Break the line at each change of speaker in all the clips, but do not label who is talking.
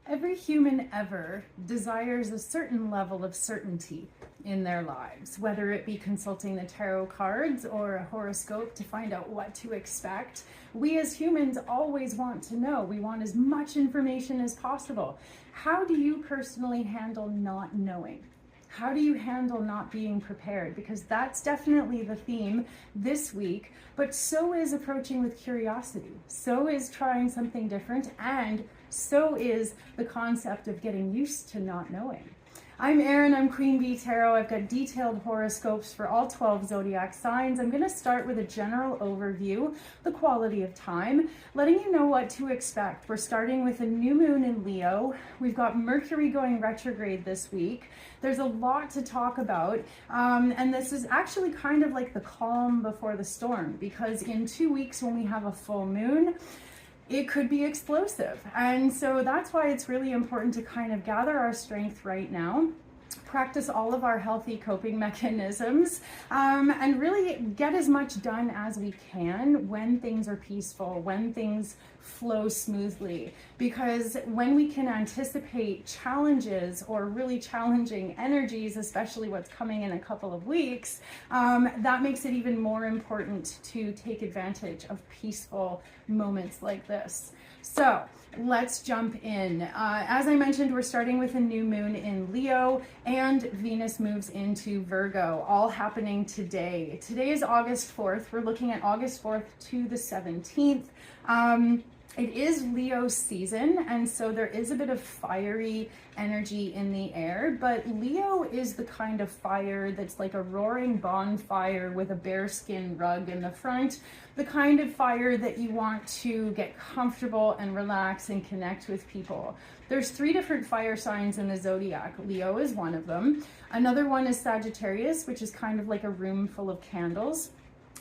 Every human ever desires a certain level of certainty in their lives, whether it be consulting the tarot cards or a horoscope to find out what to expect. We as humans always want to know. We want as much information as possible. How do you personally handle not knowing? How do you handle not being prepared? Because that's definitely the theme this week, but so is approaching with curiosity. So is trying something different, and so is the concept of getting used to not knowing. I'm Erin, I'm Queen Bee Tarot. I've got detailed horoscopes for all 12 zodiac signs. I'm going to start with a general overview, the quality of time, letting you know what to expect. We're starting with a new moon in Leo. We've got Mercury going retrograde this week. There's a lot to talk about, and this is actually kind of like the calm before the storm, because in 2 weeks when we have a full moon, it could be explosive. And so that's why it's really important to kind of gather our strength right now, practice all of our healthy coping mechanisms, and really get as much done as we can when things are peaceful, when things flow smoothly. Because when we can anticipate challenges or really challenging energies, especially what's coming in a couple of weeks, that makes it even more important to take advantage of peaceful moments like this. So let's jump in. As I mentioned, we're starting with a new moon in Leo, and Venus moves into Virgo, all happening today. Today is August 4th. We're looking at August 4th to the 17th. It is Leo season, and so there is a bit of fiery energy in the air, but Leo is the kind of fire that's like a roaring bonfire with a bearskin rug in the front, the kind of fire that you want to get comfortable and relax and connect with people. There's 3 different fire signs in the zodiac. Leo is one of them. Another one is Sagittarius, which is kind of like a room full of candles.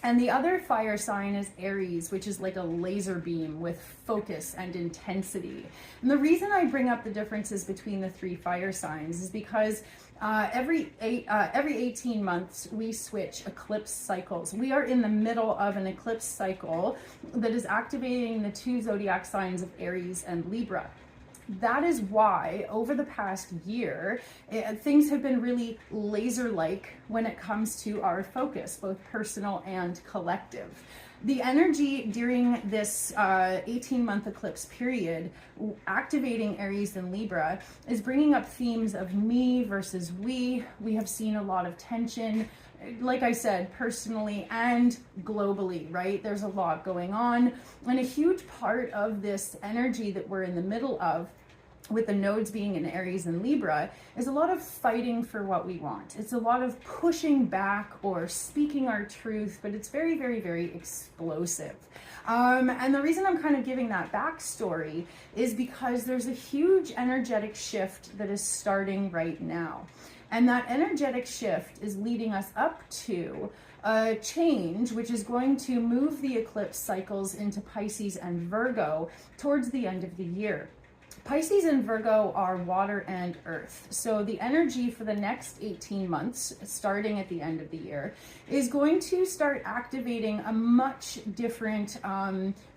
And the other fire sign is Aries, which is like a laser beam with focus and intensity. And the reason I bring up the differences between the 3 fire signs is because every 18 months we switch eclipse cycles. We are in the middle of an eclipse cycle that is activating the 2 zodiac signs of Aries and Libra. That is why over the past year, things have been really laser-like when it comes to our focus, both personal and collective. The energy during this 18-month eclipse period, activating Aries and Libra, is bringing up themes of me versus we. We have seen a lot of tension, like I said, personally and globally, right? There's a lot going on. And a huge part of this energy that we're in the middle of, with the nodes being in Aries and Libra, is a lot of fighting for what we want. It's a lot of pushing back or speaking our truth, but it's very, very, very explosive. And the reason I'm kind of giving that backstory is because there's a huge energetic shift that is starting right now. And that energetic shift is leading us up to a change, which is going to move the eclipse cycles into Pisces and Virgo towards the end of the year. Pisces and Virgo are water and earth. So the energy for the next 18 months, starting at the end of the year, is going to start activating a much different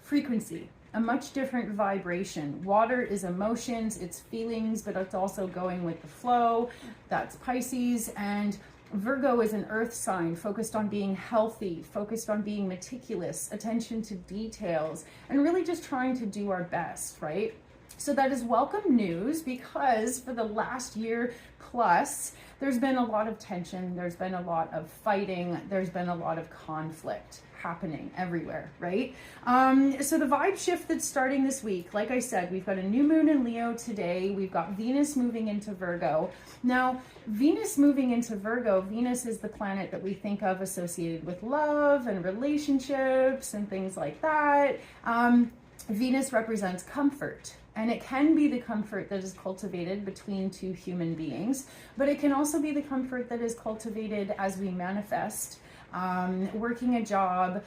frequency, a much different vibration. Water is emotions, it's feelings, but it's also going with the flow. That's Pisces. And Virgo is an earth sign focused on being healthy, focused on being meticulous, attention to details, and really just trying to do our best, right? So that is welcome news, because for the last year plus, there's been a lot of tension, there's been a lot of fighting, there's been a lot of conflict happening everywhere, right? So the vibe shift that's starting this week, like I said, we've got a new moon in Leo today. We've got Venus moving into Virgo. Now, Venus moving into Virgo, Venus is the planet that we think of associated with love and relationships and things like that. Venus represents comfort. And it can be the comfort that is cultivated between 2 human beings, but it can also be the comfort that is cultivated as we manifest, working a job,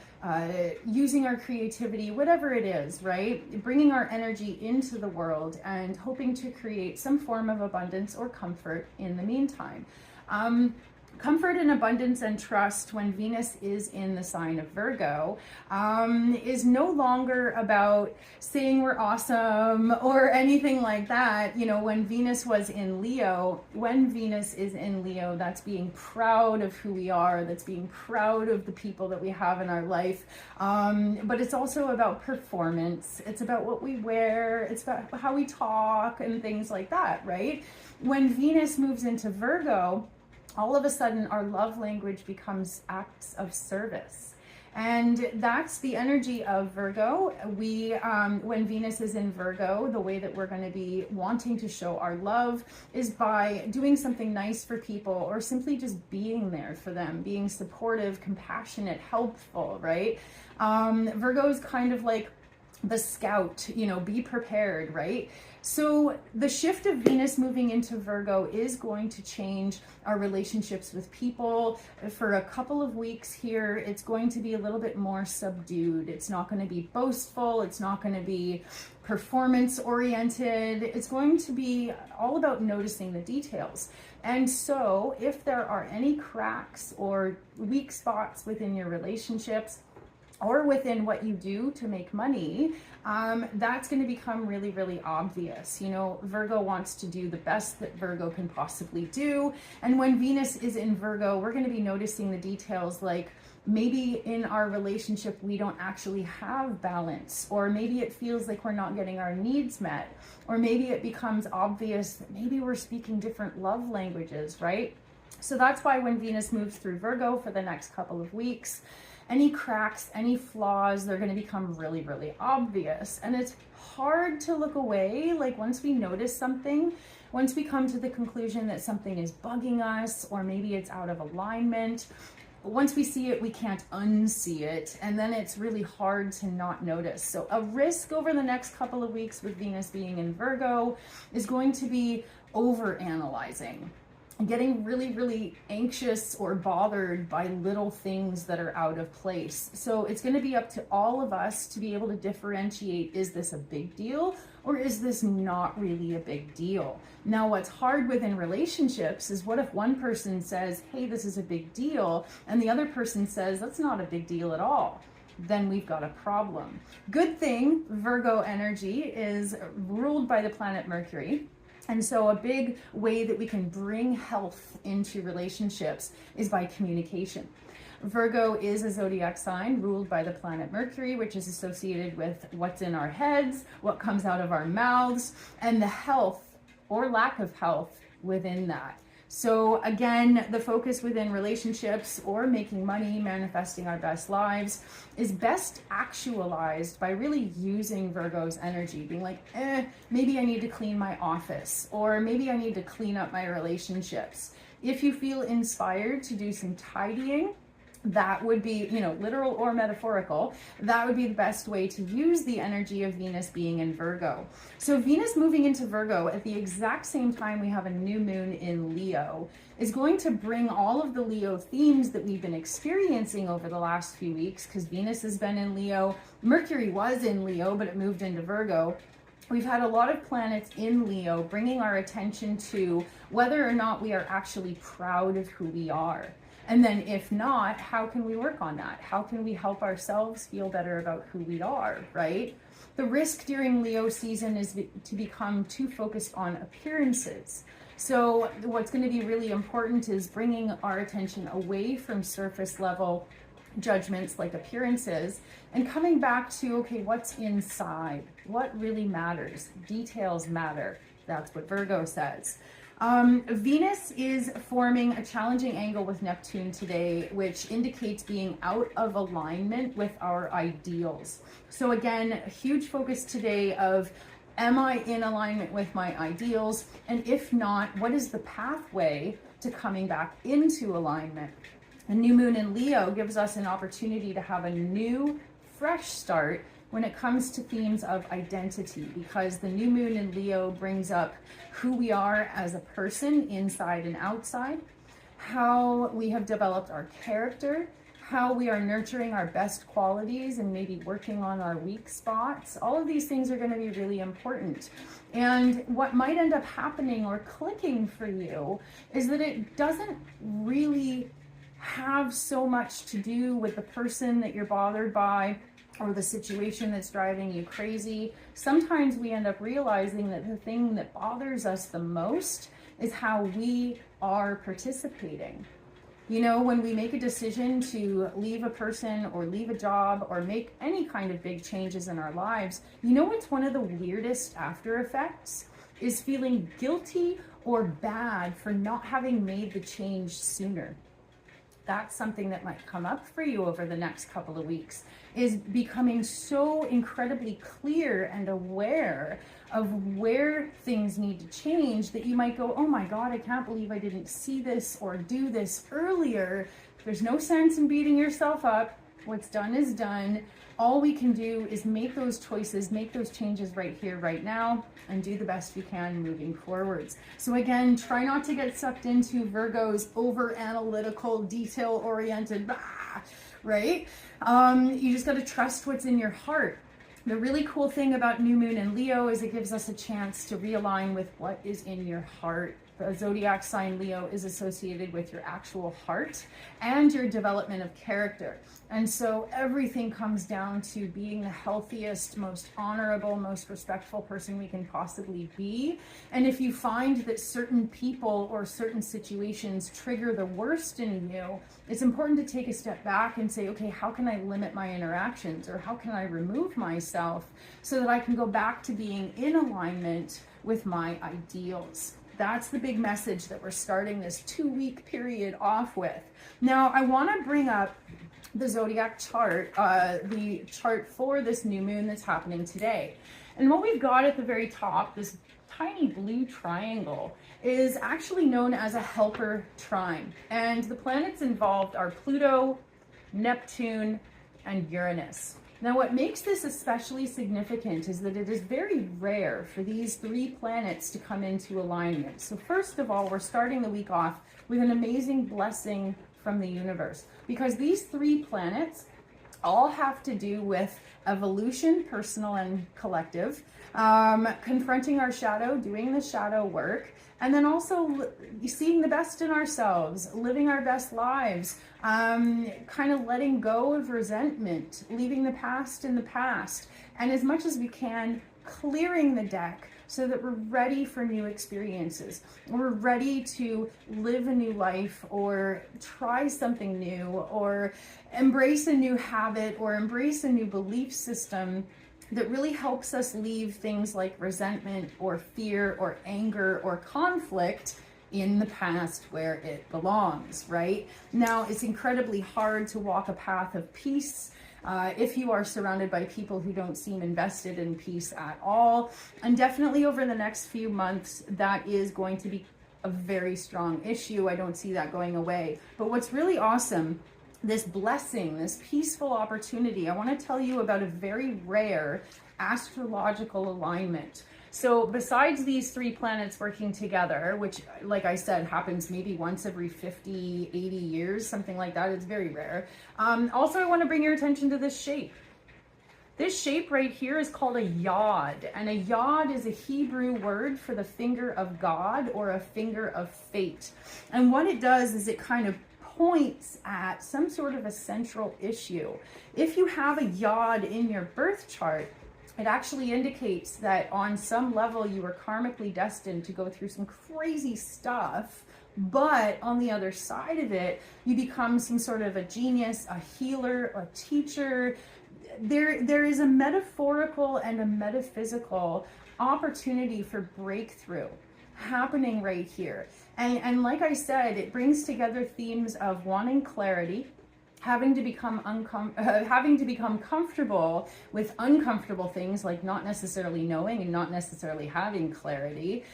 using our creativity, whatever it is, right? Bringing our energy into the world and hoping to create some form of abundance or comfort in the meantime. Comfort and abundance and trust when Venus is in the sign of Virgo is no longer about saying we're awesome or anything like that. You know, when Venus was in Leo, when Venus is in Leo, that's being proud of who we are, that's being proud of the people that we have in our life. But it's also about performance. It's about what we wear. It's about how we talk and things like that, right? When Venus moves into Virgo, all of a sudden our love language becomes acts of service. And that's the energy of Virgo. When Venus is in Virgo, the way that we're going to be wanting to show our love is by doing something nice for people, or simply just being there for them, being supportive, compassionate, helpful, right? Virgo is kind of like the scout, you know, be prepared, right? So the shift of Venus moving into Virgo is going to change our relationships with people. For a couple of weeks here, it's going to be a little bit more subdued. It's not going to be boastful. It's not going to be performance oriented. It's going to be all about noticing the details. And so if there are any cracks or weak spots within your relationships, or within what you do to make money, that's going to become really, really obvious. You know, Virgo wants to do the best that Virgo can possibly do. And when Venus is in Virgo, we're going to be noticing the details, like maybe in our relationship, we don't actually have balance, or maybe it feels like we're not getting our needs met, or maybe it becomes obvious that maybe we're speaking different love languages, right? So that's why when Venus moves through Virgo for the next couple of weeks, any cracks, any flaws, they're going to become really, really obvious. And it's hard to look away. Like once we notice something, once we come to the conclusion that something is bugging us, or maybe it's out of alignment, once we see it, we can't unsee it. And then it's really hard to not notice. So a risk over the next couple of weeks with Venus being in Virgo is going to be over-analyzing, getting really, really anxious or bothered by little things that are out of place. So it's going to be up to all of us to be able to differentiate, is this a big deal or is this not really a big deal? Now, what's hard within relationships is, what if one person says, hey, this is a big deal, and the other person says, that's not a big deal at all? Then we've got a problem. Good thing Virgo energy is ruled by the planet Mercury. And so a big way that we can bring health into relationships is by communication. Virgo is a zodiac sign ruled by the planet Mercury, which is associated with what's in our heads, what comes out of our mouths, and the health or lack of health within that. So again, the focus within relationships or making money, manifesting our best lives, is best actualized by really using Virgo's energy, being like, maybe I need to clean my office, or maybe I need to clean up my relationships. If you feel inspired to do some tidying, that would be, you know, literal or metaphorical, that would be the best way to use the energy of Venus being in Virgo. So Venus moving into Virgo at the exact same time we have a new moon in Leo is going to bring all of the Leo themes that we've been experiencing over the last few weeks, because Venus has been in Leo, Mercury was in Leo, but it moved into Virgo. We've had a lot of planets in Leo bringing our attention to whether or not we are actually proud of who we are. And then if not, how can we work on that? How can we help ourselves feel better about who we are, right? The risk during Leo season is to become too focused on appearances. So what's going to be really important is bringing our attention away from surface level judgments like appearances and coming back to, okay, what's inside? What really matters? Details matter. That's what Virgo says. Venus is forming a challenging angle with Neptune today, which indicates being out of alignment with our ideals. So again, a huge focus today of, am I in alignment with my ideals? And if not, what is the pathway to coming back into alignment? A new moon in Leo gives us an opportunity to have a new, fresh start when it comes to themes of identity, because the new moon in Leo brings up who we are as a person inside and outside, how we have developed our character, how we are nurturing our best qualities and maybe working on our weak spots. All of these things are going to be really important. And what might end up happening or clicking for you is that it doesn't really have so much to do with the person that you're bothered by or the situation that's driving you crazy. Sometimes we end up realizing that the thing that bothers us the most is how we are participating. You know, when we make a decision to leave a person or leave a job or make any kind of big changes in our lives, you know what's one of the weirdest after effects? Is feeling guilty or bad for not having made the change sooner. That's something that might come up for you over the next couple of weeks, is becoming so incredibly clear and aware of where things need to change that you might go, oh my God, I can't believe I didn't see this or do this earlier. There's no sense in beating yourself up. What's done is done. All we can do is make those choices, make those changes right here, right now, and do the best we can moving forwards. So again, try not to get sucked into Virgo's over-analytical, detail-oriented, right? You just got to trust what's in your heart. The really cool thing about new moon in Leo is it gives us a chance to realign with what is in your heart. The zodiac sign Leo is associated with your actual heart and your development of character. And so everything comes down to being the healthiest, most honorable, most respectful person we can possibly be. And if you find that certain people or certain situations trigger the worst in you, it's important to take a step back and say, okay, how can I limit my interactions, or how can I remove myself so that I can go back to being in alignment with my ideals? That's the big message that we're starting this 2-week period off with. Now, I want to bring up the zodiac chart, the chart for this new moon that's happening today. And what we've got at the very top, this tiny blue triangle, is actually known as a helper trine. And the planets involved are Pluto, Neptune, and Uranus. Now, what makes this especially significant is that it is very rare for these 3 planets to come into alignment. So first of all, we're starting the week off with an amazing blessing from the universe, because these 3 planets all have to do with evolution, personal and collective, confronting our shadow, doing the shadow work, and then also seeing the best in ourselves, living our best lives, kind of letting go of resentment, leaving the past in the past, and as much as we can, clearing the deck so that we're ready for new experiences. We're ready to live a new life, or try something new, or embrace a new habit, or embrace a new belief system that really helps us leave things like resentment or fear or anger or conflict in the past where it belongs, right? Now, it's incredibly hard to walk a path of peace if you are surrounded by people who don't seem invested in peace at all. And definitely over the next few months, that is going to be a very strong issue. I don't see that going away. But what's really awesome, this blessing, this peaceful opportunity, I want to tell you about a very rare astrological alignment. So besides these 3 planets working together, which, like I said, happens maybe once every 50, 80 years, something like that, it's very rare. Also, I want to bring your attention to this shape. This shape right here is called a yod, and a yod is a Hebrew word for the finger of God, or a finger of fate. And what it does is it kind of points at some sort of a central issue. If you have a yod in your birth chart, it actually indicates that on some level you are karmically destined to go through some crazy stuff, but on the other side of it, you become some sort of a genius, a healer, a teacher. There is a metaphorical and a metaphysical opportunity for breakthrough happening right here. And like I said, it brings together themes of wanting clarity, having to become comfortable with uncomfortable things, like not necessarily knowing and not necessarily having clarity,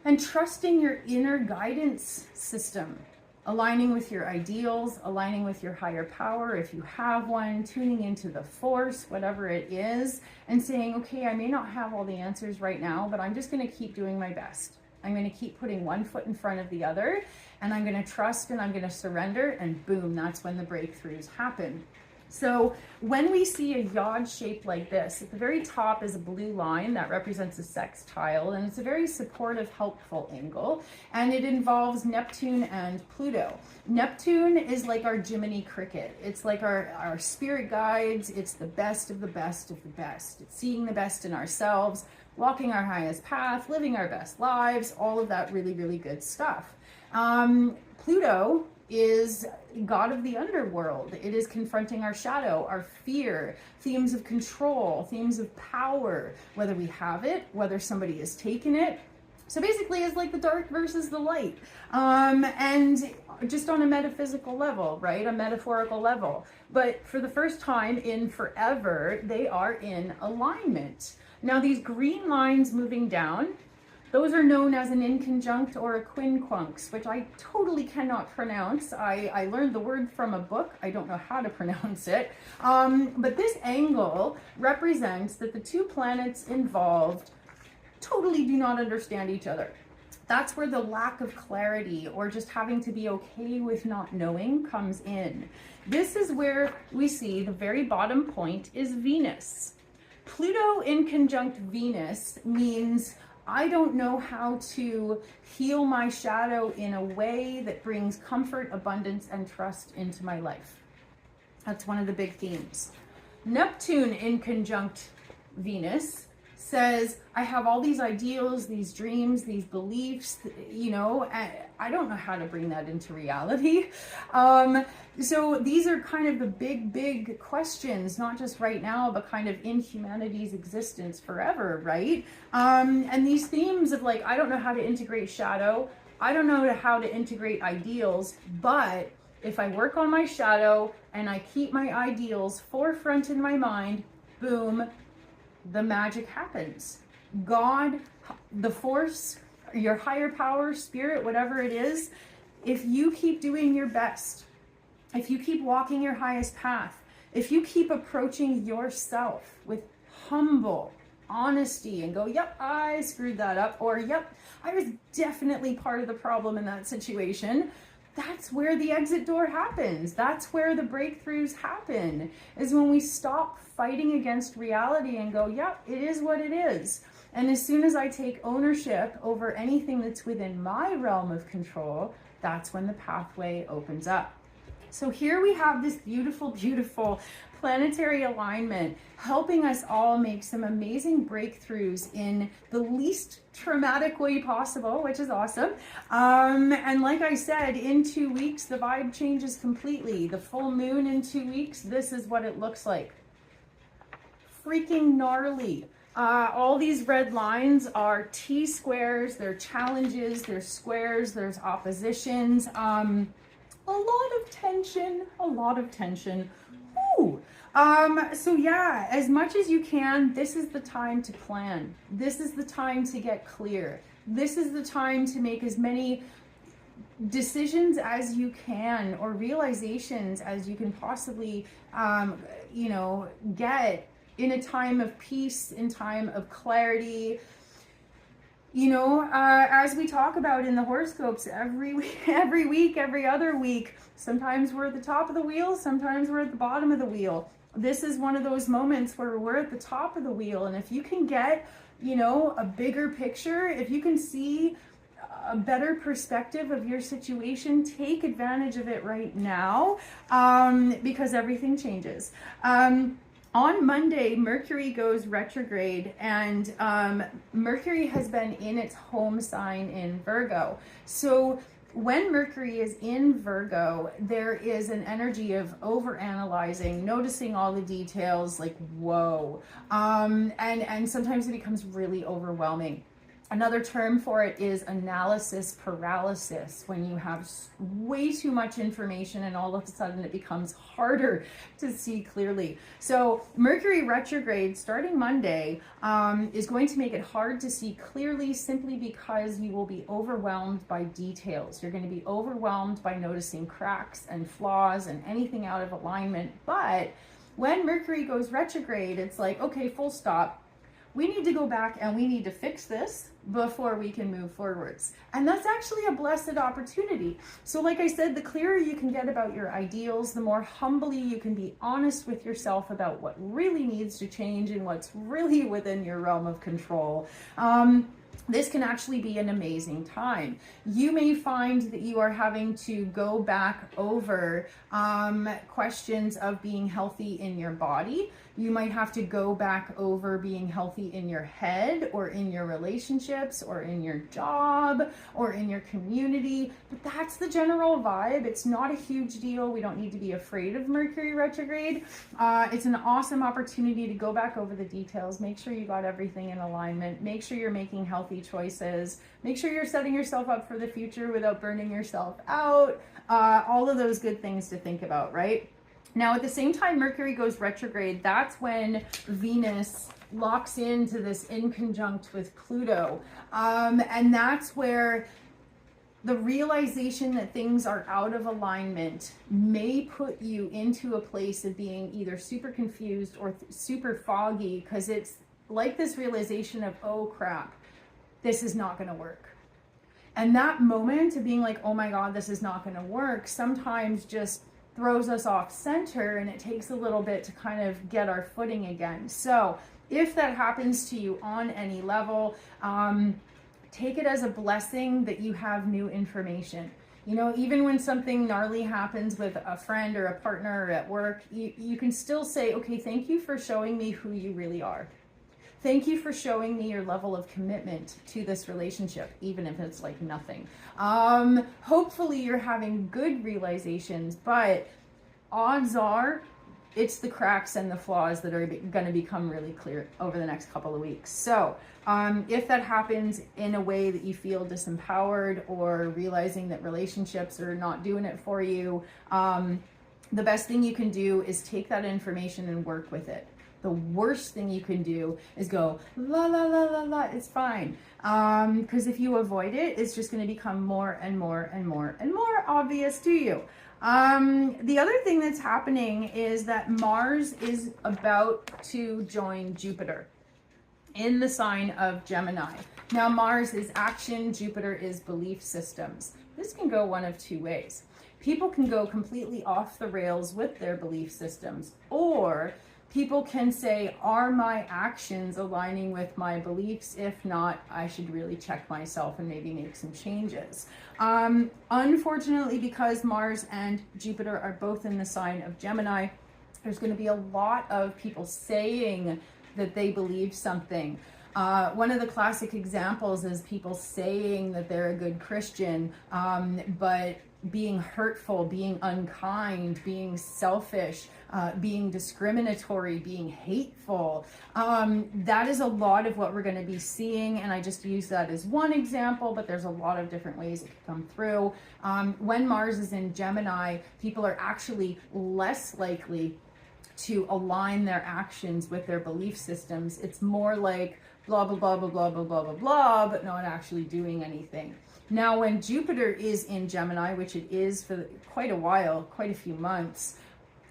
and trusting your inner guidance system, aligning with your ideals, aligning with your higher power if you have one, tuning into the force, whatever it is, and saying, okay, I may not have all the answers right now, but I'm just going to keep doing my best. I'm going to keep putting one foot in front of the other, and I'm going to trust and I'm going to surrender, and boom, that's when the breakthroughs happen. So when we see a yod shape like this, at the very top is a blue line that represents a sextile, and it's a very supportive, helpful angle, and it involves Neptune and Pluto. Neptune is like our Gemini cricket. It's like our spirit guides. It's the best of the best of the best. It's seeing the best in ourselves, walking our highest path, living our best lives, all of that really, really good stuff. Pluto is god of the underworld. It is confronting our shadow, our fear, themes of control, themes of power, whether we have it, whether somebody has taken it. So basically it's like the dark versus the light. And just on a metaphysical level, right? A metaphorical level. But for the first time in forever, they are in alignment. Now these green lines moving down, those are known as an inconjunct or a quincunx, which I totally cannot pronounce. I learned the word from a book. I don't know how to pronounce it. But this angle represents that the two planets involved totally do not understand each other. That's where the lack of clarity or just having to be okay with not knowing comes in. This is where we see the very bottom point is Venus. Pluto in conjunct Venus means I don't know how to heal my shadow in a way that brings comfort, abundance, and trust into my life. That's one of the big themes. Neptune in conjunct Venus says, I have all these ideals, these dreams, these beliefs, you know, I don't know how to bring that into reality. So these are kind of the big questions, not just right now, but kind of in humanity's existence forever, right? And these themes of like, I don't know how to integrate shadow. I don't know how to integrate ideals, but if I work on my shadow and I keep my ideals forefront in my mind, boom, the magic happens. God, the force, your higher power, spirit, whatever it is, if you keep doing your best, if you keep walking your highest path, if you keep approaching yourself with humble honesty and go, yep, I screwed that up, or yep, I was definitely part of the problem in that situation, that's where the exit door happens. That's where the breakthroughs happen, is when we stop fighting against reality and go, yep, it is what it is. And as soon as I take ownership over anything that's within my realm of control, that's when the pathway opens up. So here we have this beautiful, beautiful planetary alignment helping us all make some amazing breakthroughs in the least traumatic way possible, which is awesome. And like I said, in 2 weeks, the vibe changes completely. The full moon in 2 weeks, this is what it looks like. Freaking gnarly. All these red lines are T-squares, they're challenges, there's squares, there's oppositions. A lot of tension. Ooh. So yeah, as much as you can, this is the time to plan. This is the time to get clear. This is the time to make as many decisions as you can, or realizations as you can possibly, get in a time of peace, in time of clarity. As we talk about in the horoscopes every week, every other week, sometimes we're at the top of the wheel, sometimes we're at the bottom of the wheel. This is one of those moments where we're at the top of the wheel. And if you can get, a bigger picture, if you can see a better perspective of your situation, take advantage of it right now, because everything changes. On Monday, Mercury goes retrograde, and Mercury has been in its home sign in Virgo. So when Mercury is in Virgo, there is an energy of overanalyzing, noticing all the details, like, whoa. And sometimes it becomes really overwhelming. Another term for it is analysis paralysis, when you have way too much information and all of a sudden it becomes harder to see clearly. So Mercury retrograde starting Monday is going to make it hard to see clearly, simply because you will be overwhelmed by details. You're going to be overwhelmed by noticing cracks and flaws and anything out of alignment. But when Mercury goes retrograde, it's like, okay, full stop. we need to go back and we need to fix this before we can move forwards. And that's actually a blessed opportunity. So like I said, the clearer you can get about your ideals, the more humbly you can be honest with yourself about what really needs to change and what's really within your realm of control. This can actually be an amazing time. You may find that you are having to go back over questions of being healthy in your body. You might have to go back over being healthy in your head or in your relationships or in your job or in your community. But that's the general vibe. It's not a huge deal. We don't need to be afraid of Mercury retrograde. It's an awesome opportunity to go back over the details. Make sure you got everything in alignment. Make sure you're making healthy choices. Make sure you're setting yourself up for the future without burning yourself out. All of those good things to think about, right? Now, at the same time Mercury goes retrograde, that's when Venus locks into this in conjunct with Pluto. And that's where the realization that things are out of alignment may put you into a place of being either super confused or super foggy, because it's like this realization of, oh crap, this is not going to work. And that moment of being like, oh my God, this is not going to work, sometimes just throws us off center, and it takes a little bit to kind of get our footing again. So if that happens to you on any level, take it as a blessing that you have new information. You know, even when something gnarly happens with a friend or a partner or at work, you can still say, okay, thank you for showing me who you really are. Thank you for showing me your level of commitment to this relationship, even if it's like nothing. Hopefully you're having good realizations, but odds are it's the cracks and the flaws that are going to become really clear over the next couple of weeks. So if that happens in a way that you feel disempowered or realizing that relationships are not doing it for you, the best thing you can do is take that information and work with it. The worst thing you can do is go, la, la, la, la, la, it's fine. Because if you avoid it, it's just going to become more and more and more and more obvious to you. The other thing that's happening is that Mars is about to join Jupiter in the sign of Gemini. Now, Mars is action, Jupiter is belief systems. This can go one of two ways. People can go completely off the rails with their belief systems, or people can say, are my actions aligning with my beliefs? If not, I should really check myself and maybe make some changes. Unfortunately, because Mars and Jupiter are both in the sign of Gemini, there's going to be a lot of people saying that they believe something. One of the classic examples is people saying that they're a good Christian, but being hurtful, being unkind, being selfish, being discriminatory, being hateful. That is a lot of what we're going to be seeing, and I just use that as one example, but there's a lot of different ways it can come through. When Mars is in Gemini, people are actually less likely to align their actions with their belief systems. It's more like blah, blah, blah, blah, blah, blah, blah, blah, blah, but not actually doing anything. Now, when Jupiter is in Gemini, which it is for quite a while, quite a few months,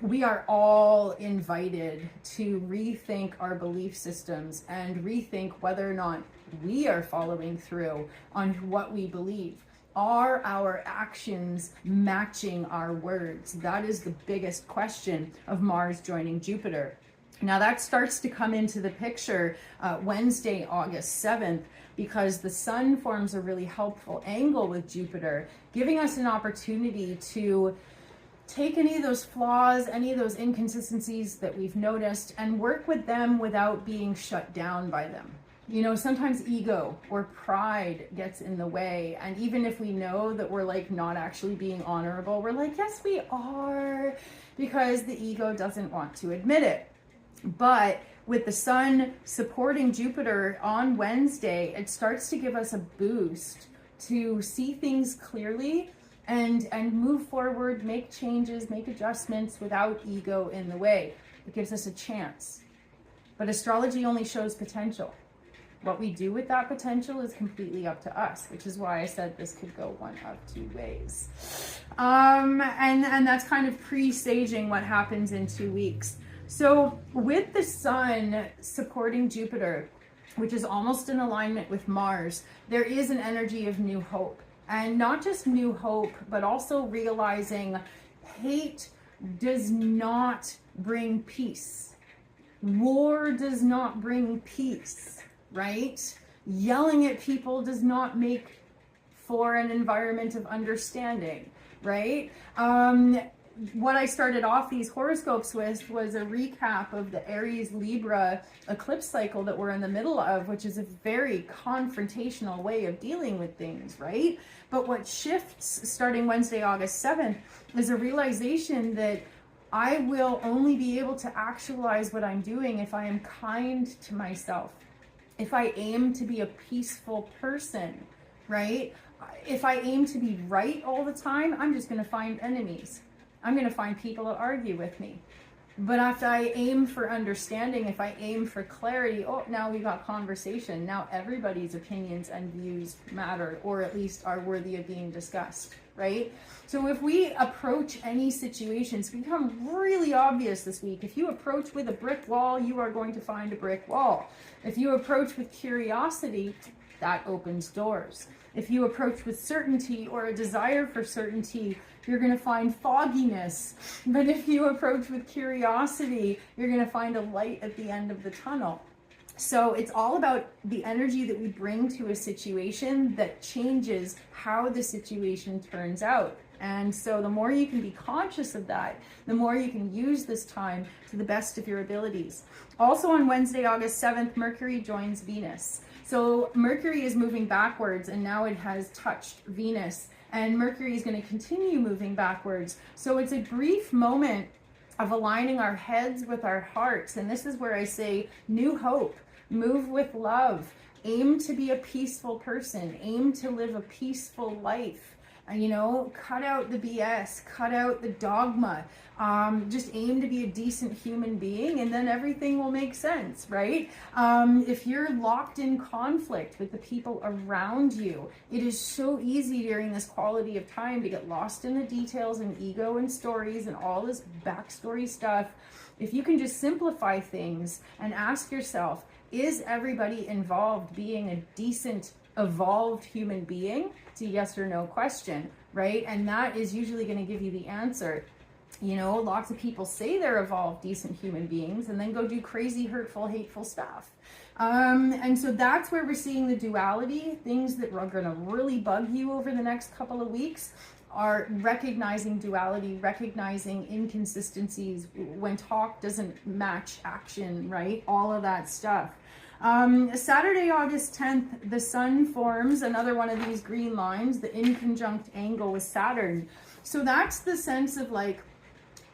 we are all invited to rethink our belief systems and rethink whether or not we are following through on what we believe. Are our actions matching our words? That is the biggest question of Mars joining Jupiter. Now that starts to come into the picture Wednesday, August 7th, because the Sun forms a really helpful angle with Jupiter, giving us an opportunity to take any of those flaws, any of those inconsistencies that we've noticed, and work with them without being shut down by them. You know, sometimes ego or pride gets in the way, and even if we know that we're like not actually being honorable, we're like, yes, we are, because the ego doesn't want to admit it. But with the Sun supporting Jupiter on Wednesday, it starts to give us a boost to see things clearly and move forward, make changes, make adjustments without ego in the way. It gives us a chance. But astrology only shows potential. What we do with that potential is completely up to us, which is why I said this could go one of two ways. And that's kind of presaging what happens in 2 weeks. So with the Sun supporting Jupiter, which is almost in alignment with Mars, there is an energy of new hope. And not just new hope, but also realizing hate does not bring peace. War does not bring peace, right? Yelling at people does not make for an environment of understanding, right? What I started off these horoscopes with was a recap of the Aries Libra eclipse cycle that we're in the middle of, which is a very confrontational way of dealing with things, right? But what shifts starting Wednesday, August 7th, is a realization that I will only be able to actualize what I'm doing if I am kind to myself, if I aim to be a peaceful person, right? If I aim to be right all the time, I'm just going to find enemies. I'm going to find people that argue with me. But if I aim for understanding, if I aim for clarity, oh, now we got conversation. Now everybody's opinions and views matter, or at least are worthy of being discussed, right? So if we approach any situations, become really obvious this week. If you approach with a brick wall, you are going to find a brick wall. If you approach with curiosity, that opens doors. If you approach with certainty or a desire for certainty, you're going to find fogginess. But if you approach with curiosity, you're going to find a light at the end of the tunnel. So it's all about the energy that we bring to a situation that changes how the situation turns out. And so the more you can be conscious of that, the more you can use this time to the best of your abilities. Also on Wednesday, August 7th, Mercury joins Venus. So Mercury is moving backwards, and now it has touched Venus, and Mercury is going to continue moving backwards. So it's a brief moment of aligning our heads with our hearts. And this is where I say new hope, move with love, aim to be a peaceful person, aim to live a peaceful life. You know, cut out the BS, cut out the dogma, just aim to be a decent human being, and then everything will make sense, right? If you're locked in conflict with the people around you, it is so easy during this quality of time to get lost in the details and ego and stories and all this backstory stuff. If you can just simplify things and ask yourself, is everybody involved being a decent, evolved human being? It's a yes or no question, right? And that is usually going to give you the answer. You know, lots of people say they're evolved, decent human beings, and then go do crazy, hurtful, hateful stuff. And so that's where we're seeing the duality. Things that are going to really bug you over the next couple of weeks are recognizing duality, recognizing inconsistencies when talk doesn't match action, right? All of that stuff. Saturday, August 10th, the sun forms another one of these green lines, the inconjunct angle with Saturn. So that's the sense of like,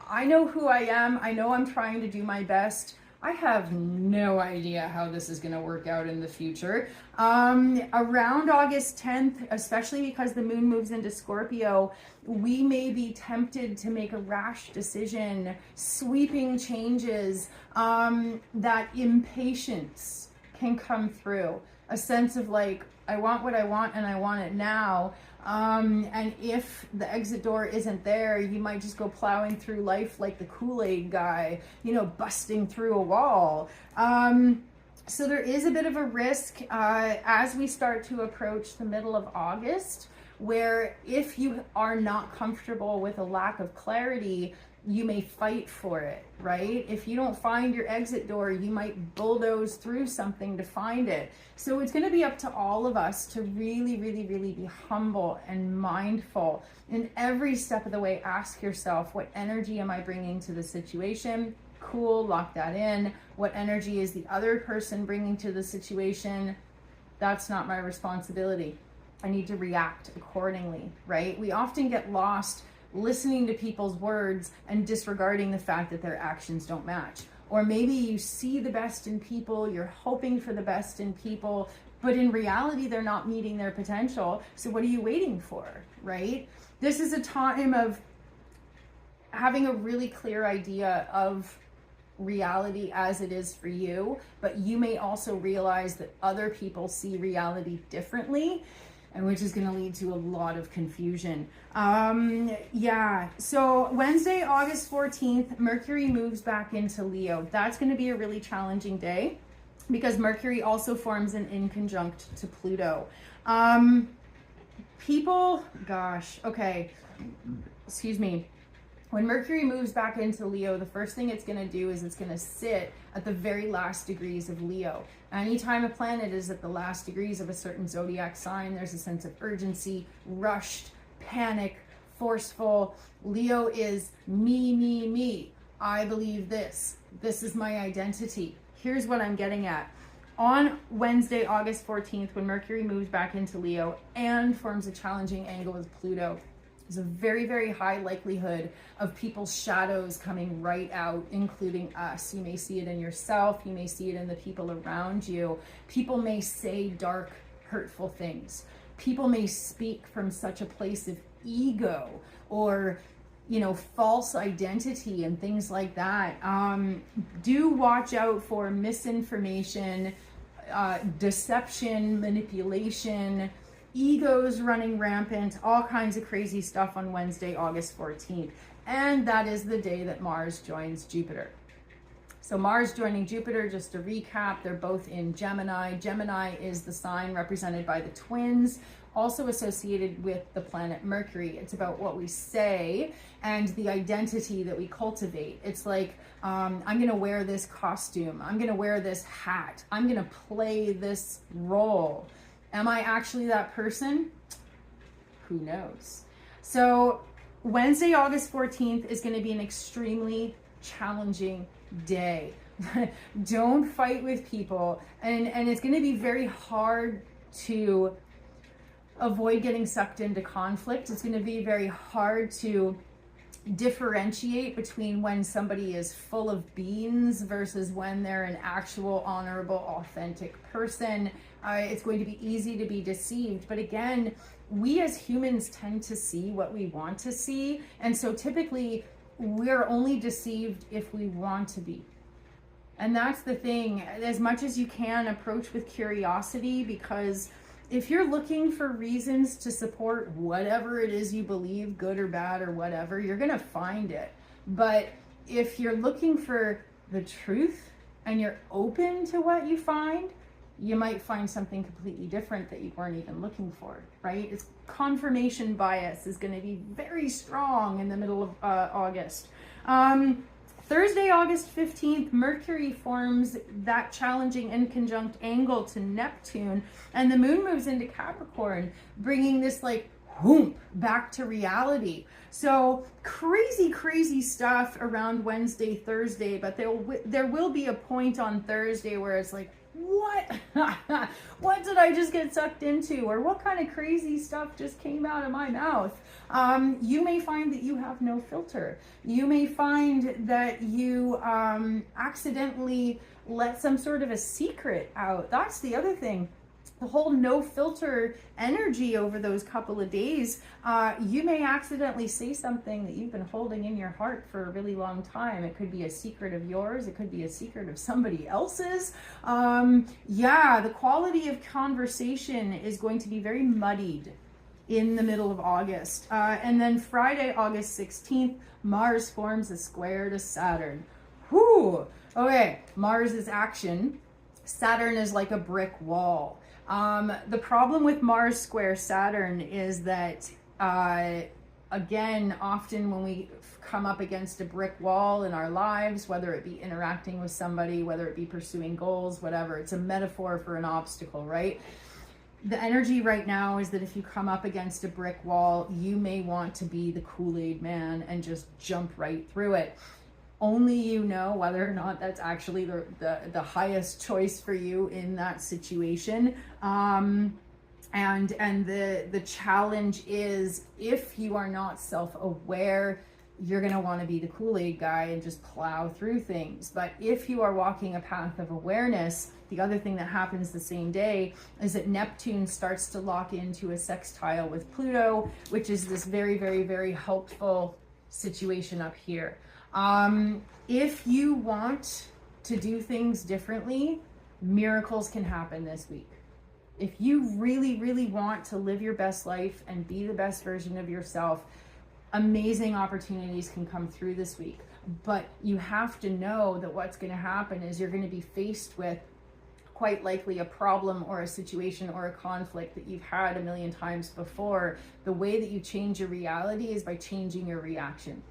I know who I am. I know I'm trying to do my best. I have no idea how this is going to work out in the future. Around August 10th, especially because the moon moves into Scorpio, we may be tempted to make a rash decision, sweeping changes, that impatience can come through. A sense of like, I want what I want and I want it now. And if the exit door isn't there, you might just go plowing through life like the Kool-Aid guy, you know, busting through a wall. So there is a bit of a risk as we start to approach the middle of August, where if you are not comfortable with a lack of clarity, you may fight for it, right? If you don't find your exit door, you might bulldoze through something to find it. So it's going to be up to all of us to really, really, really be humble and mindful. In every step of the way, ask yourself, what energy am I bringing to the situation? Cool, lock that in. What energy is the other person bringing to the situation? That's not my responsibility. I need to react accordingly, right? We often get lost listening to people's words and disregarding the fact that their actions don't match. Or maybe you see the best in people, you're hoping for the best in people, but in reality, they're not meeting their potential. So what are you waiting for, right? This is a time of having a really clear idea of reality as it is for you, but you may also realize that other people see reality differently, and which is going to lead to a lot of confusion. So Wednesday, August 14th, Mercury moves back into Leo. That's going to be a really challenging day. because Mercury also forms an in conjunct to Pluto. People, gosh, okay, excuse me. When Mercury moves back into Leo, the first thing it's going to do is it's going to sit at the very last degrees of Leo. Anytime a planet is at the last degrees of a certain zodiac sign, there's a sense of urgency, rushed, panic, forceful. Leo is me, me, me. I believe this. This is my identity. Here's what I'm getting at. On Wednesday, August 14th, when Mercury moves back into Leo and forms a challenging angle with Pluto, there's a very, very high likelihood of people's shadows coming right out, including us. You may see it in yourself. You may see it in the people around you. People may say dark, hurtful things. People may speak from such a place of ego or, you know, false identity and things like that. Do watch out for misinformation, deception, manipulation, egos running rampant, all kinds of crazy stuff on Wednesday, August 14th. And that is the day that Mars joins Jupiter. So Mars joining Jupiter, just to recap, they're both in Gemini. Gemini is the sign represented by the twins, also associated with the planet Mercury. It's about what we say and the identity that we cultivate. It's like, I'm going to wear this costume. I'm going to wear this hat. I'm going to play this role. Am I actually that person? Who knows? So Wednesday, August 14th is going to be an extremely challenging day. Don't fight with people. And it's going to be very hard to avoid getting sucked into conflict. It's going to be very hard to differentiate between when somebody is full of beans versus when they're an actual, honorable, authentic person. It's going to be easy to be deceived. But again, we as humans tend to see what we want to see. And so typically we're only deceived if we want to be. And that's the thing. As much as you can, approach with curiosity, because if you're looking for reasons to support whatever it is you believe, good or bad or whatever, you're going to find it. But if you're looking for the truth and you're open to what you find, you might find something completely different that you weren't even looking for, right? It's confirmation bias is going to be very strong in the middle of August. Thursday, August 15th, Mercury forms that challenging in conjunct angle to Neptune, and the moon moves into Capricorn, bringing this like whoomp back to reality. So crazy stuff around Wednesday, Thursday, but there will be a point on Thursday where it's like, what? What did I just get sucked into? Or what kind of crazy stuff just came out of my mouth? You may find that you have no filter. You may find that you accidentally let some sort of a secret out. That's the other thing. The whole no filter energy over those couple of days, you may accidentally say something that you've been holding in your heart for a really long time. It could be a secret of yours. It could be a secret of somebody else's. The quality of conversation is going to be very muddied in the middle of August. And then Friday, August 16th, Mars forms a square to Saturn. Whew. Okay, Mars is action. Saturn is like a brick wall. The problem with Mars square Saturn is that, again, often when we come up against a brick wall in our lives, whether it be interacting with somebody, whether it be pursuing goals, whatever, it's a metaphor for an obstacle, right? The energy right now is that if you come up against a brick wall, you may want to be the Kool-Aid man and just jump right through it. Only you know whether or not that's actually the highest choice for you in that situation. And the challenge is, if you are not self-aware, you're going to want to be the Kool-Aid guy and just plow through things. But if you are walking a path of awareness, the other thing that happens the same day is that Neptune starts to lock into a sextile with Pluto, which is this very, very, very helpful situation up here. If you want to do things differently, miracles can happen this week. If you really, really want to live your best life and be the best version of yourself, amazing opportunities can come through this week. But you have to know that what's going to happen is you're going to be faced with quite likely a problem or a situation or a conflict that you've had a million times before. The way that you change your reality is by changing your reaction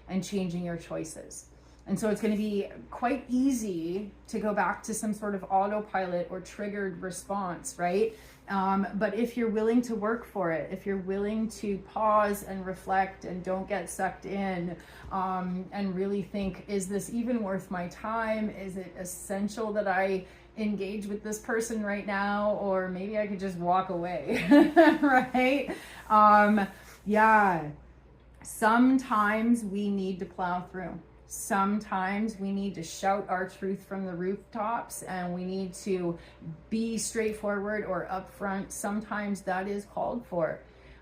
and changing your choices. And so it's going to be quite easy to go back to some sort of autopilot or triggered response, right? But if you're willing to work for it, if you're willing to pause and reflect and don't get sucked in, and really think, is this even worth my time? Is it essential that I engage with this person right now? Or maybe I could just walk away, right? Yeah. Sometimes we need to plow through. Sometimes we need to shout our truth from the rooftops, and we need to be straightforward or upfront. Sometimes that is called for.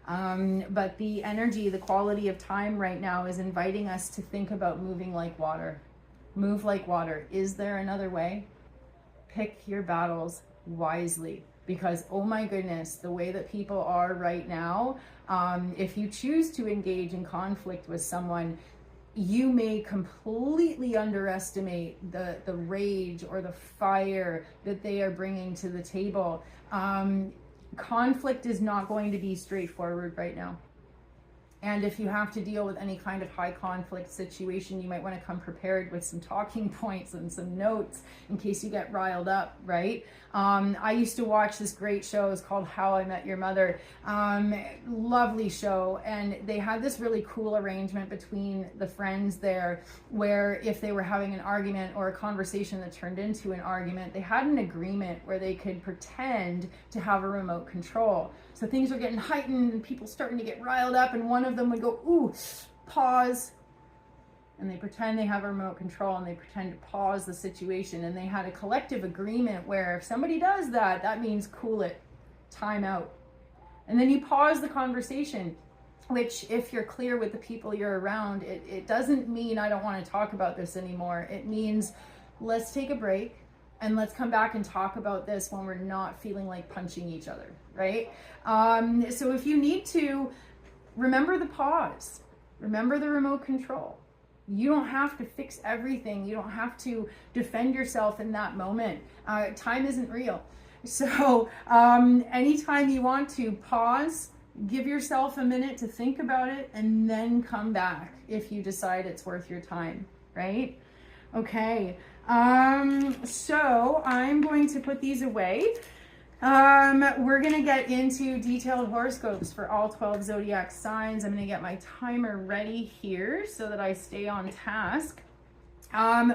But the energy, the quality of time right now is inviting us to think about moving like water. Move like water. Is there another way? Pick your battles wisely, because oh my goodness, the way that people are right now, if you choose to engage in conflict with someone, you may completely underestimate the rage or the fire that they are bringing to the table. Conflict is not going to be straightforward right now. And if you have to deal with any kind of high conflict situation, you might want to come prepared with some talking points and some notes in case you get riled up, right? I used to watch this great show. It's called How I Met Your Mother. Lovely show. And they had this really cool arrangement between the friends there, where if they were having an argument or a conversation that turned into an argument, they had an agreement where they could pretend to have a remote control. So things are getting heightened and people starting to get riled up, and one of them would go, ooh, pause. And they pretend they have a remote control and they pretend to pause the situation. And they had a collective agreement where if somebody does that, that means cool it, time out. And then you pause the conversation, which if you're clear with the people you're around, it doesn't mean I don't want to talk about this anymore. It means let's take a break and let's come back and talk about this when we're not feeling like punching each other, right? So if you need to, remember the pause, remember the remote control. You don't have to fix everything. You don't have to defend yourself in that moment. Time isn't real. So anytime you want to pause, give yourself a minute to think about it, and then come back if you decide it's worth your time, right? Okay. So I'm going to put these away. We're going to get into detailed horoscopes for all 12 zodiac signs. I'm going to get my timer ready here so that I stay on task.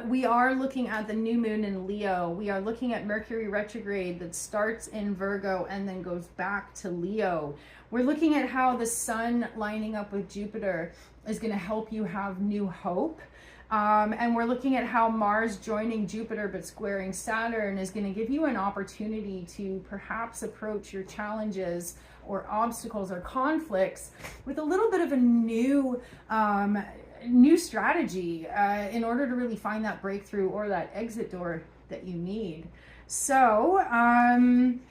We are looking at the new moon in Leo. We are looking at Mercury Retrograde that starts in Virgo and then goes back to Leo. We're looking at how the sun lining up with Jupiter is going to help you have new hope. And we're looking at how Mars joining Jupiter but squaring Saturn is going to give you an opportunity to perhaps approach your challenges or obstacles or conflicts with a little bit of a new strategy in order to really find that breakthrough or that exit door that you need. So I'm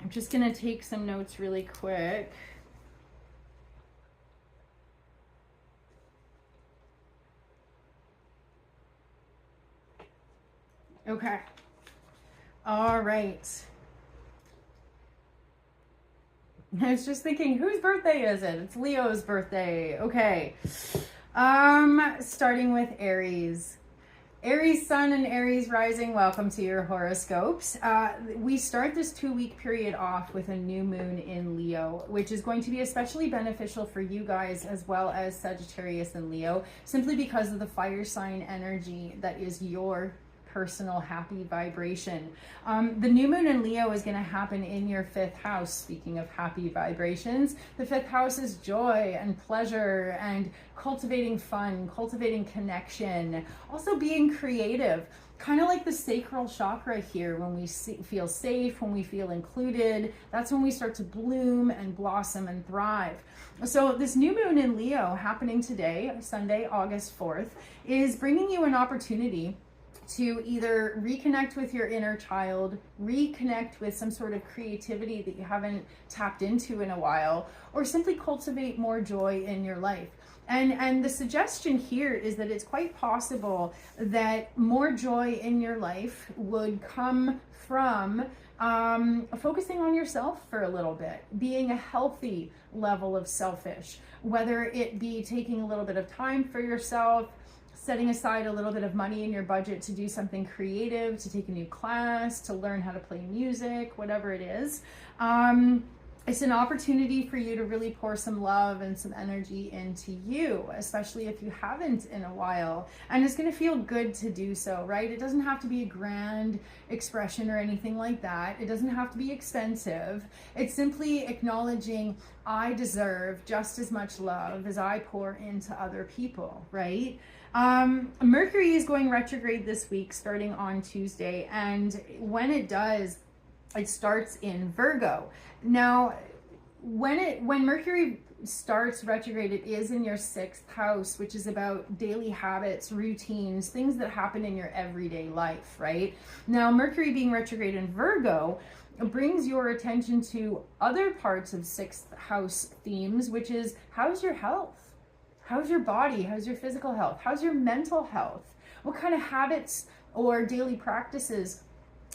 just going to take some notes really quick. Okay. All right. I was just thinking, whose birthday is it? It's Leo's birthday. Okay. Starting with Aries. Aries sun and Aries rising, welcome to your horoscopes. We start this 2-week period off with a new moon in Leo, which is going to be especially beneficial for you guys as well as Sagittarius and Leo, simply because of the fire sign energy that is your personal happy vibration. The new moon in Leo is going to happen in your 5th house. Speaking of happy vibrations, the 5th house is joy and pleasure and cultivating fun, cultivating connection, also being creative, kind of like the sacral chakra here. When we feel safe, when we feel included, that's when we start to bloom and blossom and thrive. So this new moon in Leo happening today, Sunday, August 4th, is bringing you an opportunity to either reconnect with your inner child, reconnect with some sort of creativity that you haven't tapped into in a while, or simply cultivate more joy in your life. And the suggestion here is that it's quite possible that more joy in your life would come from focusing on yourself for a little bit, being a healthy level of selfish, whether it be taking a little bit of time for yourself, setting aside a little bit of money in your budget to do something creative, to take a new class, to learn how to play music, whatever it is. It's an opportunity for you to really pour some love and some energy into you, especially if you haven't in a while. And it's going to feel good to do so, right? It doesn't have to be a grand expression or anything like that. It doesn't have to be expensive. It's simply acknowledging I deserve just as much love as I pour into other people, right? Mercury is going retrograde this week, starting on Tuesday. And when it does, it starts in Virgo. Now, when Mercury starts retrograde, it is in your 6th house, which is about daily habits, routines, things that happen in your everyday life, right? Now, Mercury being retrograde in Virgo brings your attention to other parts of 6th house themes, which is how's your health? How's your body? How's your physical health? How's your mental health? What kind of habits or daily practices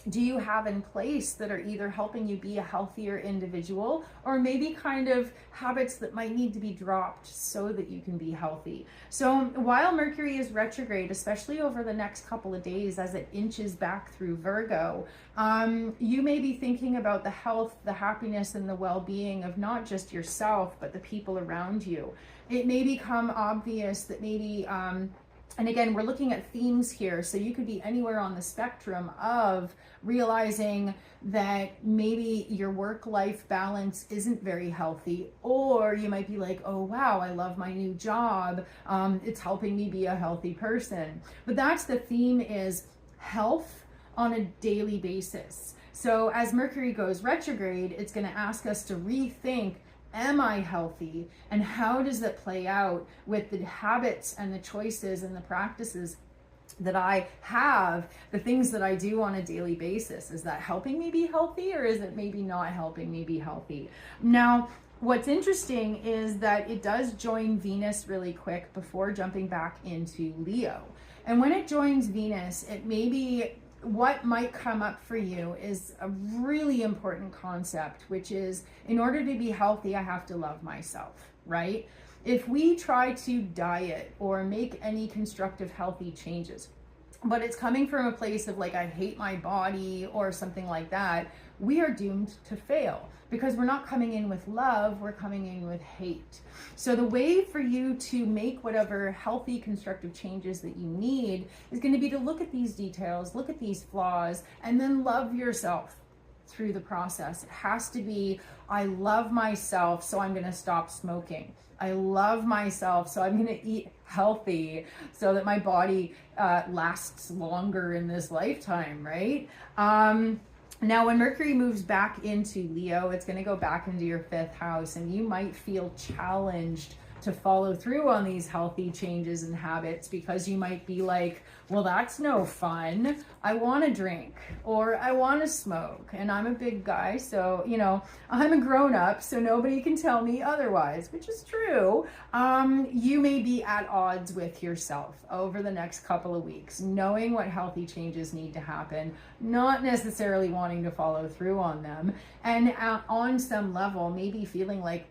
do you have in place that are either helping you be a healthier individual, or maybe kind of habits that might need to be dropped so that you can be healthy? So while Mercury is retrograde, especially over the next couple of days as it inches back through Virgo, you may be thinking about the health, the happiness, and the well-being of not just yourself, but the people around you. It may become obvious that maybe, and again, we're looking at themes here, so you could be anywhere on the spectrum of realizing that maybe your work-life balance isn't very healthy, or you might be like, oh wow, I love my new job, it's helping me be a healthy person. But that's the theme, is health on a daily basis. So as Mercury goes retrograde, it's going to ask us to rethink, am I healthy? And how does that play out with the habits and the choices and the practices that I have, the things that I do on a daily basis? Is that helping me be healthy, or is it maybe not helping me be healthy? Now, what's interesting is that it does join Venus really quick before jumping back into Leo. And when it joins Venus, it may be, what might come up for you is a really important concept, which is, in order to be healthy, I have to love myself, right? If we try to diet or make any constructive, healthy changes, but it's coming from a place of like, I hate my body or something like that, we are doomed to fail, because we're not coming in with love, we're coming in with hate. So the way for you to make whatever healthy, constructive changes that you need is going to be to look at these details, look at these flaws, and then love yourself through the process. It has to be, I love myself, so I'm going to stop smoking. I love myself, so I'm going to eat healthy so that my body lasts longer in this lifetime, right? Now, when Mercury moves back into Leo, it's going to go back into your 5th house, and you might feel challenged to follow through on these healthy changes and habits, because you might be like, well, that's no fun. I want to drink, or I want to smoke, and I'm a big guy, so, you know, I'm a grown up, so nobody can tell me otherwise, which is true. You may be at odds with yourself over the next couple of weeks, knowing what healthy changes need to happen, not necessarily wanting to follow through on them, and on some level, maybe feeling like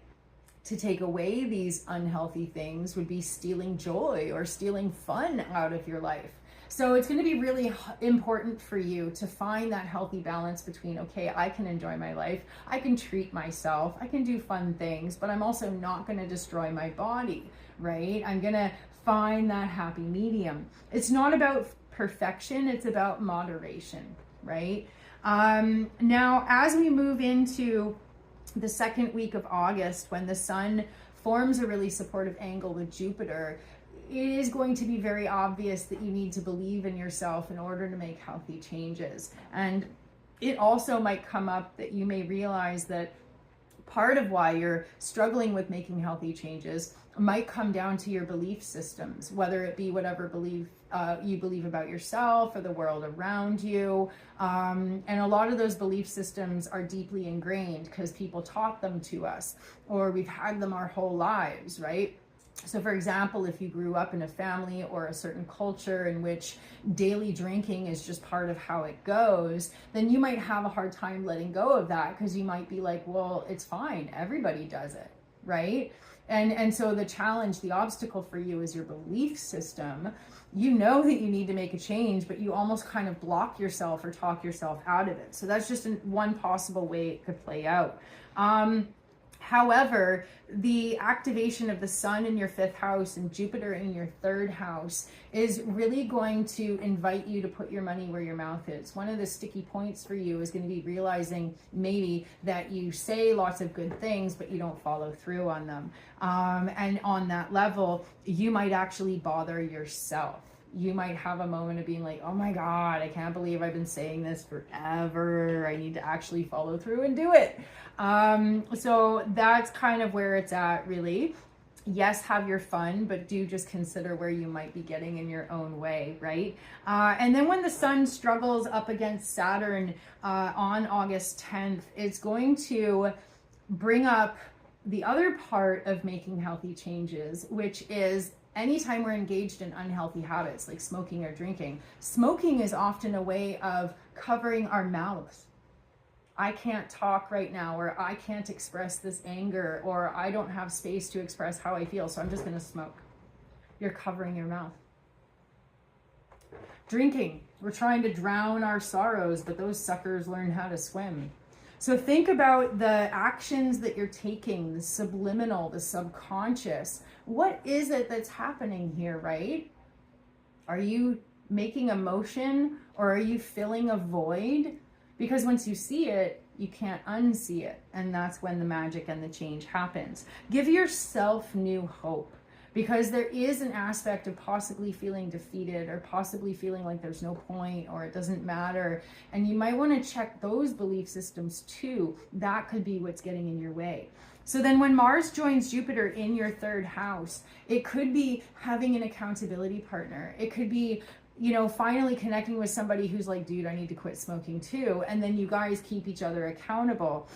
to take away these unhealthy things would be stealing joy or stealing fun out of your life. So it's going to be really important for you to find that healthy balance between, okay, I can enjoy my life, I can treat myself, I can do fun things, but I'm also not going to destroy my body, right? I'm going to find that happy medium. It's not about perfection, it's about moderation, right? Now, as we move into the second week of August, when the sun forms a really supportive angle with Jupiter, it is going to be very obvious that you need to believe in yourself in order to make healthy changes. And it also might come up that you may realize that Part of why you're struggling with making healthy changes might come down to your belief systems, whether it be whatever belief you believe about yourself or the world around you. And a lot of those belief systems are deeply ingrained because people taught them to us, or we've had them our whole lives, right? So for example, if you grew up in a family or a certain culture in which daily drinking is just part of how it goes, then you might have a hard time letting go of that, because you might be like, well, it's fine, everybody does it, right? And so the challenge, the obstacle for you is your belief system. You know that you need to make a change, but you almost kind of block yourself or talk yourself out of it. So that's just one possible way it could play out. However, the activation of the sun in your 5th house and Jupiter in your 3rd house is really going to invite you to put your money where your mouth is. One of the sticky points for you is going to be realizing maybe that you say lots of good things, but you don't follow through on them. And on that level, you might actually bother yourself. You might have a moment of being like, oh my God, I can't believe I've been saying this forever. I need to actually follow through and do it. So that's kind of where it's at, really. Yes, have your fun, but do just consider where you might be getting in your own way, right? And then when the sun struggles up against Saturn on August 10th, it's going to bring up the other part of making healthy changes, which is anytime we're engaged in unhealthy habits like smoking or drinking. Smoking is often a way of covering our mouths. I can't talk right now, or I can't express this anger, or I don't have space to express how I feel, so I'm just going to smoke. You're covering your mouth. Drinking, we're trying to drown our sorrows, but those suckers learn how to swim. So think about the actions that you're taking, the subliminal, the subconscious. What is it that's happening here, right? Are you making a motion, or are you filling a void? Because once you see it, you can't unsee it. And that's when the magic and the change happens. Give yourself new hope, because there is an aspect of possibly feeling defeated, or possibly feeling like there's no point, or it doesn't matter. And you might want to check those belief systems too. That could be what's getting in your way. So then when Mars joins Jupiter in your 3rd house, it could be having an accountability partner. It could be, you know, finally connecting with somebody who's like, dude, I need to quit smoking too. And then you guys keep each other accountable.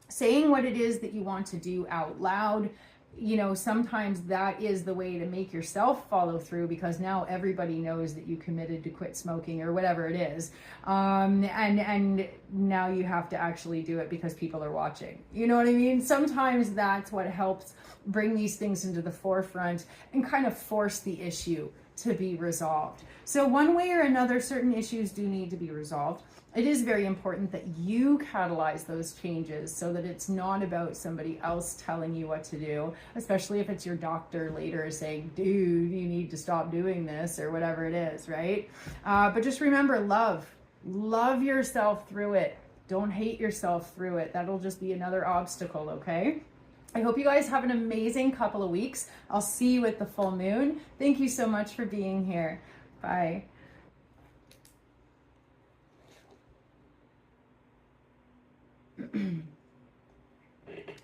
Saying what it is that you want to do out loud. You know, sometimes that is the way to make yourself follow through, because now everybody knows that you committed to quit smoking or whatever it is. And now you have to actually do it because people are watching. You know what I mean? Sometimes that's what helps bring these things into the forefront and kind of force the issue to be resolved. So one way or another, certain issues do need to be resolved. It is very important that you catalyze those changes so that it's not about somebody else telling you what to do, especially if it's your doctor later saying, dude, you need to stop doing this, or whatever it is, right? But just remember, love yourself through it. Don't hate yourself through it. That'll just be another obstacle, okay? I hope you guys have an amazing couple of weeks. I'll see you at the full moon. Thank you so much for being here. Bye.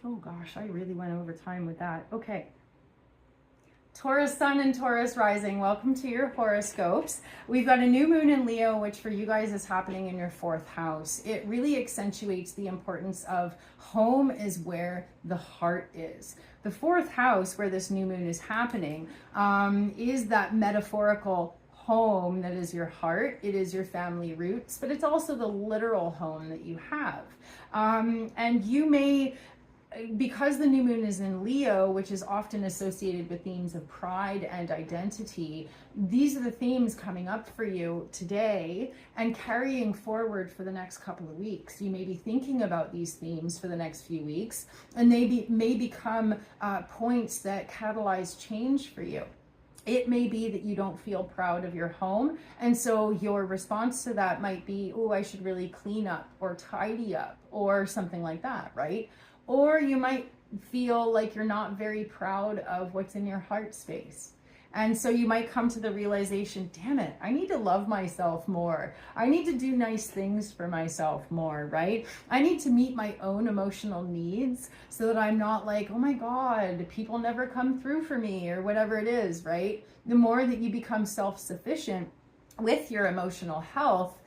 Oh gosh, I really went over time with that. Okay. Taurus sun and Taurus rising, welcome to your horoscopes. We've got a new moon in Leo, which for you guys is happening in your 4th house. It really accentuates the importance of home is where the heart is. The 4th house, where this new moon is happening, is that metaphorical home that is your heart. It is your family roots, but it's also the literal home that you have. And you may, because the new moon is in Leo, which is often associated with themes of pride and identity, these are the themes coming up for you today and carrying forward for the next couple of weeks. You may be thinking about these themes for the next few weeks, and they may become points that catalyze change for you. It may be that you don't feel proud of your home, and so your response to that might be, oh, I should really clean up or tidy up or something like that, right? Or you might feel like you're not very proud of what's in your heart space. And so you might come to the realization, damn it, I need to love myself more. I need to do nice things for myself more, right? I need to meet my own emotional needs so that I'm not like, oh my God, people never come through for me or whatever it is, right? The more that you become self-sufficient with your emotional health,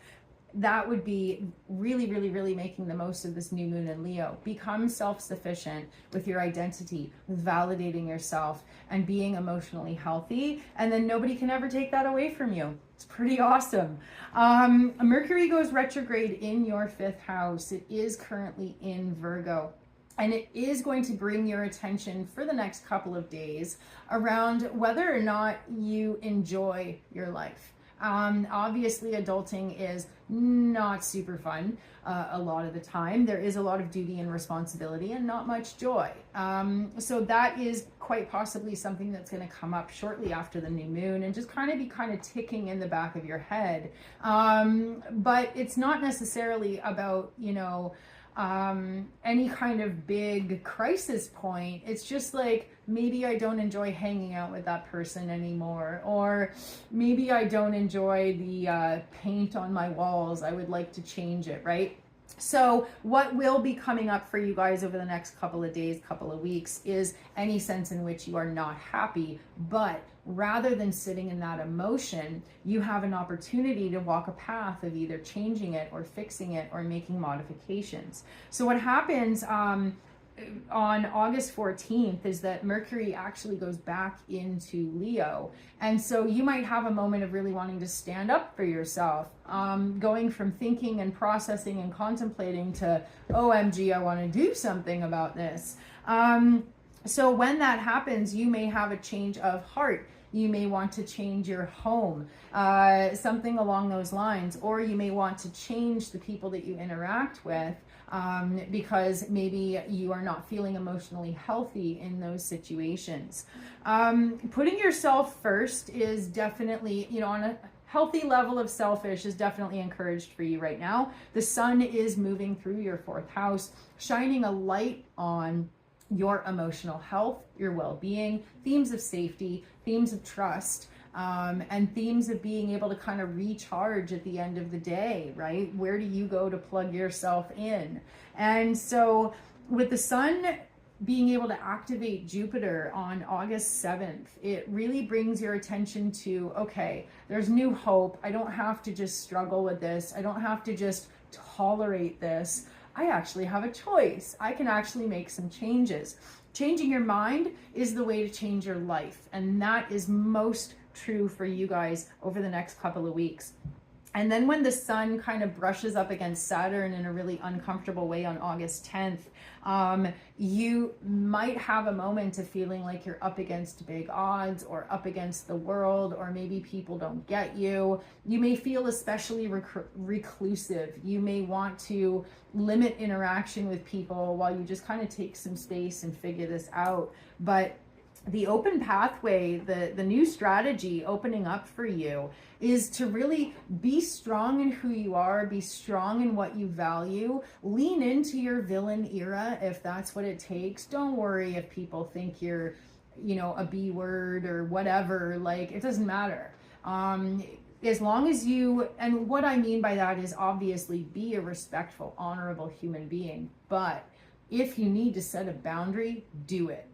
that would be really, really, really making the most of this new moon in Leo. Become self-sufficient with your identity, with validating yourself and being emotionally healthy. And then nobody can ever take that away from you. It's pretty awesome. Mercury goes retrograde in your 5th house. It is currently in Virgo. And it is going to bring your attention for the next couple of days around whether or not you enjoy your life. Obviously, adulting is not super fun a lot of the time. There is a lot of duty and responsibility and not much joy. So that is quite possibly something that's going to come up shortly after the new moon and just kind of be ticking in the back of your head. But it's not necessarily about, any kind of big crisis point. It's just like, maybe I don't enjoy hanging out with that person anymore, or maybe I don't enjoy the paint on my walls. I would like to change it, right? So what will be coming up for you guys over the next couple of days, couple of weeks, is any sense in which you are not happy, but rather than sitting in that emotion, you have an opportunity to walk a path of either changing it or fixing it or making modifications. So what happens on August 14th is that Mercury actually goes back into Leo. And so you might have a moment of really wanting to stand up for yourself, going from thinking and processing and contemplating to, OMG, I want to do something about this. So when that happens, you may have a change of heart. You may want to change your home, something along those lines, or you may want to change the people that you interact with because maybe you are not feeling emotionally healthy in those situations. Putting yourself first is definitely, on a healthy level of selfish is definitely encouraged for you right now. The sun is moving through your 4th house, shining a light on your emotional health, your well-being, themes of safety, themes of trust, and themes of being able to kind of recharge at the end of the day, right? Where do you go to plug yourself in? And so with the sun being able to activate Jupiter on August 7th, it really brings your attention to, okay, there's new hope. I don't have to just struggle with this. I don't have to just tolerate this. I actually have a choice. I can actually make some changes. Changing your mind is the way to change your life. And that is most true for you guys over the next couple of weeks. And then when the sun kind of brushes up against Saturn in a really uncomfortable way on August 10th, you might have a moment of feeling like you're up against big odds or up against the world, or maybe people don't get you. You may feel especially reclusive. You may want to limit interaction with people while you just kind of take some space and figure this out. But the open pathway, the new strategy opening up for you is to really be strong in who you are, be strong in what you value, lean into your villain era if that's what it takes. Don't worry if people think you're, a B word or whatever, like it doesn't matter. As long as you, and what I mean by that is obviously be a respectful, honorable human being, but if you need to set a boundary, do it.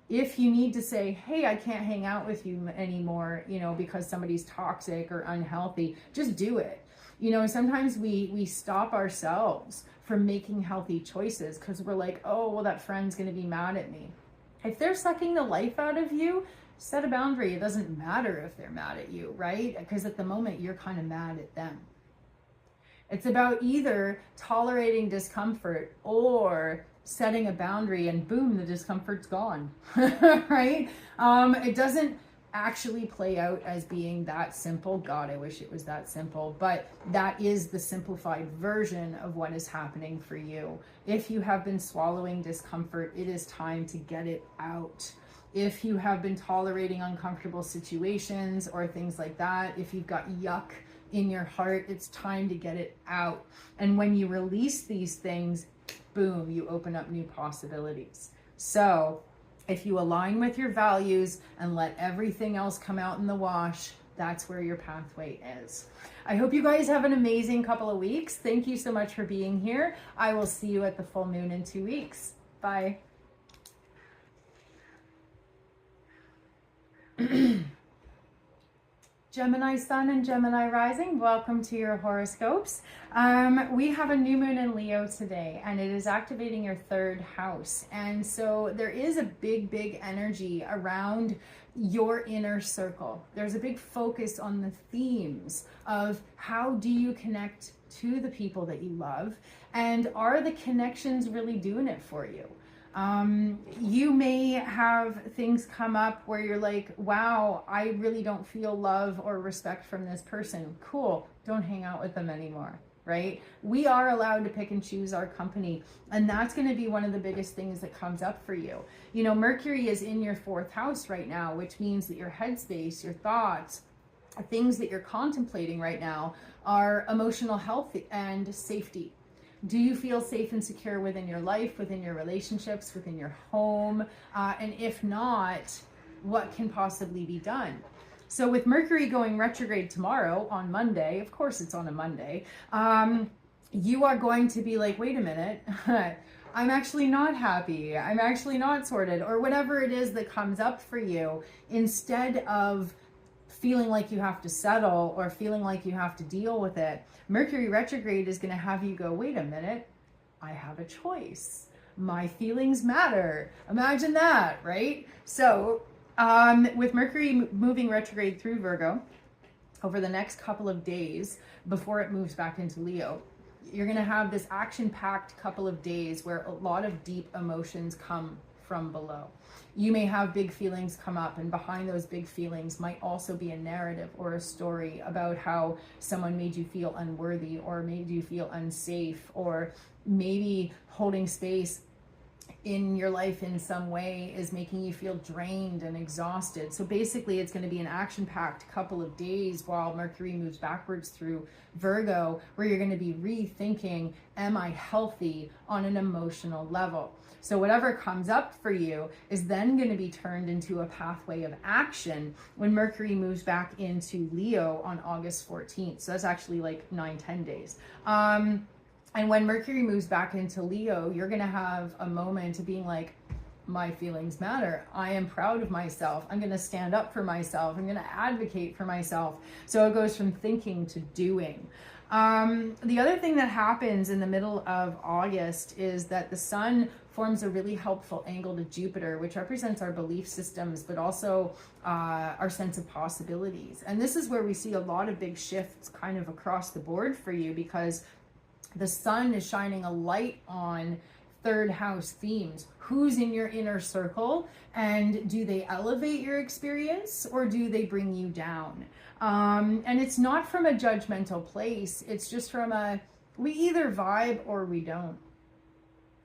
If you need to say, hey, I can't hang out with you anymore, because somebody's toxic or unhealthy, just do it. Sometimes we stop ourselves from making healthy choices because we're like, oh, well, that friend's going to be mad at me. If they're sucking the life out of you, set a boundary. It doesn't matter if they're mad at you, right? Because at the moment, you're kind of mad at them. It's about either tolerating discomfort or setting a boundary, and boom, the discomfort's gone, right? It doesn't actually play out as being that simple. God, I wish it was that simple, but that is the simplified version of what is happening for you. If you have been swallowing discomfort, it is time to get it out. If you have been tolerating uncomfortable situations or things like that, if you've got yuck in your heart, it's time to get it out. And when you release these things, boom, you open up new possibilities. So If you align with your values and let everything else come out in the wash, that's where your pathway is. I hope you guys have an amazing couple of weeks. Thank you so much for being here. I will see you at the full moon in 2 weeks. Bye. Gemini Sun and Gemini Rising, welcome to your horoscopes. We have a new moon in Leo today, and it is activating your 3rd house. And so there is a big energy around your inner circle. There's a big focus on the themes of how do you connect to the people that you love, and are the connections really doing it for you? You may have things come up where you're like, wow, I really don't feel love or respect from this person. Cool. Don't hang out with them anymore, right? We are allowed to pick and choose our company. And that's going to be one of the biggest things that comes up for you. You know, Mercury is in your 4th house right now, which means that your headspace, your thoughts, things that you're contemplating right now are emotional health and safety. Do you feel safe and secure within your life, within your relationships, within your home? And if not, what can possibly be done? So with Mercury going retrograde tomorrow on Monday, of course it's on a Monday, you are going to be like, wait a minute, I'm actually not happy. I'm actually not sorted, or whatever it is that comes up for you. Instead of feeling like you have to settle or feeling like you have to deal with it, Mercury retrograde is going to have you go, wait a minute, I have a choice. My feelings matter. Imagine that, right? So with Mercury moving retrograde through Virgo over the next couple of days before it moves back into Leo, you're going to have this action-packed couple of days where a lot of deep emotions come from below. You may have big feelings come up, and behind those big feelings might also be a narrative or a story about how someone made you feel unworthy or made you feel unsafe, or maybe holding space in your life in some way is making you feel drained and exhausted. So basically it's going to be an action-packed couple of days while Mercury moves backwards through Virgo, where you're going to be rethinking, am I healthy on an emotional level? So whatever comes up for you is then going to be turned into a pathway of action when Mercury moves back into Leo on August 14th. So that's actually like 9-10 days. And when Mercury moves back into Leo, you're going to have a moment of being like, my feelings matter. I am proud of myself. I'm going to stand up for myself. I'm going to advocate for myself. So it goes from thinking to doing. The other thing that happens in the middle of August is that the sun forms a really helpful angle to Jupiter, which represents our belief systems, but also our sense of possibilities. And this is where we see a lot of big shifts kind of across the board for you, because the sun is shining a light on 3rd house themes. Who's in your inner circle, and do they elevate your experience or do they bring you down? And it's not from a judgmental place. It's just from we either vibe or we don't,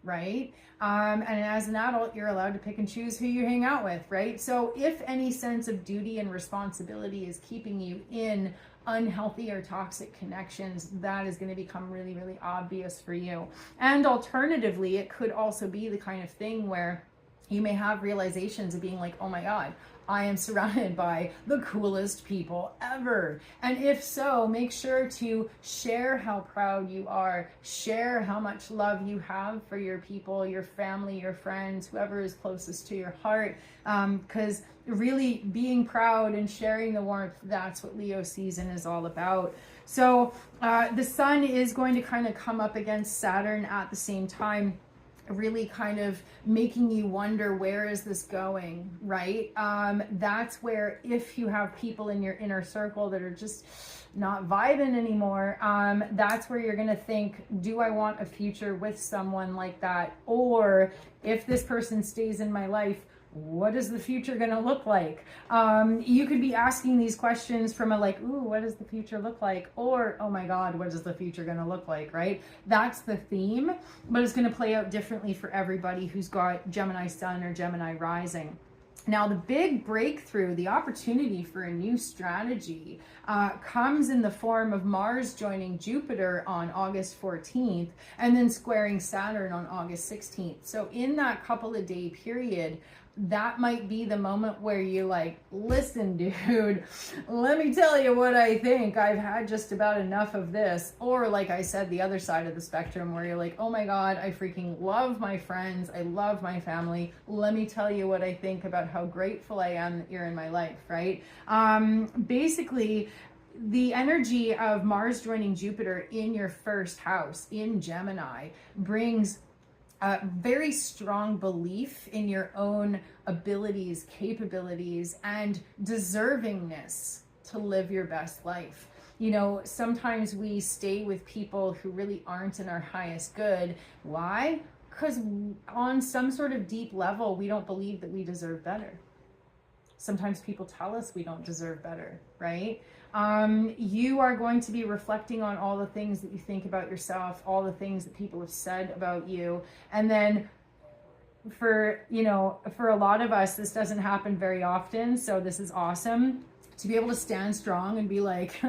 right? And as an adult, you're allowed to pick and choose who you hang out with, right? So if any sense of duty and responsibility is keeping you in unhealthy or toxic connections, that is going to become really, really obvious for you. And alternatively, it could also be the kind of thing where you may have realizations of being like, oh my God, I am surrounded by the coolest people ever. And if so, make sure to share how proud you are, share how much love you have for your people, your family, your friends, whoever is closest to your heart. Because really being proud and sharing the warmth, that's what Leo season is all about. So the sun is going to kind of come up against Saturn at the same time, really kind of making you wonder, where is this going, right? That's where, if you have people in your inner circle that are just not vibing anymore, that's where you're going to think, do I want a future with someone like that? Or if this person stays in my life, what is the future going to look like? You could be asking these questions from a like, ooh, what does the future look like? Or, oh my God, what is the future going to look like, right? That's the theme, but it's going to play out differently for everybody who's got Gemini Sun or Gemini Rising. Now, the big breakthrough, the opportunity for a new strategy comes in the form of Mars joining Jupiter on August 14th and then squaring Saturn on August 16th. So in that couple of day period, that might be the moment where you like, listen, dude, let me tell you what I think. I've had just about enough of this. Or like I said, the other side of the spectrum where you're like, oh my God, I freaking love my friends. I love my family. Let me tell you what I think about how grateful I am that you're in my life, right? Basically, the energy of Mars joining Jupiter in your first house in Gemini brings a very strong belief in your own abilities, capabilities, and deservingness to live your best life. You know, sometimes we stay with people who really aren't in our highest good. Why? Because on some sort of deep level, we don't believe that we deserve better. Sometimes people tell us we don't deserve better, right? You are going to be reflecting on all the things that you think about yourself, all the things that people have said about you. And then for a lot of us, this doesn't happen very often. So this is awesome to be able to stand strong and be like,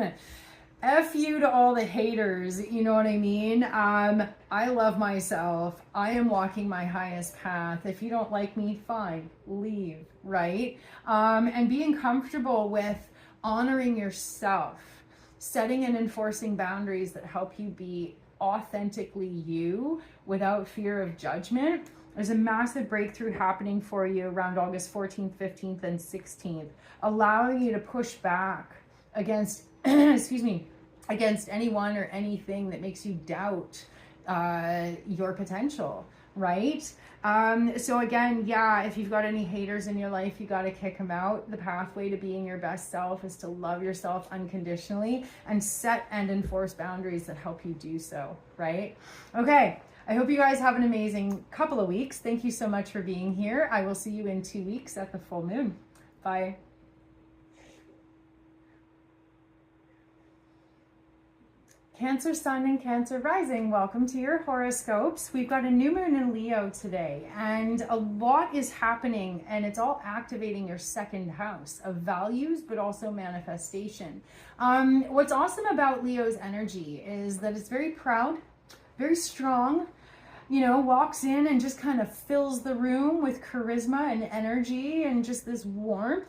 F you to all the haters, you know what I mean? I love myself. I am walking my highest path. If you don't like me, fine, leave, right? And being comfortable with honoring yourself, setting and enforcing boundaries that help you be authentically you without fear of judgment. There's a massive breakthrough happening for you around August 14th, 15th, and 16th, allowing you to push back against, against anyone or anything that makes you doubt your potential, right? So again, yeah, if you've got any haters in your life, you got to kick them out. The pathway to being your best self is to love yourself unconditionally and set and enforce boundaries that help you do so, right? Okay. I hope you guys have an amazing couple of weeks. Thank you so much for being here. I will see you in 2 weeks at the full moon. Bye. Cancer Sun and Cancer Rising, welcome to your horoscopes. We've got a new moon in Leo today, and a lot is happening, and it's all activating your second house of values, but also manifestation. What's awesome about Leo's energy is that it's very proud, very strong, you know, walks in and just kind of fills the room with charisma and energy and just this warmth.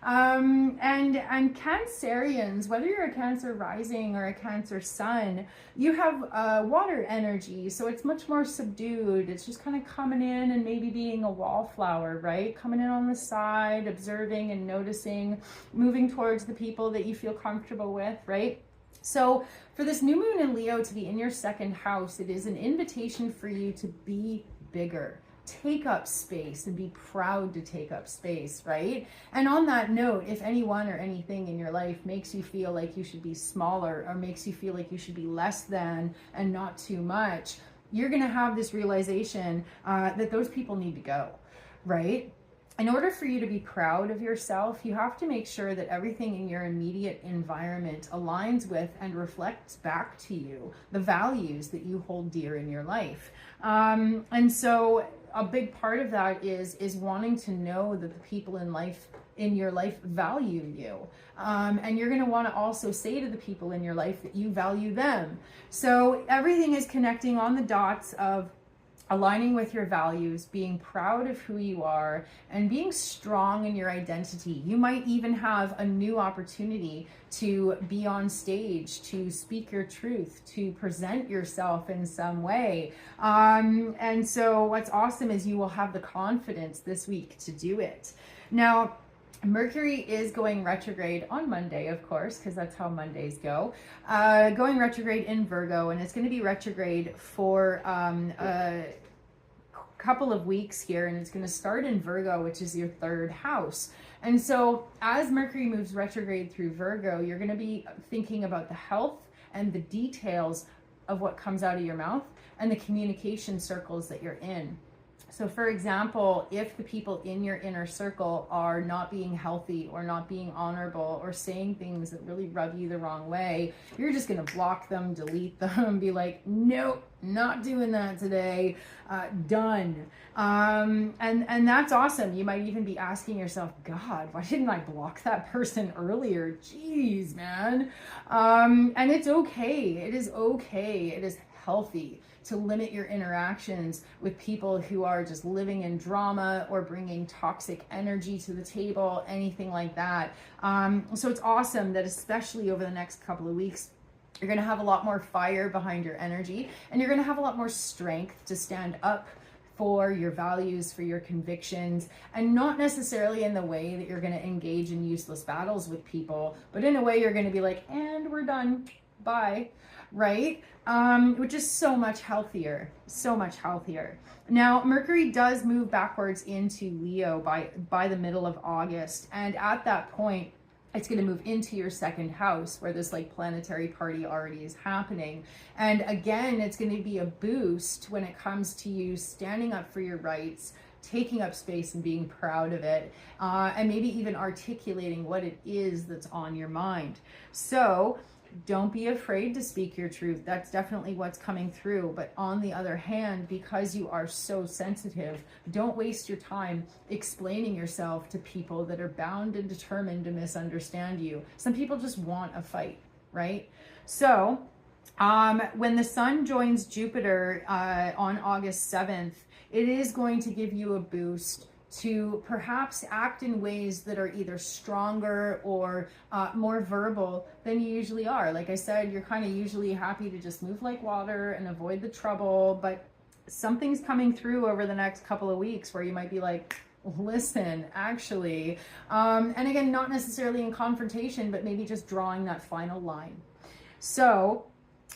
And Cancerians, whether you're a Cancer rising or a Cancer sun, you have water energy, so it's much more subdued. It's just kind of coming in and maybe being a wallflower, right? Coming in on the side, observing and noticing, moving towards the people that you feel comfortable with, right? So for this new moon in Leo to be in your second house, it is an invitation for you to be bigger. Take up space and be proud to take up space, right? And on that note, if anyone or anything in your life makes you feel like you should be smaller or makes you feel like you should be less than and not too much, you're going to have this realization that those people need to go, right? In order for you to be proud of yourself, you have to make sure that everything in your immediate environment aligns with and reflects back to you the values that you hold dear in your life. And so a big part of that is wanting to know that the people in your life value you. And you're going to want to also say to the people in your life that you value them. So everything is connecting on the dots of aligning with your values, being proud of who you are, and being strong in your identity. You might even have a new opportunity to be on stage, to speak your truth, to present yourself in some way. And so what's awesome is you will have the confidence this week to do it. Now, Mercury is going retrograde on Monday, of course, because that's how Mondays go. Going retrograde in Virgo, and it's going to be retrograde for a couple of weeks here, and it's going to start in Virgo, which is your third house. And so as Mercury moves retrograde through Virgo, you're going to be thinking about the health and the details of what comes out of your mouth and the communication circles that you're in. So for example, if the people in your inner circle are not being healthy or not being honorable or saying things that really rub you the wrong way, you're just going to block them, delete them, be like, nope, not doing that today, done. And that's awesome. You might even be asking yourself, God, why didn't I block that person earlier? Jeez, man. And it's okay. It is okay. It is healthy to limit your interactions with people who are just living in drama or bringing toxic energy to the table, anything like that. So it's awesome that especially over the next couple of weeks, you're going to have a lot more fire behind your energy, and you're going to have a lot more strength to stand up for your values, for your convictions, and not necessarily in the way that you're going to engage in useless battles with people, but in a way you're going to be like, and we're done, bye, right? Which is so much healthier, so much healthier. Now, Mercury does move backwards into Leo by the middle of August, and at that point, it's going to move into your second house where this like planetary party already is happening. And again, it's going to be a boost when it comes to you standing up for your rights, taking up space and being proud of it, and maybe even articulating what it is that's on your mind. So don't be afraid to speak your truth. That's definitely what's coming through. But on the other hand, because you are so sensitive, don't waste your time explaining yourself to people that are bound and determined to misunderstand you. Some people just want a fight, right? So when the sun joins Jupiter on August 7th, it is going to give you a boost to perhaps act in ways that are either stronger or more verbal than you usually are. Like I said, you're kind of usually happy to just move like water and avoid the trouble, but something's coming through over the next couple of weeks where you might be like, listen, actually, and again, not necessarily in confrontation, but maybe just drawing that final line. So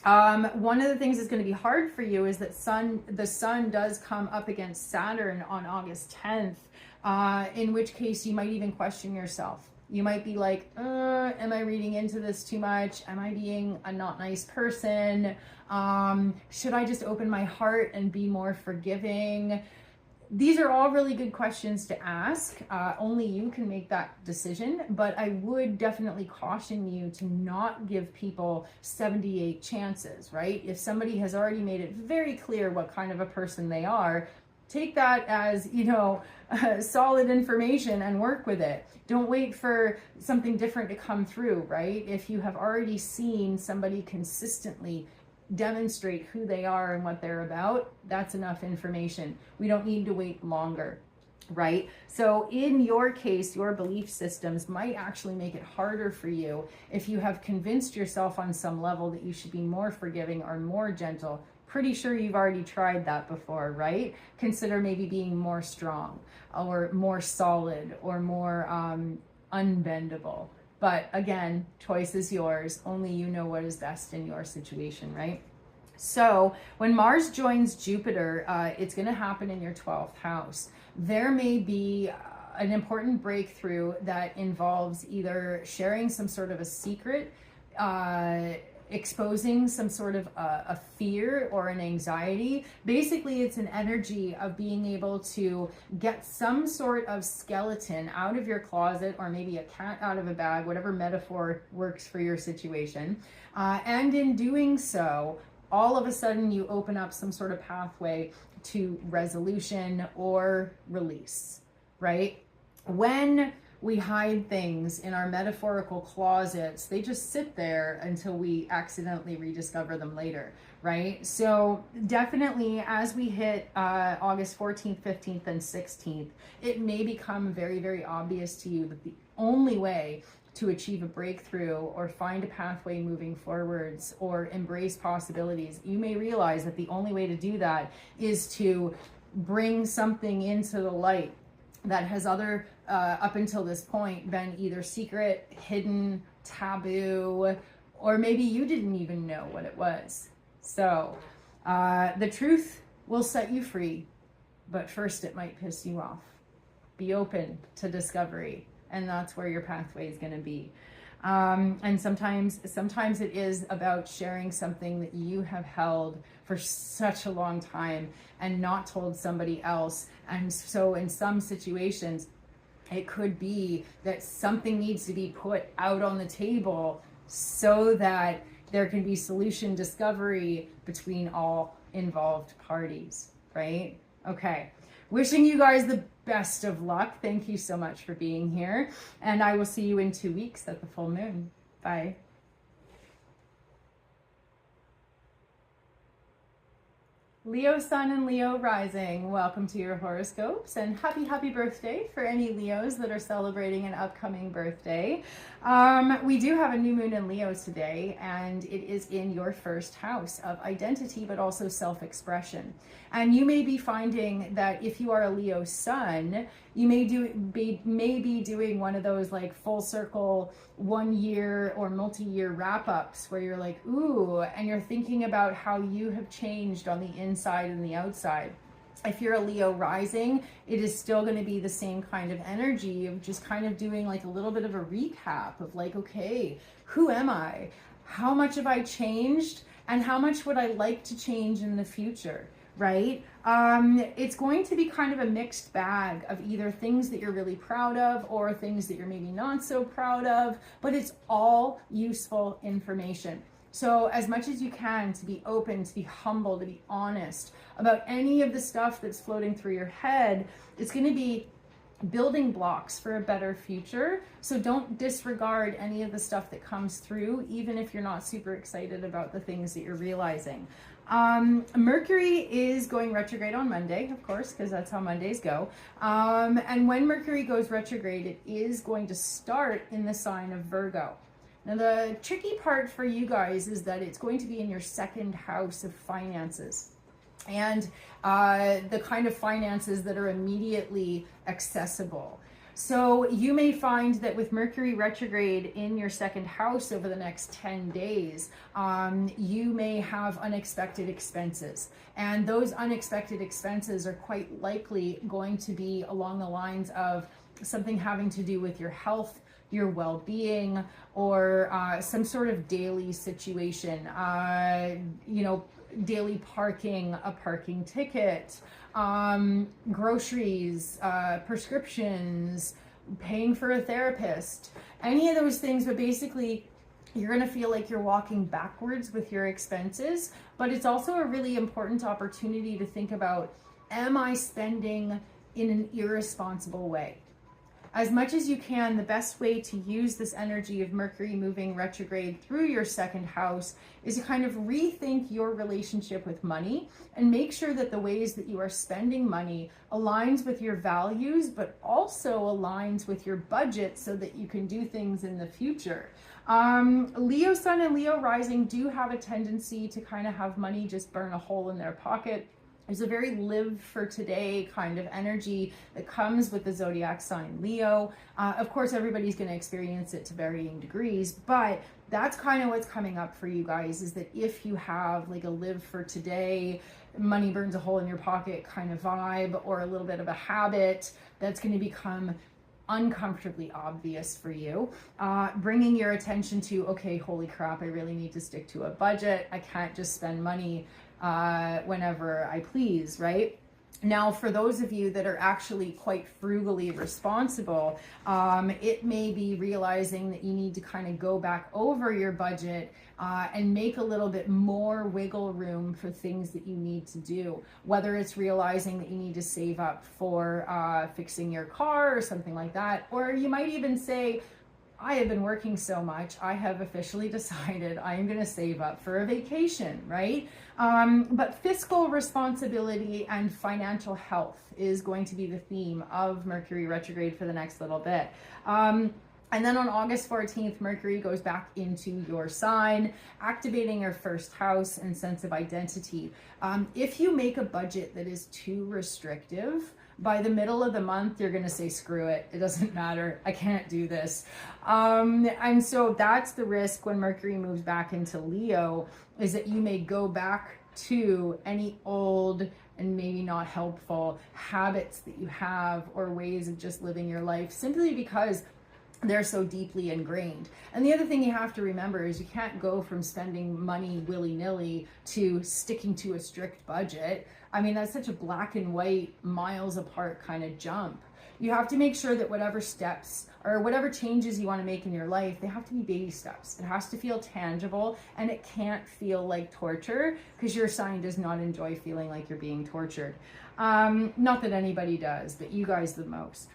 one of the things that's going to be hard for you is that the sun does come up against Saturn on August 10th, in which case you might even question yourself. You might be like, am I reading into this too much? Am I being a not nice person? Should I just open my heart and be more forgiving? These are all really good questions to ask. Only you can make that decision, but I would definitely caution you to not give people 78 chances, right? If somebody has already made it very clear what kind of a person they are, take that as, solid information and work with it. Don't wait for something different to come through, right? If you have already seen somebody consistently demonstrate who they are and what they're about, that's enough information. We don't need to wait longer, right? So in your case, your belief systems might actually make it harder for you if you have convinced yourself on some level that you should be more forgiving or more gentle. Pretty sure you've already tried that before, right? Consider maybe being more strong or more solid or more unbendable. But again, choice is yours. Only you know what is best in your situation, right? So when Mars joins Jupiter, it's going to happen in your 12th house. There may be an important breakthrough that involves either sharing some sort of a secret, exposing some sort of a fear or an anxiety. Basically, it's an energy of being able to get some sort of skeleton out of your closet, or maybe a cat out of a bag, whatever metaphor works for your situation. And in doing so, all of a sudden you open up some sort of pathway to resolution or release, right? When we hide things in our metaphorical closets, they just sit there until we accidentally rediscover them later, right? So definitely as we hit August 14th, 15th, and 16th, it may become very, very obvious to you that the only way to achieve a breakthrough or find a pathway moving forwards or embrace possibilities, you may realize that the only way to do that is to bring something into the light that has up until this point been either secret, hidden, taboo, or maybe you didn't even know what it was. So the truth will set you free, but first it might piss you off. Be open to discovery, and that's where your pathway is going to be. And sometimes it is about sharing something that you have held for such a long time and not told somebody else. And so in some situations, it could be that something needs to be put out on the table so that there can be solution discovery between all involved parties, right? Okay. Wishing you guys the best of luck. Thank you so much for being here. And I will see you in 2 weeks at the full moon. Bye. Leo Sun and Leo Rising, welcome to your horoscopes and happy birthday for any Leos that are celebrating an upcoming birthday. We do have a new moon in Leo today, and it is in your first house of identity, but also self-expression. And you may be finding that if you are a Leo Sun, you may be doing one of those like full circle 1 year or multi-year wrap-ups where you're like, ooh, and you're thinking about how you have changed on the inside and the outside. If you're a Leo rising, it is still going to be the same kind of energy of just kind of doing like a little bit of a recap of like, okay, who am I? How much have I changed? And how much would I like to change in the future? Right? It's going to be kind of a mixed bag of either things that you're really proud of or things that you're maybe not so proud of, but it's all useful information. So as much as you can, to be open, to be humble, to be honest about any of the stuff that's floating through your head, it's going to be building blocks for a better future. So don't disregard any of the stuff that comes through, even if you're not super excited about the things that you're realizing. Mercury is going retrograde on Monday, of course, because that's how Mondays go. And when Mercury goes retrograde, it is going to start in the sign of Virgo. Now, the tricky part for you guys is that it's going to be in your second house of finances. And the kind of finances that are immediately accessible. So you may find that with Mercury retrograde in your second house over the next 10 days, you may have unexpected expenses. And those unexpected expenses are quite likely going to be along the lines of something having to do with your health, your well-being, or some sort of daily situation, daily parking, a parking ticket, groceries, prescriptions, paying for a therapist, any of those things. But basically, you're going to feel like you're walking backwards with your expenses. But it's also a really important opportunity to think about, am I spending in an irresponsible way? As much as you can, the best way to use this energy of Mercury moving retrograde through your second house is to kind of rethink your relationship with money and make sure that the ways that you are spending money aligns with your values, but also aligns with your budget so that you can do things in the future. Leo Sun and Leo Rising do have a tendency to kind of have money just burn a hole in their pocket. There's a very live for today kind of energy that comes with the zodiac sign Leo. Of course, everybody's going to experience it to varying degrees, but that's kind of what's coming up for you guys, is that if you have like a live for today, money burns a hole in your pocket kind of vibe, or a little bit of a habit that's going to become uncomfortably obvious for you, bringing your attention to, okay, holy crap, I really need to stick to a budget. I can't just spend money whenever I please, right? Now, for those of you that are actually quite frugally responsible, it may be realizing that you need to kind of go back over your budget and make a little bit more wiggle room for things that you need to do. Whether it's realizing that you need to save up for fixing your car or something like that, or you might even say, I have been working so much, I have officially decided I am going to save up for a vacation, right? But fiscal responsibility and financial health is going to be the theme of Mercury retrograde for the next little bit. And then on August 14th, Mercury goes back into your sign, activating your first house and sense of identity. If you make a budget that is too restrictive, by the middle of the month, you're going to say, screw it. It doesn't matter. I can't do this. And so that's the risk when Mercury moves back into Leo, is that you may go back to any old and maybe not helpful habits that you have or ways of just living your life, simply because they're so deeply ingrained. And the other thing you have to remember is you can't go from spending money willy-nilly to sticking to a strict budget. I mean, that's such a black and white, miles apart kind of jump. You have to make sure that whatever steps or whatever changes you want to make in your life, they have to be baby steps. It has to feel tangible, and it can't feel like torture, because your sign does not enjoy feeling like you're being tortured. Not that anybody does, but you guys the most.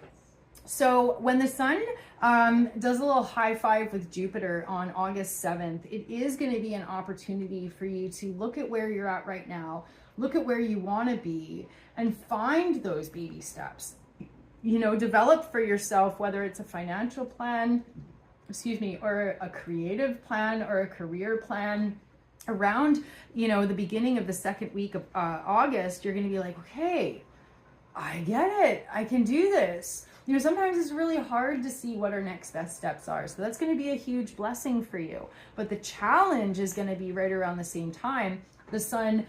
So when the sun does a little high five with Jupiter on August 7th, it is going to be an opportunity for you to look at where you're at right now, look at where you want to be and find those baby steps. You know, develop for yourself, whether it's a financial plan, or a creative plan or a career plan. Around, you know, the beginning of the second week of August, you're going to be like, okay, I get it. I can do this. You know, sometimes it's really hard to see what our next best steps are. So that's going to be a huge blessing for you. But the challenge is going to be right around the same time. The sun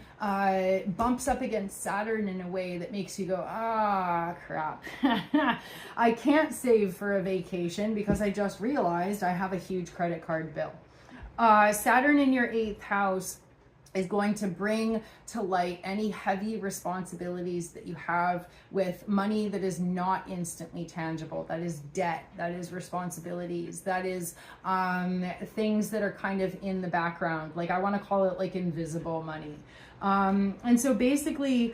bumps up against Saturn in a way that makes you go, ah, crap. I can't save for a vacation because I just realized I have a huge credit card bill. Saturn in your 8th house is going to bring to light any heavy responsibilities that you have with money that is not instantly tangible. That is debt, that is responsibilities, that is things that are kind of in the background. Like, I want to call it like invisible money. And so basically,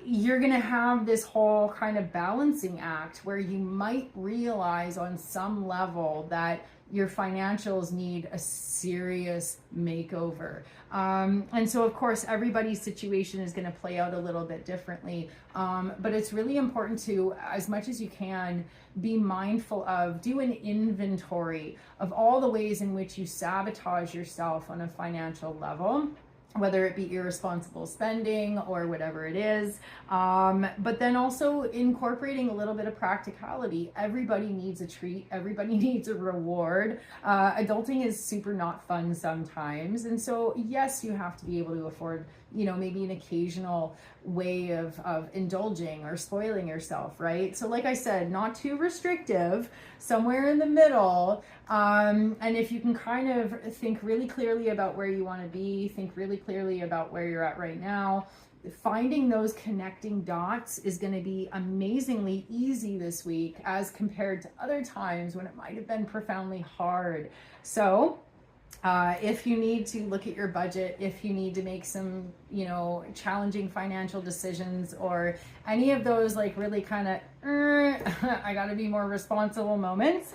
you're going to have this whole kind of balancing act where you might realize on some level that your financials need a serious makeover. And so, of course, everybody's situation is going to play out a little bit differently. But it's really important to, as much as you can, be mindful of, do an inventory of all the ways in which you sabotage yourself on a financial level, whether it be irresponsible spending or whatever it is. But then also incorporating a little bit of practicality. Everybody needs a treat. Everybody needs a reward. Adulting is super not fun sometimes. And so, yes, you have to be able to afford, you know, maybe an occasional way of indulging or spoiling yourself, right? So like I said, not too restrictive, somewhere in the middle. And if you can kind of think really clearly about where you want to be, think really clearly about where you're at right now, finding those connecting dots is going to be amazingly easy this week as compared to other times when it might have been profoundly hard. So if you need to look at your budget, if you need to make some, you know, challenging financial decisions, or any of those like really kind of, I gotta be more responsible moments,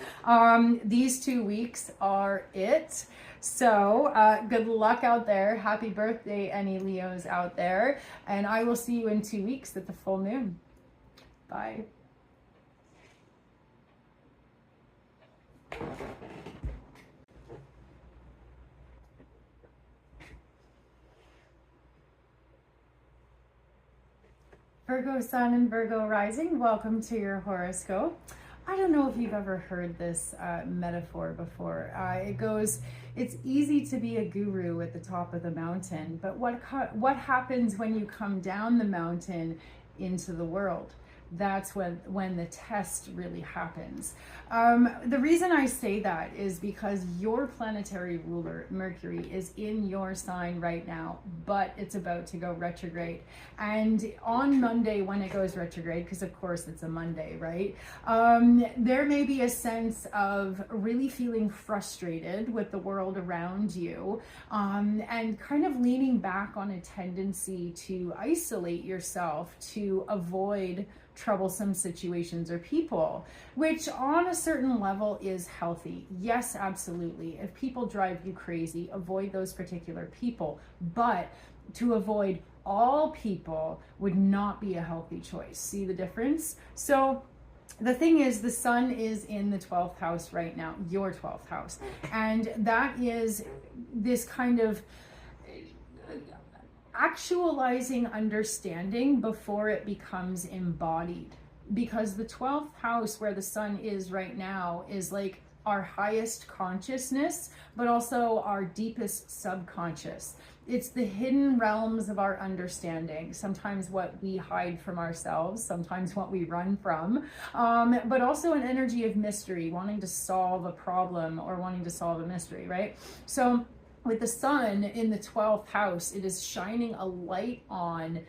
these 2 weeks are it. So good luck out there. Happy birthday, any Leos out there. And I will see you in 2 weeks at the full moon. Bye. Virgo Sun and Virgo Rising, welcome to your horoscope. I don't know if you've ever heard this metaphor before. It goes, it's easy to be a guru at the top of the mountain, but what happens when you come down the mountain into the world? That's when the test really happens. The reason I say that is because your planetary ruler, Mercury, is in your sign right now, but it's about to go retrograde. And on Monday, when it goes retrograde, because of course it's a Monday, right? There may be a sense of really feeling frustrated with the world around you, and kind of leaning back on a tendency to isolate yourself, to avoid troublesome situations or people, which on a certain level is healthy. Yes, absolutely. If people drive you crazy, avoid those particular people. But to avoid all people would not be a healthy choice. See the difference? So the thing is, the sun is in the 12th house right now, your 12th house. And that is this kind of actualizing understanding before it becomes embodied, because the 12th house where the sun is right now is like our highest consciousness, but also our deepest subconscious. It's the hidden realms of our understanding, sometimes what we hide from ourselves, sometimes what we run from, but also an energy of mystery, wanting to solve a problem or wanting to solve a mystery, right? So with the sun in the 12th house, it is shining a light on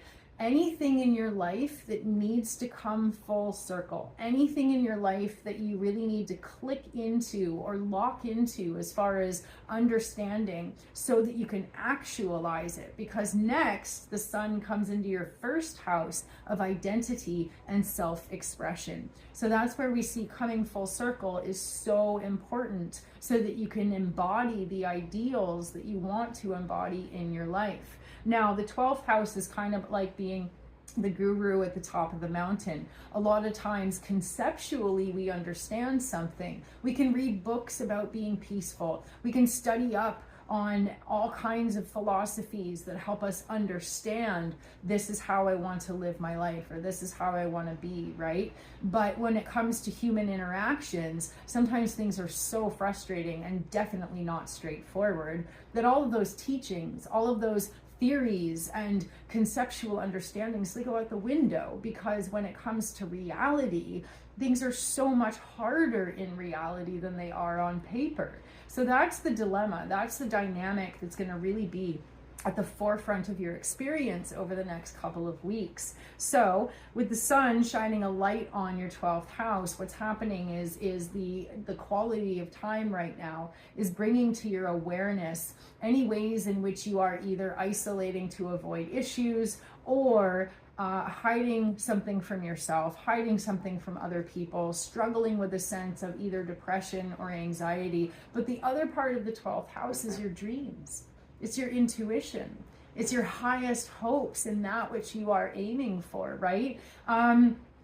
anything in your life that needs to come full circle, anything in your life that you really need to click into or lock into as far as understanding, so that you can actualize it. Because next, the sun comes into your first house of identity and self-expression. So that's where we see coming full circle is so important, so that you can embody the ideals that you want to embody in your life. Now, the 12th house is kind of like being the guru at the top of the mountain. A lot of times conceptually we understand something. We can read books about being peaceful. We can study up on all kinds of philosophies that help us understand this is how I want to live my life, or this is how I want to be, right? But when it comes to human interactions, sometimes things are so frustrating and definitely not straightforward that all of those teachings, all of those theories and conceptual understandings, they go out the window, because when it comes to reality, things are so much harder in reality than they are on paper. So that's the dilemma. That's the dynamic that's going to really be at the forefront of your experience over the next couple of weeks. So with the sun shining a light on your 12th house, what's happening is the quality of time right now is bringing to your awareness any ways in which you are either isolating to avoid issues, or hiding something from yourself, hiding something from other people, struggling with a sense of either depression or anxiety. But the other part of the 12th house is your dreams. It's your intuition. It's your highest hopes in that which you are aiming for, right?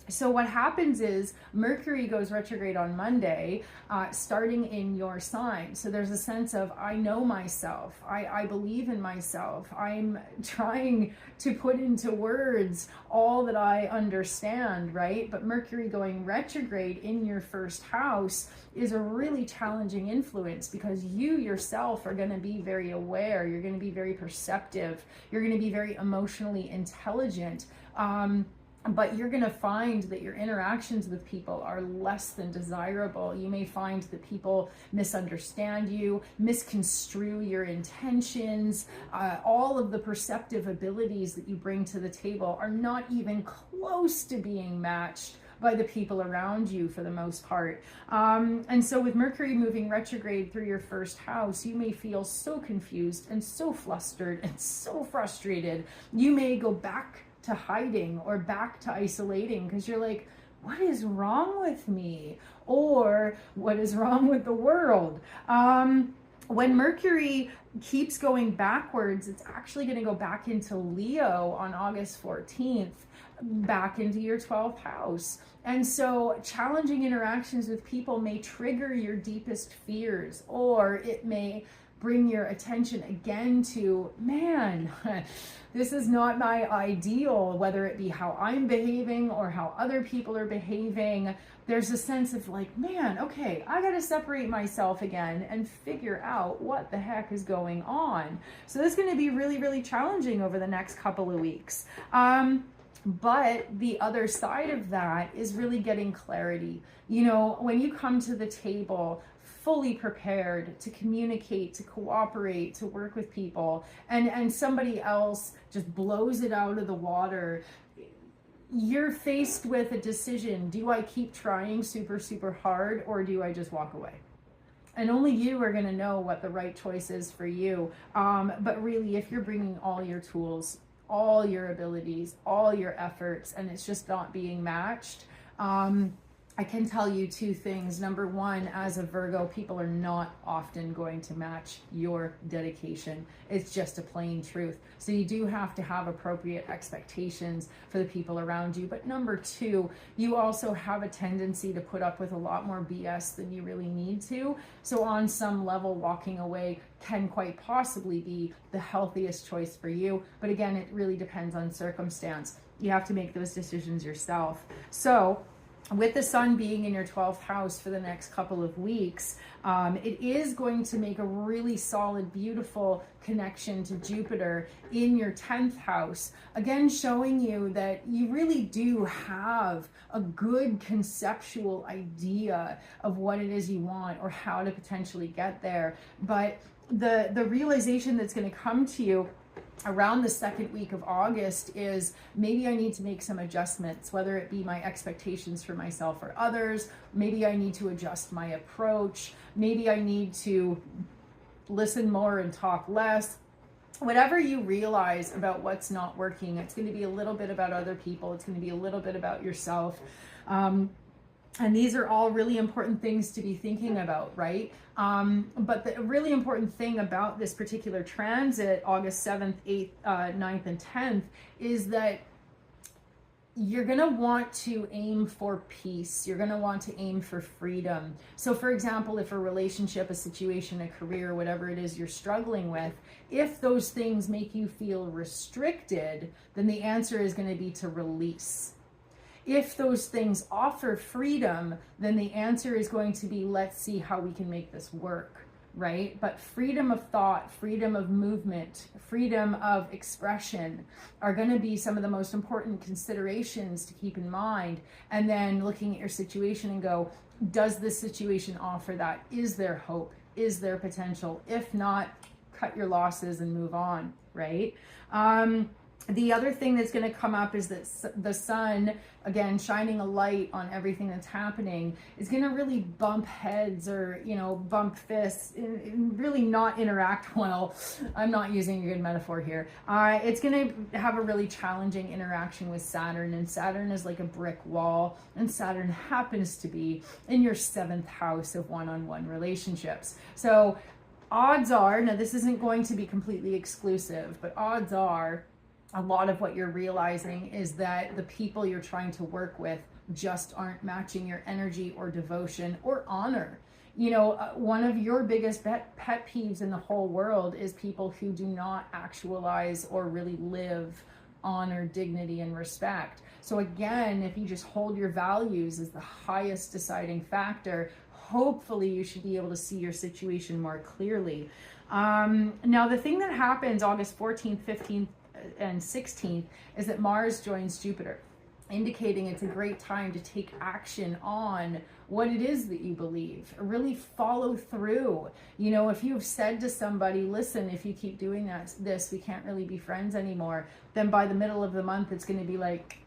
So what happens is Mercury goes retrograde on Monday, starting in your sign. So there's a sense of, I know myself. I believe in myself. I'm trying to put into words all that I understand, right? But Mercury going retrograde in your first house is a really challenging influence, because you yourself are going to be very aware. You're going to be very perceptive. You're going to be very emotionally intelligent. But you're going to find that your interactions with people are less than desirable. You may find that people misunderstand you, misconstrue your intentions. All of the perceptive abilities that you bring to the table are not even close to being matched by the people around you for the most part. And so with Mercury moving retrograde through your first house, you may feel so confused and so flustered and so frustrated. You may go back to hiding or back to isolating, because you're like, what is wrong with me? Or what is wrong with the world? When Mercury keeps going backwards, it's actually going to go back into Leo on August 14th, back into your 12th house. And so challenging interactions with people may trigger your deepest fears, or it may bring your attention again to, man, this is not my ideal, whether it be how I'm behaving or how other people are behaving. There's a sense of like, man, okay, I got to separate myself again and figure out what the heck is going on. So this is going to be really, really challenging over the next couple of weeks. But the other side of that is really getting clarity. You know, when you come to the table fully prepared to communicate, to cooperate, to work with people, and somebody else just blows it out of the water, you're faced with a decision. Do I keep trying super, super hard, or do I just walk away? And only you are going to know what the right choice is for you. But really, if you're bringing all your tools, all your abilities, all your efforts, and it's just not being matched, I can tell you two things. Number one, as a Virgo, people are not often going to match your dedication. It's just a plain truth. So you do have to have appropriate expectations for the people around you. But number two, you also have a tendency to put up with a lot more BS than you really need to. So on some level, walking away can quite possibly be the healthiest choice for you. But again, it really depends on circumstance. You have to make those decisions yourself. So with the sun being in your 12th house for the next couple of weeks, it is going to make a really solid, beautiful connection to Jupiter in your 10th house. Again, showing you that you really do have a good conceptual idea of what it is you want or how to potentially get there. But the realization that's going to come to you around the second week of August is, maybe I need to make some adjustments, whether it be my expectations for myself or others. Maybe I need to adjust my approach. Maybe I need to listen more and talk less. Whatever you realize about what's not working, it's going to be a little bit about other people. It's going to be a little bit about yourself. And these are all really important things to be thinking about, right? But the really important thing about this particular transit, August 7th, 8th, 9th, and 10th, is that you're going to want to aim for peace. You're going to want to aim for freedom. So for example, if a relationship, a situation, a career, whatever it is you're struggling with, if those things make you feel restricted, then the answer is going to be to release. If those things offer freedom, then the answer is going to be, let's see how we can make this work. Right? But freedom of thought, freedom of movement, freedom of expression are going to be some of the most important considerations to keep in mind. And then looking at your situation and go, does this situation offer that? Is there hope? Is there potential? If not, cut your losses and move on, right? The other thing that's going to come up is that the sun, again, shining a light on everything that's happening, is going to really bump heads or, bump fists, and really not interact well. I'm not using a good metaphor here. It's going to have a really challenging interaction with Saturn, and Saturn is like a brick wall, and Saturn happens to be in your 7th house of one-on-one relationships. So odds are, now this isn't going to be completely exclusive, but odds are, a lot of what you're realizing is that the people you're trying to work with just aren't matching your energy or devotion or honor. One of your biggest pet peeves in the whole world is people who do not actualize or really live honor, dignity, and respect. So again, if you just hold your values as the highest deciding factor, hopefully you should be able to see your situation more clearly. Now, the thing that happens August 14th, 15th, and 16th is that Mars joins Jupiter, indicating it's a great time to take action on what it is that you believe. Really follow through. If you've said to somebody, listen, if you keep doing this, we can't really be friends anymore, then by the middle of the month, it's going to be like,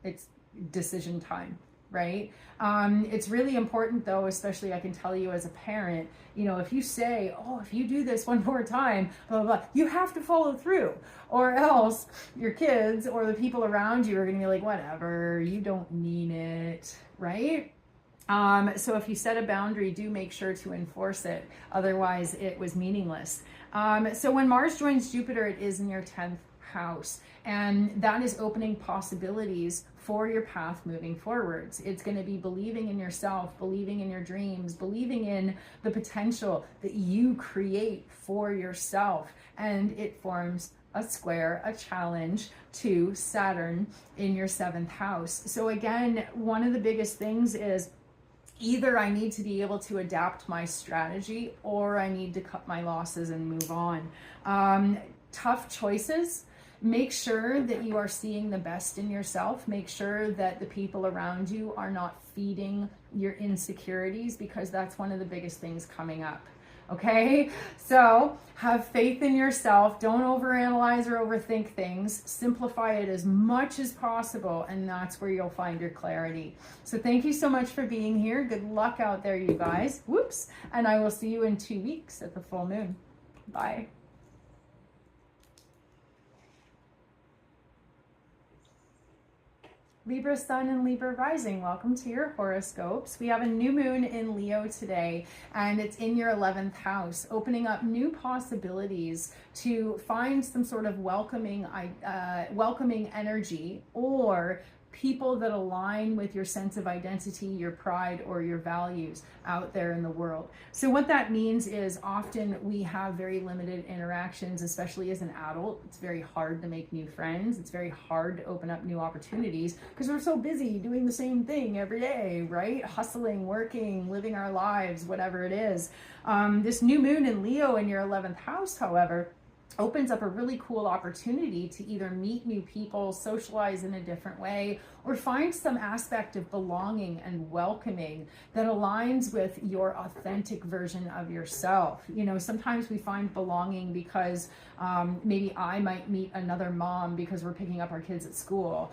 it's decision time. Right? It's really important though, especially I can tell you as a parent, if you say, if you do this one more time, blah, blah, blah, you have to follow through, or else your kids or the people around you are going to be like, whatever, you don't mean it, right? So if you set a boundary, do make sure to enforce it. Otherwise it was meaningless. So when Mars joins Jupiter, it is in your 10th house, and that is opening possibilities for your path moving forwards. It's going to be believing in yourself, believing in your dreams, believing in the potential that you create for yourself, and it forms a square, a challenge to Saturn in your 7th house. So again, one of the biggest things is either I need to be able to adapt my strategy, or I need to cut my losses and move on. Tough choices. Make sure that you are seeing the best in yourself. Make sure that the people around you are not feeding your insecurities, because that's one of the biggest things coming up. Okay, so have faith in yourself. Don't overanalyze or overthink things. Simplify it as much as possible, and that's where you'll find your clarity. So thank you so much for being here. Good luck out there, you guys. Whoops. And I will see you in 2 weeks at the full moon. Bye. Libra Sun and Libra Rising, welcome to your horoscopes. We have a new moon in Leo today, and it's in your 11th house, opening up new possibilities to find some sort of welcoming energy, or people that align with your sense of identity, your pride, or your values out there in the world. So what that means is often we have very limited interactions, especially as an adult. It's very hard to make new friends. It's very hard to open up new opportunities because we're so busy doing the same thing every day, right? Hustling, working, living our lives, whatever it is. This new moon in Leo in your 11th house, however, opens up a really cool opportunity to either meet new people, socialize in a different way, or find some aspect of belonging and welcoming that aligns with your authentic version of yourself. Sometimes we find belonging because maybe I might meet another mom because we're picking up our kids at school.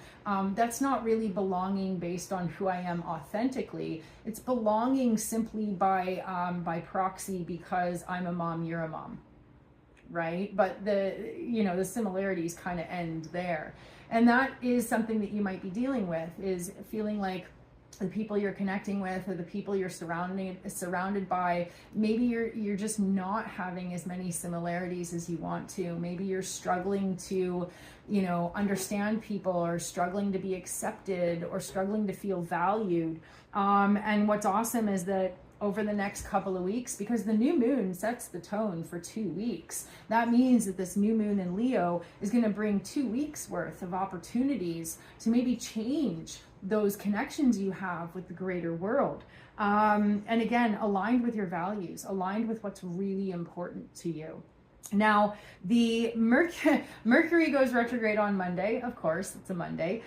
That's not really belonging based on who I am authentically. It's belonging simply by proxy because I'm a mom, you're a mom. Right? But the similarities kind of end there. And that is something that you might be dealing with, is feeling like the people you're connecting with or the people you're surrounded by, maybe you're just not having as many similarities as you want to. Maybe you're struggling to, you know, understand people, or struggling to be accepted, or struggling to feel valued. And what's awesome is that over the next couple of weeks, because the new moon sets the tone for 2 weeks, that means that this new moon in Leo is going to bring 2 weeks worth of opportunities to maybe change those connections you have with the greater world. And again, aligned with your values, aligned with what's really important to you. Now, the Mercury goes retrograde on Monday, of course, it's a Monday,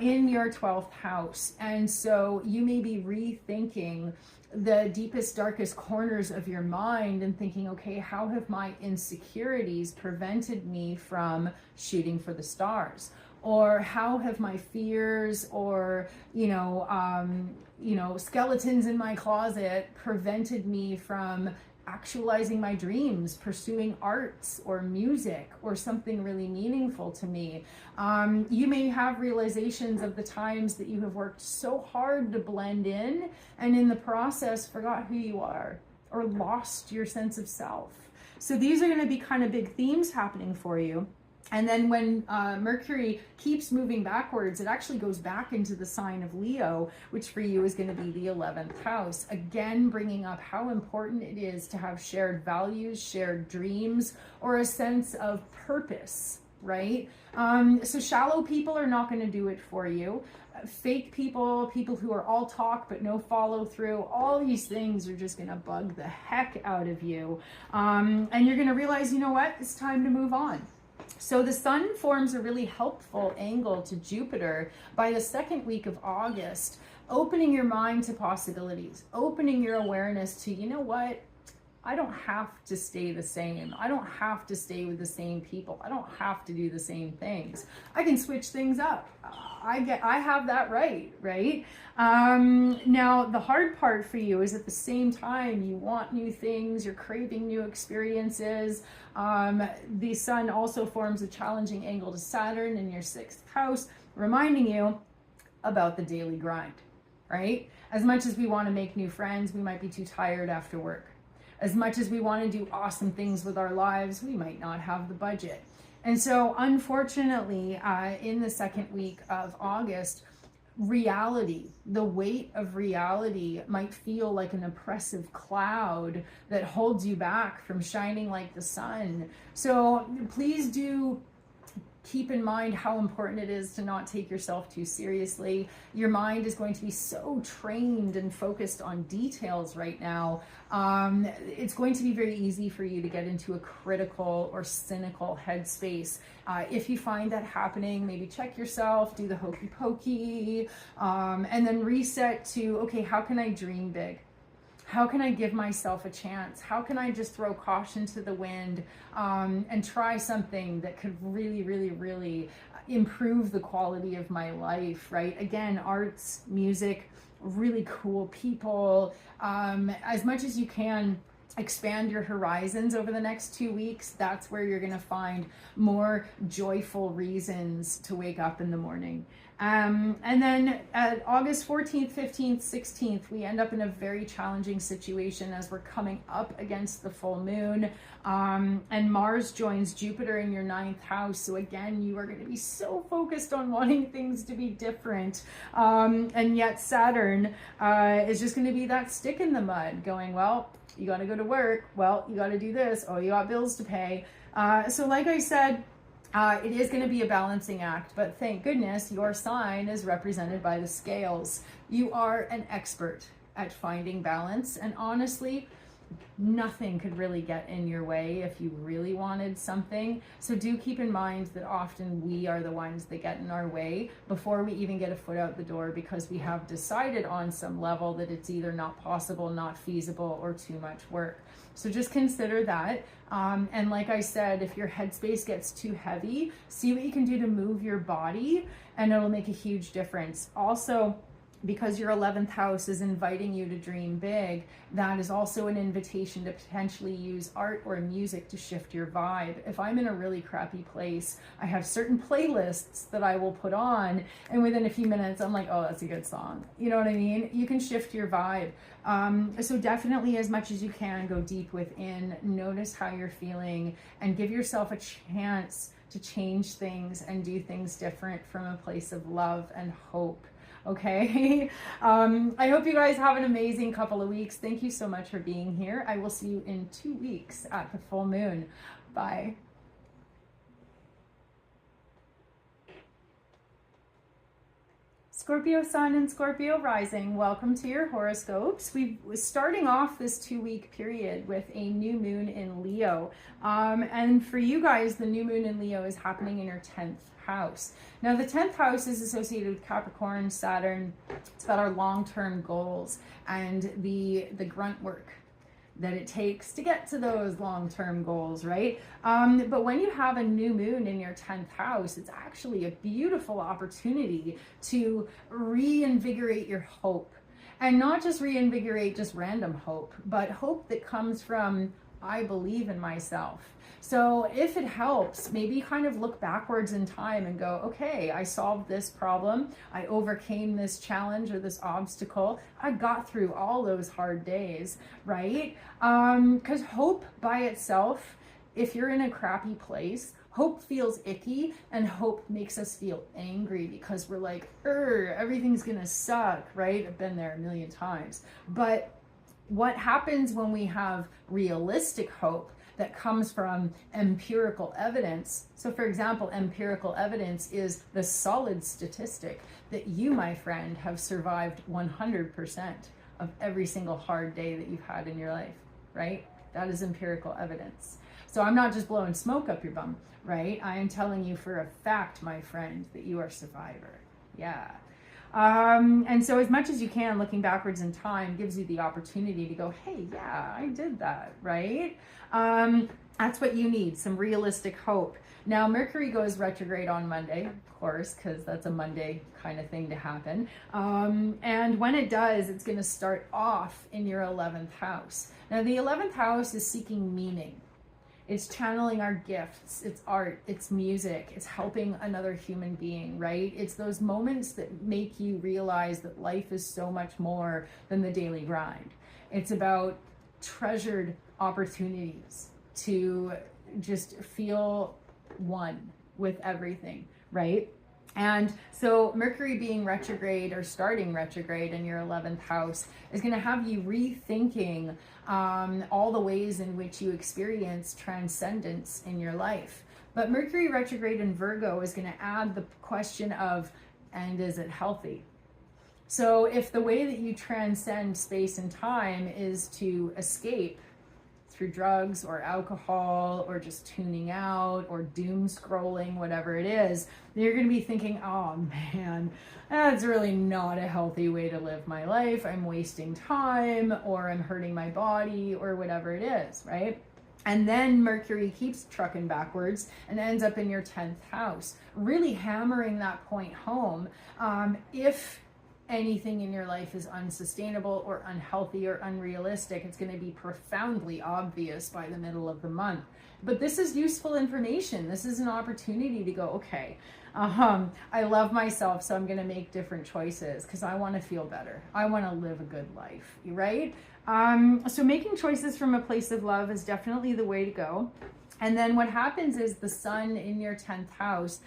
in your 12th house. And so you may be rethinking the deepest, darkest corners of your mind and thinking, okay, how have my insecurities prevented me from shooting for the stars? Or how have my fears or, skeletons in my closet prevented me from actualizing my dreams, pursuing arts or music or something really meaningful to me? You may have realizations of the times that you have worked so hard to blend in, and in the process forgot who you are or lost your sense of self. So these are going to be kind of big themes happening for you. And then when Mercury keeps moving backwards, it actually goes back into the sign of Leo, which for you is going to be the 11th house. Again, bringing up how important it is to have shared values, shared dreams, or a sense of purpose, right? So shallow people are not going to do it for you. Fake people, people who are all talk but no follow through, all these things are just going to bug the heck out of you. And you're going to realize, you know what? It's time to move on. So the sun forms a really helpful angle to Jupiter by the second week of August, opening your mind to possibilities, opening your awareness to, you know what? I don't have to stay the same. I don't have to stay with the same people. I don't have to do the same things. I can switch things up. I have that right? Now, the hard part for you is at the same time, you want new things, you're craving new experiences. The sun also forms a challenging angle to Saturn in your 6th house, reminding you about the daily grind, right? As much as we want to make new friends, we might be too tired after work. As much as we want to do awesome things with our lives, we might not have the budget. And so, unfortunately, in the second week of August, reality, the weight of reality might feel like an oppressive cloud that holds you back from shining like the sun. So please do keep in mind how important it is to not take yourself too seriously. Your mind is going to be so trained and focused on details right now. It's going to be very easy for you to get into a critical or cynical headspace. If you find that happening, maybe check yourself, do the hokey pokey, and then reset to, okay, how can I dream big? How can I give myself a chance? How can I just throw caution to the wind and try something that could really, really, really improve the quality of my life, right? Again, arts, music, really cool people. As much as you can, expand your horizons over the next 2 weeks. That's where you're going to find more joyful reasons to wake up in the morning. And then at August 14th, 15th, 16th, we end up in a very challenging situation as we're coming up against the full moon. And Mars joins Jupiter in your 9th house. So again, you are going to be so focused on wanting things to be different. And yet Saturn is just going to be that stick in the mud going, well, you got to go to work. Well, you got to do this. Oh, you got bills to pay. So like I said, it is going to be a balancing act, but thank goodness your sign is represented by the scales. You are an expert at finding balance, and honestly, nothing could really get in your way if you really wanted something. So do keep in mind that often we are the ones that get in our way before we even get a foot out the door, because we have decided on some level that it's either not possible, not feasible, or too much work. So just consider that. And like I said, if your headspace gets too heavy, see what you can do to move your body, and it'll make a huge difference. Also, because your 11th house is inviting you to dream big, that is also an invitation to potentially use art or music to shift your vibe. If I'm in a really crappy place, I have certain playlists that I will put on, and within a few minutes, I'm like, oh, that's a good song. You know what I mean? You can shift your vibe. So definitely, as much as you can, go deep within, notice how you're feeling, and give yourself a chance to change things and do things different from a place of love and hope. Okay. I hope you guys have an amazing couple of weeks. Thank you so much for being here. I will see you in 2 weeks at the full moon. Bye. Scorpio Sun and Scorpio Rising, welcome to your horoscopes. We're starting off this 2-week period with a new moon in Leo. And for you guys, the new moon in Leo is happening in your 10th house. Now, the 10th house is associated with Capricorn, Saturn. It's about our long-term goals and the grunt work that it takes to get to those long-term goals, right? But when you have a new moon in your 10th house, it's actually a beautiful opportunity to reinvigorate your hope. And not just reinvigorate just random hope, but hope that comes from, I believe in myself. So if it helps, maybe kind of look backwards in time and go, okay, I solved this problem. I overcame this challenge or this obstacle. I got through all those hard days, right? Because hope by itself, if you're in a crappy place, hope feels icky, and hope makes us feel angry because we're like, everything's gonna suck, right? I've been there a million times. But what happens when we have realistic hope that comes from empirical evidence? So for example, empirical evidence is the solid statistic that you, my friend, have survived 100% of every single hard day that you've had in your life, right? That is empirical evidence. So I'm not just blowing smoke up your bum, right? I am telling you for a fact, my friend, that you are a survivor. Yeah. And so as much as you can, looking backwards in time gives you the opportunity to go, hey, yeah, I did that, right? That's what you need, some realistic hope. Now, Mercury goes retrograde on Monday, of course, because that's a Monday kind of thing to happen. And when it does, it's going to start off in your 11th house. Now, the 11th house is seeking meaning. It's channeling our gifts, it's art, it's music, it's helping another human being, right? It's those moments that make you realize that life is so much more than the daily grind. It's about treasured opportunities to just feel one with everything, right? And so Mercury being retrograde or starting retrograde in your 11th house is going to have you rethinking all the ways in which you experience transcendence in your life. But Mercury retrograde in Virgo is going to add the question of, and is it healthy? So if the way that you transcend space and time is to escape through drugs or alcohol or just tuning out or doom scrolling, whatever it is, then you're going to be thinking, oh man, that's really not a healthy way to live my life. I'm wasting time, or I'm hurting my body, or whatever it is, right? And then Mercury keeps trucking backwards and ends up in your 10th house, really hammering that point home. If anything in your life is unsustainable or unhealthy or unrealistic, it's going to be profoundly obvious by the middle of the month. But this is useful information. This is an opportunity to go, okay, I love myself, so I'm going to make different choices because I want to feel better. I want to live a good life, right? So making choices from a place of love is definitely the way to go. And then what happens is the sun in your 10th house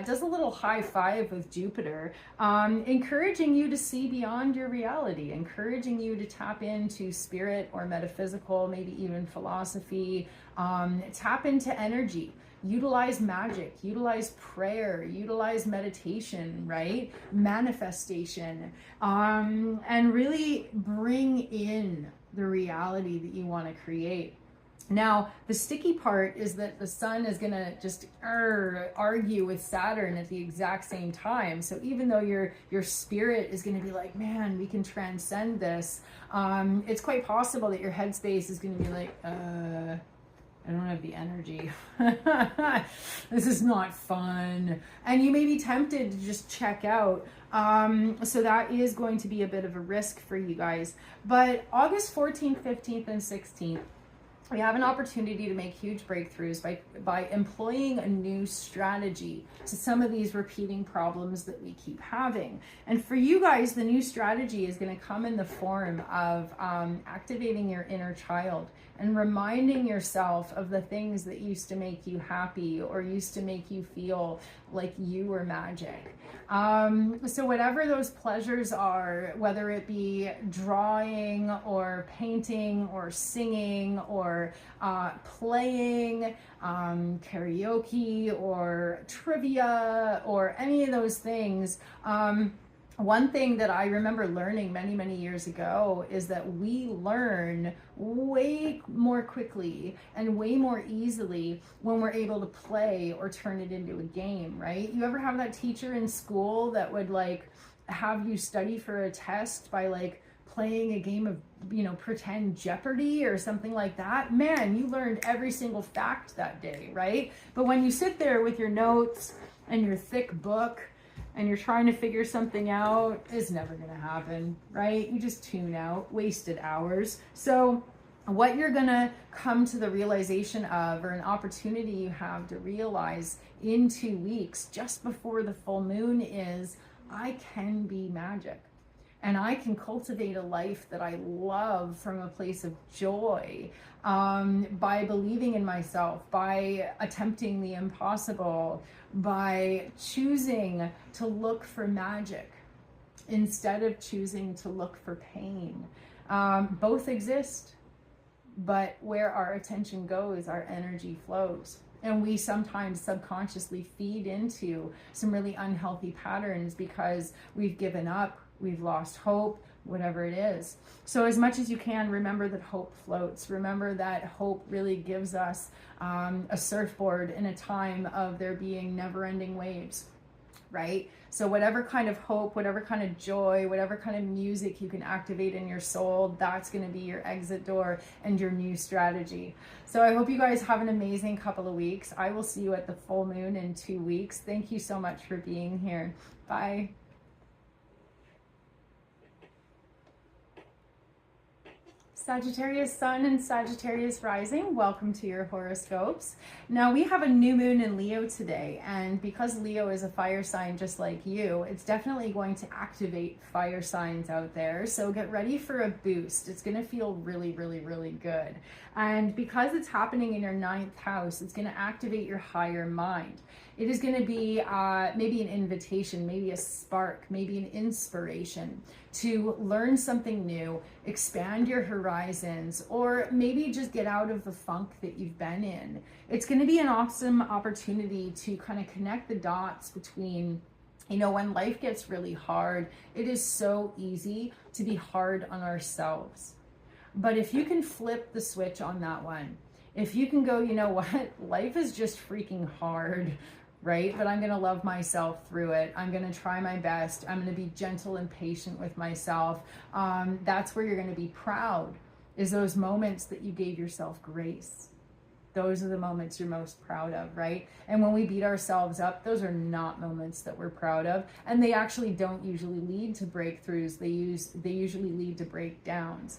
does a little high five with Jupiter, encouraging you to see beyond your reality, encouraging you to tap into spirit or metaphysical, maybe even philosophy, tap into energy, utilize magic, utilize prayer, utilize meditation, right? Manifestation, and really bring in the reality that you want to create. Now, the sticky part is that the sun is going to just argue with Saturn at the exact same time. So even though your spirit is going to be like, man, we can transcend this, it's quite possible that your headspace is going to be like, I don't have the energy. This is not fun. And you may be tempted to just check out. So that is going to be a bit of a risk for you guys. But August 14th, 15th, and 16th, we have an opportunity to make huge breakthroughs by employing a new strategy to some of these repeating problems that we keep having. And for you guys, the new strategy is going to come in the form of activating your inner child and reminding yourself of the things that used to make you happy or used to make you feel like you were magic. So whatever those pleasures are, whether it be drawing or painting or singing or playing, karaoke or trivia or any of those things, one thing that I remember learning many, many years ago is that we learn way more quickly and way more easily when we're able to play or turn it into a game, right? You ever have that teacher in school that would like have you study for a test by like playing a game of, you know, pretend Jeopardy or something like that? Man, you learned every single fact that day, right? But when you sit there with your notes and your thick book and you're trying to figure something out, it's never going to happen, right? You just tune out, wasted hours. So what you're going to come to the realization of, or an opportunity you have to realize in 2 weeks, just before the full moon, is I can be magic. And I can cultivate a life that I love from a place of joy, by believing in myself, by attempting the impossible, by choosing to look for magic instead of choosing to look for pain. Both exist, but where our attention goes, our energy flows. And we sometimes subconsciously feed into some really unhealthy patterns because we've given up, we've lost hope, whatever it is. So as much as you can, remember that hope floats. Remember that hope really gives us a surfboard in a time of there being never-ending waves, right? So whatever kind of hope, whatever kind of joy, whatever kind of music you can activate in your soul, that's going to be your exit door and your new strategy. So I hope you guys have an amazing couple of weeks. I will see you at the full moon in 2 weeks. Thank you so much for being here. Bye. Sagittarius Sun and Sagittarius Rising, welcome to your horoscopes. Now we have a new moon in Leo today, and because Leo is a fire sign just like you, it's definitely going to activate fire signs out there. So get ready for a boost. It's going to feel really, really, really good. And because it's happening in your 9th house, it's going to activate your higher mind. It is going to be maybe an invitation, maybe a spark, maybe an inspiration to learn something new, expand your horizons, or maybe just get out of the funk that you've been in. It's going to be an awesome opportunity to kind of connect the dots between, you know, when life gets really hard, it is so easy to be hard on ourselves. But if you can flip the switch on that one, if you can go, you know what, life is just freaking hard, right? But I'm going to love myself through it. I'm going to try my best. I'm going to be gentle and patient with myself. That's where you're going to be proud, is those moments that you gave yourself grace. Those are the moments you're most proud of, right? And when we beat ourselves up, those are not moments that we're proud of. And they actually don't usually lead to breakthroughs. They usually lead to breakdowns.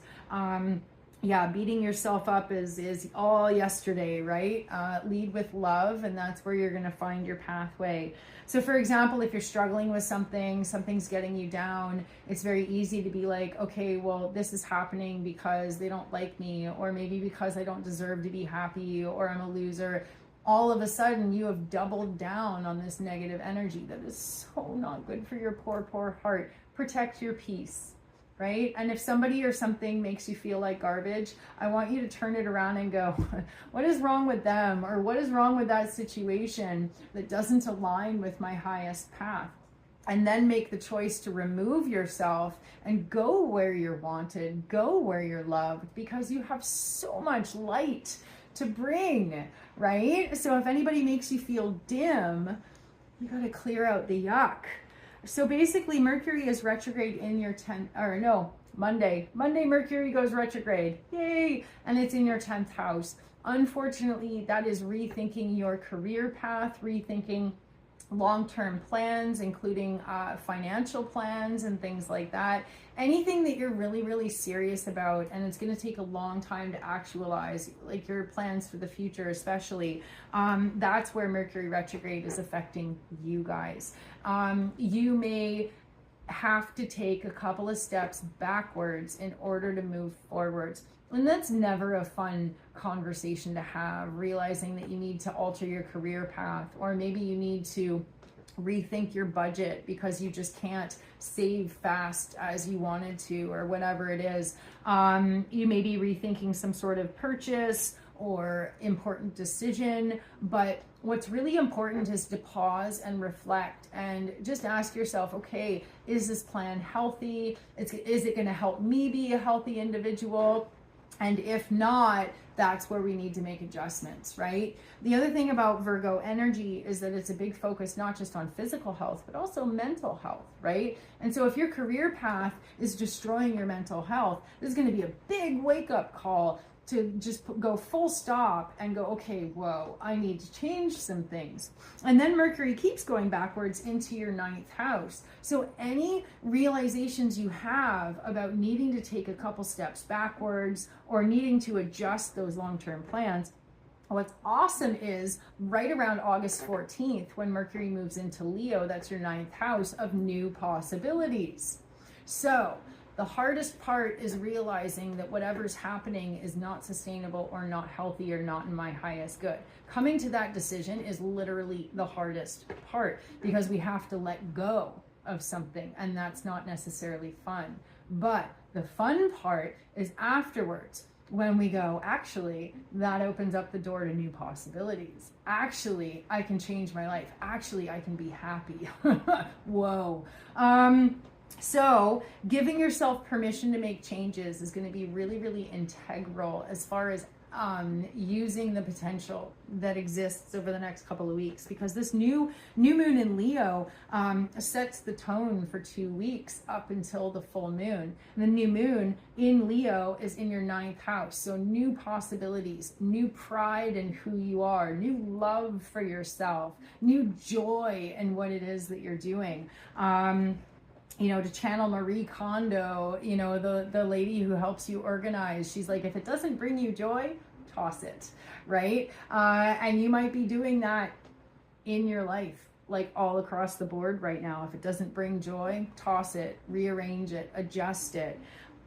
Yeah, beating yourself up is all yesterday, right? Lead with love, and that's where you're going to find your pathway. So for example, if you're struggling with something's getting you down, it's very easy to be like, okay, well, this is happening because they don't like me, or maybe because I don't deserve to be happy, or I'm a loser. All of a sudden, you have doubled down on this negative energy that is so not good for your poor, poor heart. Protect your peace. Right? And if somebody or something makes you feel like garbage, I want you to turn it around and go, what is wrong with them? Or what is wrong with that situation that doesn't align with my highest path? And then make the choice to remove yourself and go where you're wanted, go where you're loved, because you have so much light to bring, right? So if anybody makes you feel dim, you got to clear out the yuck. So basically, Mercury is retrograde in your 10th, or no, Monday Mercury goes retrograde, yay, and it's in your 10th house. Unfortunately, that is rethinking your career path, rethinking long-term plans, including financial plans and things like that. Anything that you're really serious about and it's going to take a long time to actualize, like your plans for the future especially, that's where Mercury retrograde is affecting you guys. You may have to take a couple of steps backwards in order to move forwards. And that's never a fun conversation to have, realizing that you need to alter your career path, or maybe you need to rethink your budget because you just can't save fast as you wanted to, or whatever it is. You may be rethinking some sort of purchase or important decision, but what's really important is to pause and reflect and just ask yourself, okay, is this plan healthy? Is it going to help me be a healthy individual? And if not, that's where we need to make adjustments, right? The other thing about Virgo energy is that it's a big focus not just on physical health, but also mental health, right? And so if your career path is destroying your mental health, this is going to be a big wake-up call to just go full stop and go, okay, whoa, I need to change some things. And then Mercury keeps going backwards into your 9th house. So any realizations you have about needing to take a couple steps backwards or needing to adjust those long-term plans, what's awesome is right around August 14th, when Mercury moves into Leo, that's your 9th house of new possibilities. So the hardest part is realizing that whatever's happening is not sustainable or not healthy or not in my highest good. Coming to that decision is literally the hardest part, because we have to let go of something, and that's not necessarily fun. But the fun part is afterwards, when we go, actually, that opens up the door to new possibilities. Actually, I can change my life. Actually, I can be happy. Whoa. So giving yourself permission to make changes is going to be really integral as far as using the potential that exists over the next couple of weeks, because this new moon in Leo sets the tone for 2 weeks up until the full moon. And the new moon in Leo is in your 9th house. So new possibilities, new pride in who you are, new love for yourself, new joy in what it is that you're doing. You know, to channel Marie Kondo, you know, the lady who helps you organize, she's like, if it doesn't bring you joy, toss it, right? And you might be doing that in your life, like all across the board right now. If it doesn't bring joy, toss it, rearrange it, adjust it.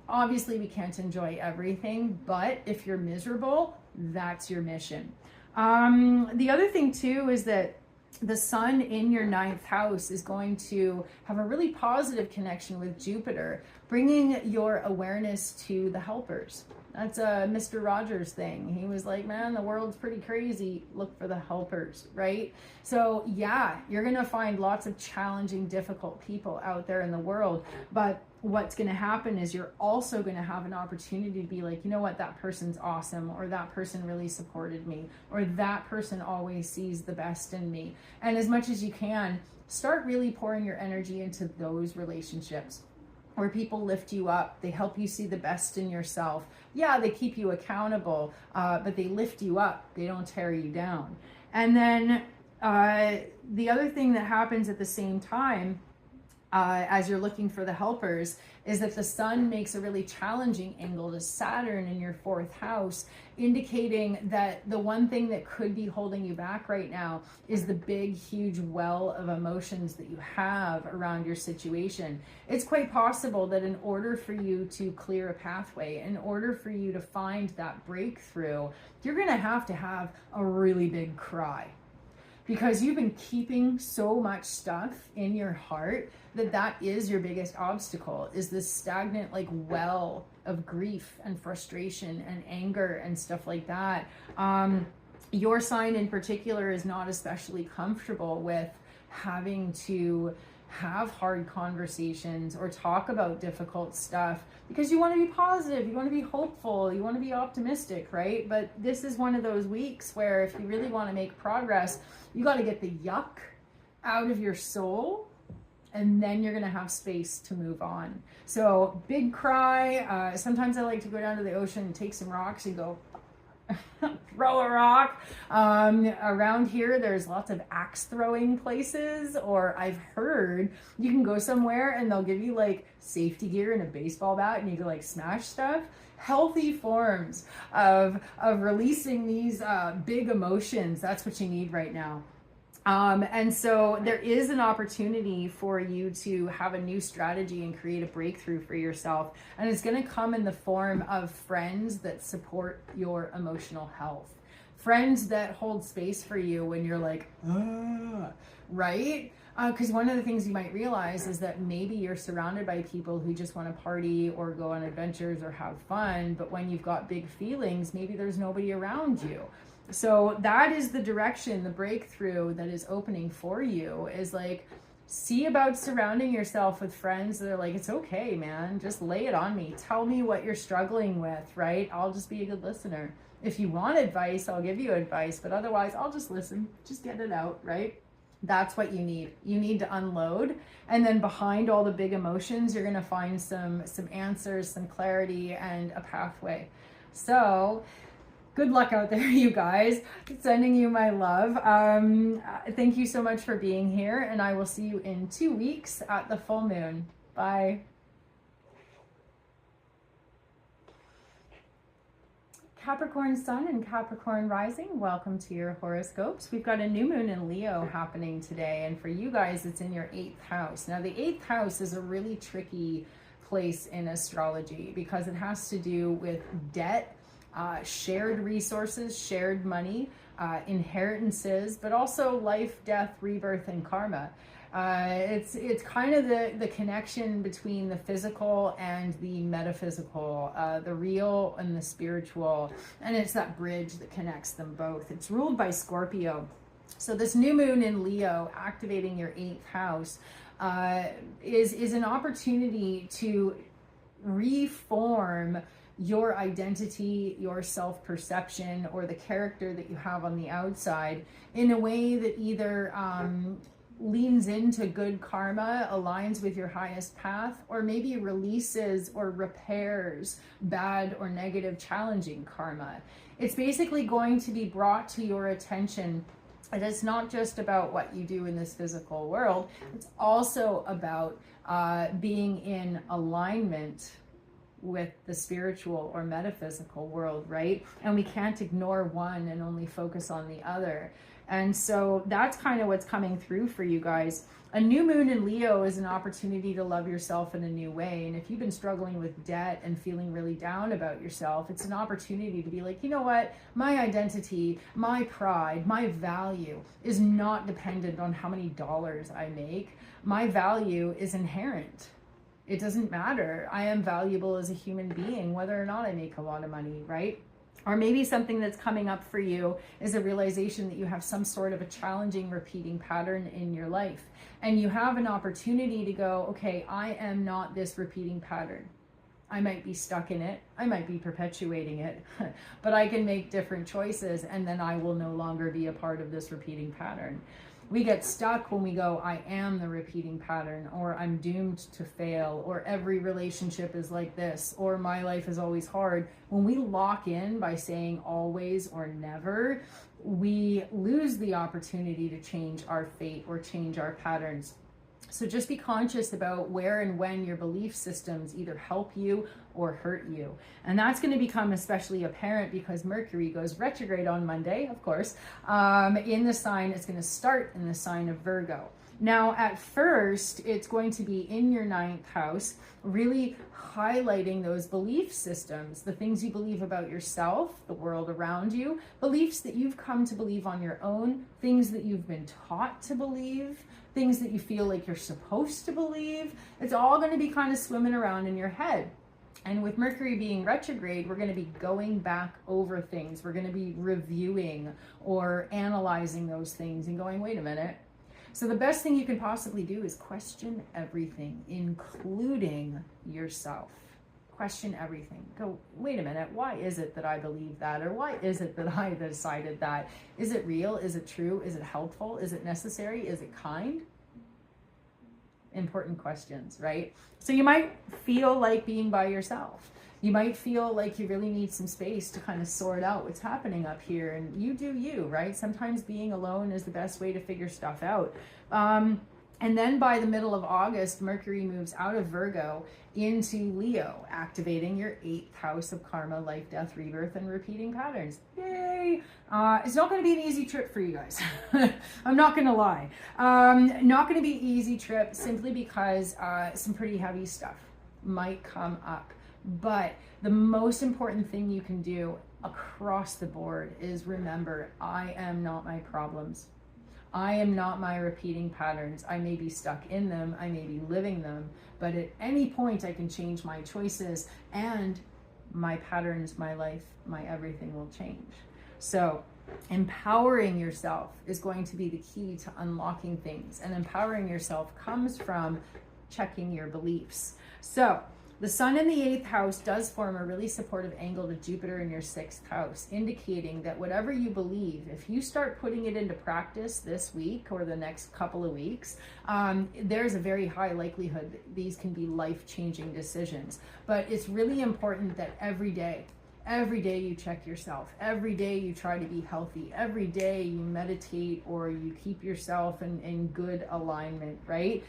Obviously, we can't enjoy everything, but if you're miserable, that's your mission. The other thing too is that the sun in your 9th house is going to have a really positive connection with Jupiter, bringing your awareness to the helpers. That's a Mr. Rogers thing. He was like, man, the world's pretty crazy. Look for the helpers, right? So yeah, you're going to find lots of challenging, difficult people out there in the world. But what's going to happen is you're also going to have an opportunity to be like, you know what, that person's awesome, or that person really supported me, or that person always sees the best in me. And as much as you can, start really pouring your energy into those relationships where people lift you up. They help you see the best in yourself. Yeah, they keep you accountable, but they lift you up. They don't tear you down. And then the other thing that happens at the same time, as you're looking for the helpers, is that the sun makes a really challenging angle to Saturn in your 4th house, indicating that the one thing that could be holding you back right now is the big, huge well of emotions that you have around your situation. It's quite possible that in order for you to clear a pathway, in order for you to find that breakthrough, you're going to have a really big cry. Because you've been keeping so much stuff in your heart that is your biggest obstacle, is this stagnant like well of grief and frustration and anger and stuff like that. Your sign in particular is not especially comfortable with having to have hard conversations or talk about difficult stuff, because you want to be positive, you want to be hopeful, you want to be optimistic, right? But this is one of those weeks where if you really want to make progress, you got to get the yuck out of your soul and then you're going to have space to move on. So big cry. Sometimes I like to go down to the ocean and take some rocks and go throw a rock. Around here, there's lots of axe throwing places, or I've heard you can go somewhere and they'll give you like safety gear and a baseball bat and you can like smash stuff. Healthy forms of releasing these big emotions. That's what you need right now. And so there is an opportunity for you to have a new strategy and create a breakthrough for yourself. And it's going to come in the form of friends that support your emotional health. Friends that hold space for you when you're like, right? Because one of the things you might realize is that maybe you're surrounded by people who just want to party or go on adventures or have fun. But when you've got big feelings, maybe there's nobody around you. So that is the direction, the breakthrough that is opening for you, is like, see about surrounding yourself with friends that are like, it's okay, man, just lay it on me. Tell me what you're struggling with, right? I'll just be a good listener. If you want advice, I'll give you advice, but otherwise I'll just listen, just get it out, right? That's what you need. You need to unload. And then behind all the big emotions, you're going to find some answers, some clarity, and a pathway. So good luck out there, you guys. Sending you my love. Thank you so much for being here, and I will see you in 2 weeks at the full moon. Bye. Capricorn Sun and Capricorn Rising, welcome to your horoscopes. We've got a new moon in Leo happening today, and for you guys, it's in your 8th house. Now, the 8th house is a really tricky place in astrology because it has to do with debt, shared resources, shared money, inheritances, but also life, death, rebirth, and karma. It's kind of the connection between the physical and the metaphysical, the real and the spiritual, and it's that bridge that connects them both. It's ruled by Scorpio. So this new moon in Leo activating your 8th house is an opportunity to reform your identity, your self-perception, or the character that you have on the outside in a way that either leans into good karma, aligns with your highest path, or maybe releases or repairs bad or negative challenging karma. It's basically going to be brought to your attention. And it's not just about what you do in this physical world. It's also about being in alignment with the spiritual or metaphysical world, right? And we can't ignore one and only focus on the other. And so that's kind of what's coming through for you guys. A new moon in Leo is an opportunity to love yourself in a new way. And if you've been struggling with debt and feeling really down about yourself, it's an opportunity to be like, you know what? My identity, my pride, my value is not dependent on how many dollars I make. My value is inherent. It doesn't matter. I am valuable as a human being, whether or not I make a lot of money, right? Or maybe something that's coming up for you is a realization that you have some sort of a challenging repeating pattern in your life. And you have an opportunity to go, okay, I am not this repeating pattern. I might be stuck in it. I might be perpetuating it, but I can make different choices, and then I will no longer be a part of this repeating pattern. We get stuck when we go, I am the repeating pattern, or I'm doomed to fail, or every relationship is like this, or my life is always hard. When we lock in by saying always or never, we lose the opportunity to change our fate or change our patterns. So just be conscious about where and when your belief systems either help you or hurt you. And that's going to become especially apparent because Mercury goes retrograde on Monday, of course, in the sign. It's going to start in the sign of Virgo. Now, at first, it's going to be in your 9th house, really highlighting those belief systems, the things you believe about yourself, the world around you, beliefs that you've come to believe on your own, things that you've been taught to believe, things that you feel like you're supposed to believe. It's all going to be kind of swimming around in your head. And with Mercury being retrograde, we're going to be going back over things. We're going to be reviewing or analyzing those things and going, wait a minute. So the best thing you can possibly do is question everything, including yourself. Question everything. Go, wait a minute, why is it that I believe that? Or why is it that I decided that? Is it real? Is it true? Is it helpful? Is it necessary? Is it kind? important questions, right? So you might feel like being by yourself. You might feel like you really need some space to kind of sort out what's happening up here, and you do you, right? Sometimes being alone is the best way to figure stuff out. And then by the middle of August, Mercury moves out of Virgo into Leo, activating your 8th house of karma, life, death, rebirth, and repeating patterns. Yay! It's not going to be an easy trip for you guys. I'm not going to lie. Not going to be an easy trip simply because some pretty heavy stuff might come up. But the most important thing you can do across the board is remember, I am not my problems. I am not my repeating patterns. I may be stuck in them, I may be living them, but at any point I can change my choices, and my patterns, my life, my everything will change. So empowering yourself is going to be the key to unlocking things, and empowering yourself comes from checking your beliefs. So the sun in the 8th house does form a really supportive angle to Jupiter in your 6th house, indicating that whatever you believe, if you start putting it into practice this week or the next couple of weeks, there's a very high likelihood that these can be life-changing decisions. But it's really important that every day you check yourself. Every day you try to be healthy. Every day you meditate or you keep yourself in good alignment, right?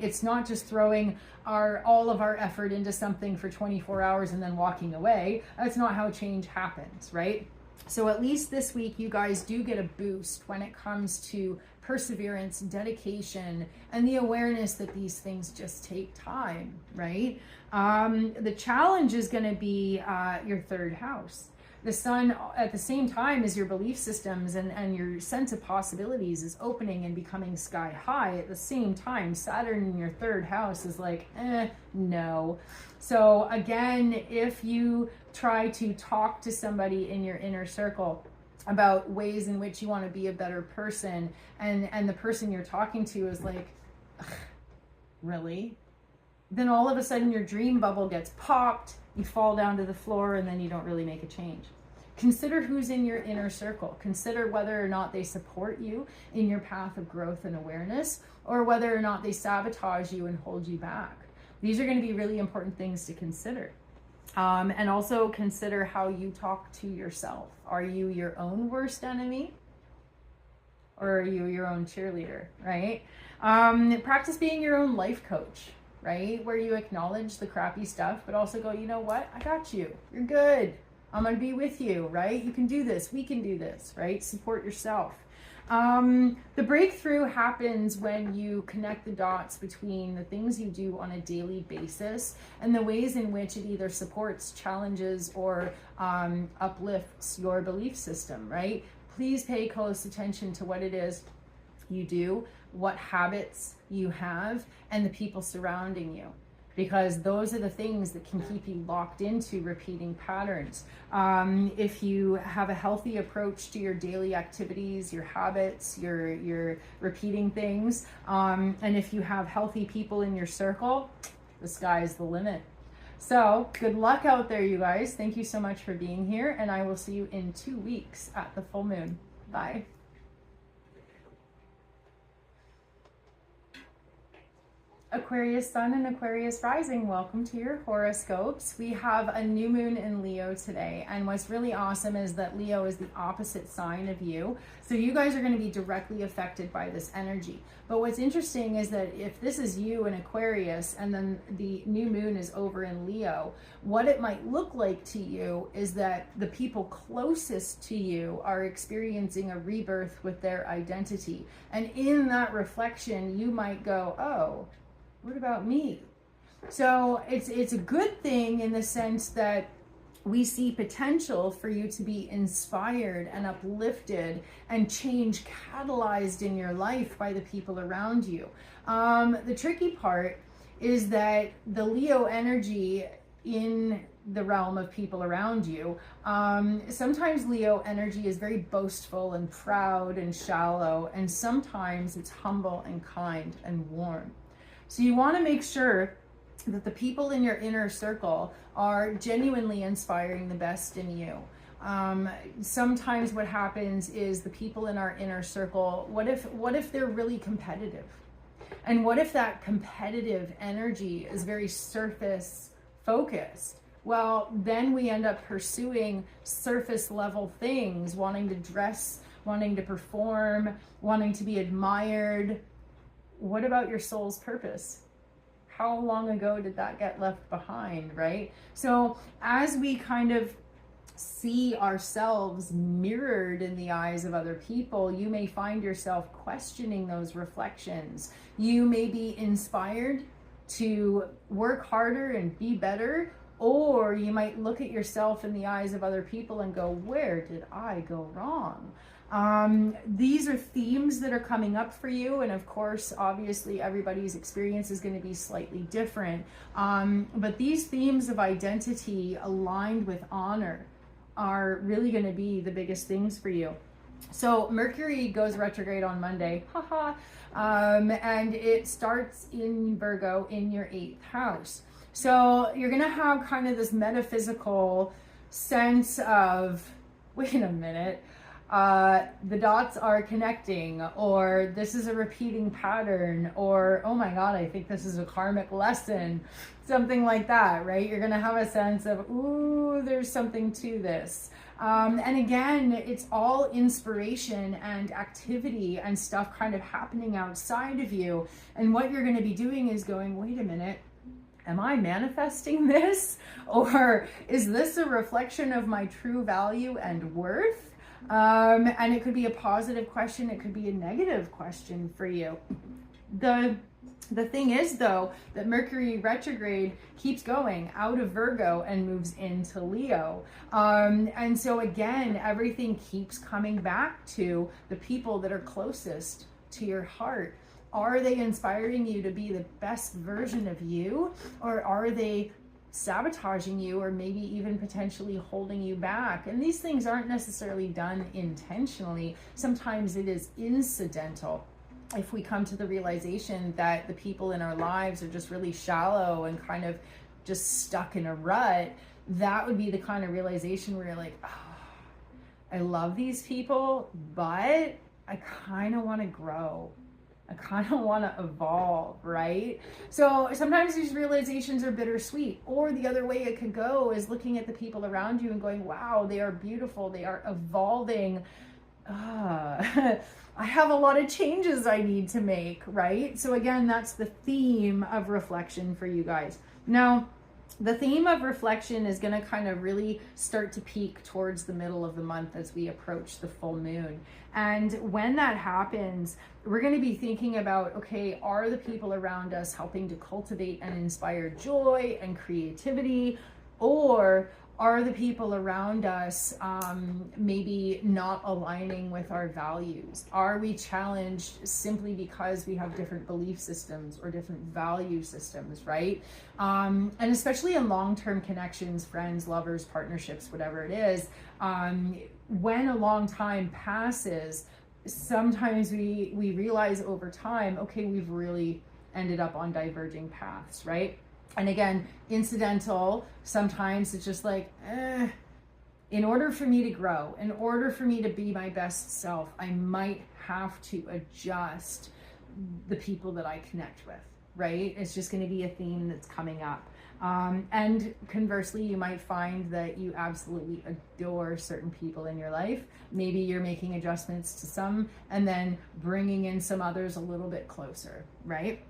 It's not just throwing all of our effort into something for 24 hours and then walking away. That's not how change happens, right? So at least this week, you guys do get a boost when it comes to perseverance, dedication, and the awareness that these things just take time, right? The challenge is going to be your 3rd house. The sun at the same time as your belief systems and your sense of possibilities is opening and becoming sky high. At the same time, Saturn in your 3rd house is like, no. So again, if you try to talk to somebody in your inner circle about ways in which you want to be a better person, and the person you're talking to is like, really? Then all of a sudden your dream bubble gets popped, you fall down to the floor, and then you don't really make a change. Consider who's in your inner circle. Consider whether or not they support you in your path of growth and awareness, or whether or not they sabotage you and hold you back. These are going to be really important things to consider. And also consider how you talk to yourself. Are you your own worst enemy? Or are you your own cheerleader, right? Practice being your own life coach, right? Where you acknowledge the crappy stuff, but also go, you know what? I got you. You're good. I'm going to be with you, right? You can do this. We can do this, right? Support yourself. The breakthrough happens when you connect the dots between the things you do on a daily basis and the ways in which it either supports, challenges, or uplifts your belief system, right? Please pay close attention to what it is you do, what habits you have, and the people surrounding you, because those are the things that can keep you locked into repeating patterns. If you have a healthy approach to your daily activities, your habits, your repeating things, and if you have healthy people in your circle, the sky's the limit. So good luck out there, you guys. Thank you so much for being here, and I will see you in 2 weeks at the full moon. Bye. Aquarius Sun and Aquarius Rising, welcome to your horoscopes. We have a new moon in Leo today, and what's really awesome is that Leo is the opposite sign of you, so you guys are going to be directly affected by this energy. But what's interesting is that if this is you in Aquarius and then the new moon is over in Leo, what it might look like to you is that the people closest to you are experiencing a rebirth with their identity, and in that reflection you might go, oh, what about me? So it's a good thing in the sense that we see potential for you to be inspired and uplifted and change catalyzed in your life by the people around you. The tricky part is that the Leo energy in the realm of people around you, sometimes Leo energy is very boastful and proud and shallow, and sometimes it's humble and kind and warm. So you want to make sure that the people in your inner circle are genuinely inspiring the best in you. Sometimes what happens is the people in our inner circle, what if they're really competitive? And what if that competitive energy is very surface focused? Well, then we end up pursuing surface level things, wanting to dress, wanting to perform, wanting to be admired. What about your soul's purpose? How long ago did that get left behind, right? So as we kind of see ourselves mirrored in the eyes of other people, you may find yourself questioning those reflections. You may be inspired to work harder and be better, or you might look at yourself in the eyes of other people and go, where did I go wrong? These are themes that are coming up for you. And of course, obviously, everybody's experience is going to be slightly different. But these themes of identity aligned with honor are really going to be the biggest things for you. So Mercury goes retrograde on Monday, and it starts in Virgo in your 8th house. So you're going to have kind of this metaphysical sense of, wait a minute, the dots are connecting, or this is a repeating pattern, or, oh my God, I think this is a karmic lesson, something like that, right? You're going to have a sense of, ooh, there's something to this. And again, it's all inspiration and activity and stuff kind of happening outside of you. And what you're going to be doing is going, wait a minute, am I manifesting this? Or is this a reflection of my true value and worth? And it could be a positive question. It could be a negative question for you. The thing is, though, that Mercury retrograde keeps going out of Virgo and moves into Leo. And so again, everything keeps coming back to the people that are closest to your heart. Are they inspiring you to be the best version of you, or are they sabotaging you, or maybe even potentially holding you back? And these things aren't necessarily done intentionally. Sometimes it is incidental. If we come to the realization that the people in our lives are just really shallow and kind of just stuck in a rut, that would be the kind of realization where you're like, oh, I love these people, but I kind of want to grow. I kind of want to evolve, right? So sometimes these realizations are bittersweet. Or the other way it could go is looking at the people around you and going, wow, they are beautiful. They are evolving. I have a lot of changes I need to make, right? So again, that's the theme of reflection for you guys. Now, the theme of reflection is going to kind of really start to peak towards the middle of the month as we approach the full moon. And when that happens, we're going to be thinking about, okay, are the people around us helping to cultivate and inspire joy and creativity? Or are the people around us maybe not aligning with our values? Are we challenged simply because we have different belief systems or different value systems, right? And especially in long-term connections, friends, lovers, partnerships, whatever it is, when a long time passes, sometimes we realize over time, okay, we've really ended up on diverging paths, right? And again, incidental, sometimes it's just like, in order for me to grow, in order for me to be my best self, I might have to adjust the people that I connect with, right? It's just going to be a theme that's coming up. And conversely, you might find that you absolutely adore certain people in your life. Maybe you're making adjustments to some and then bringing in some others a little bit closer, right?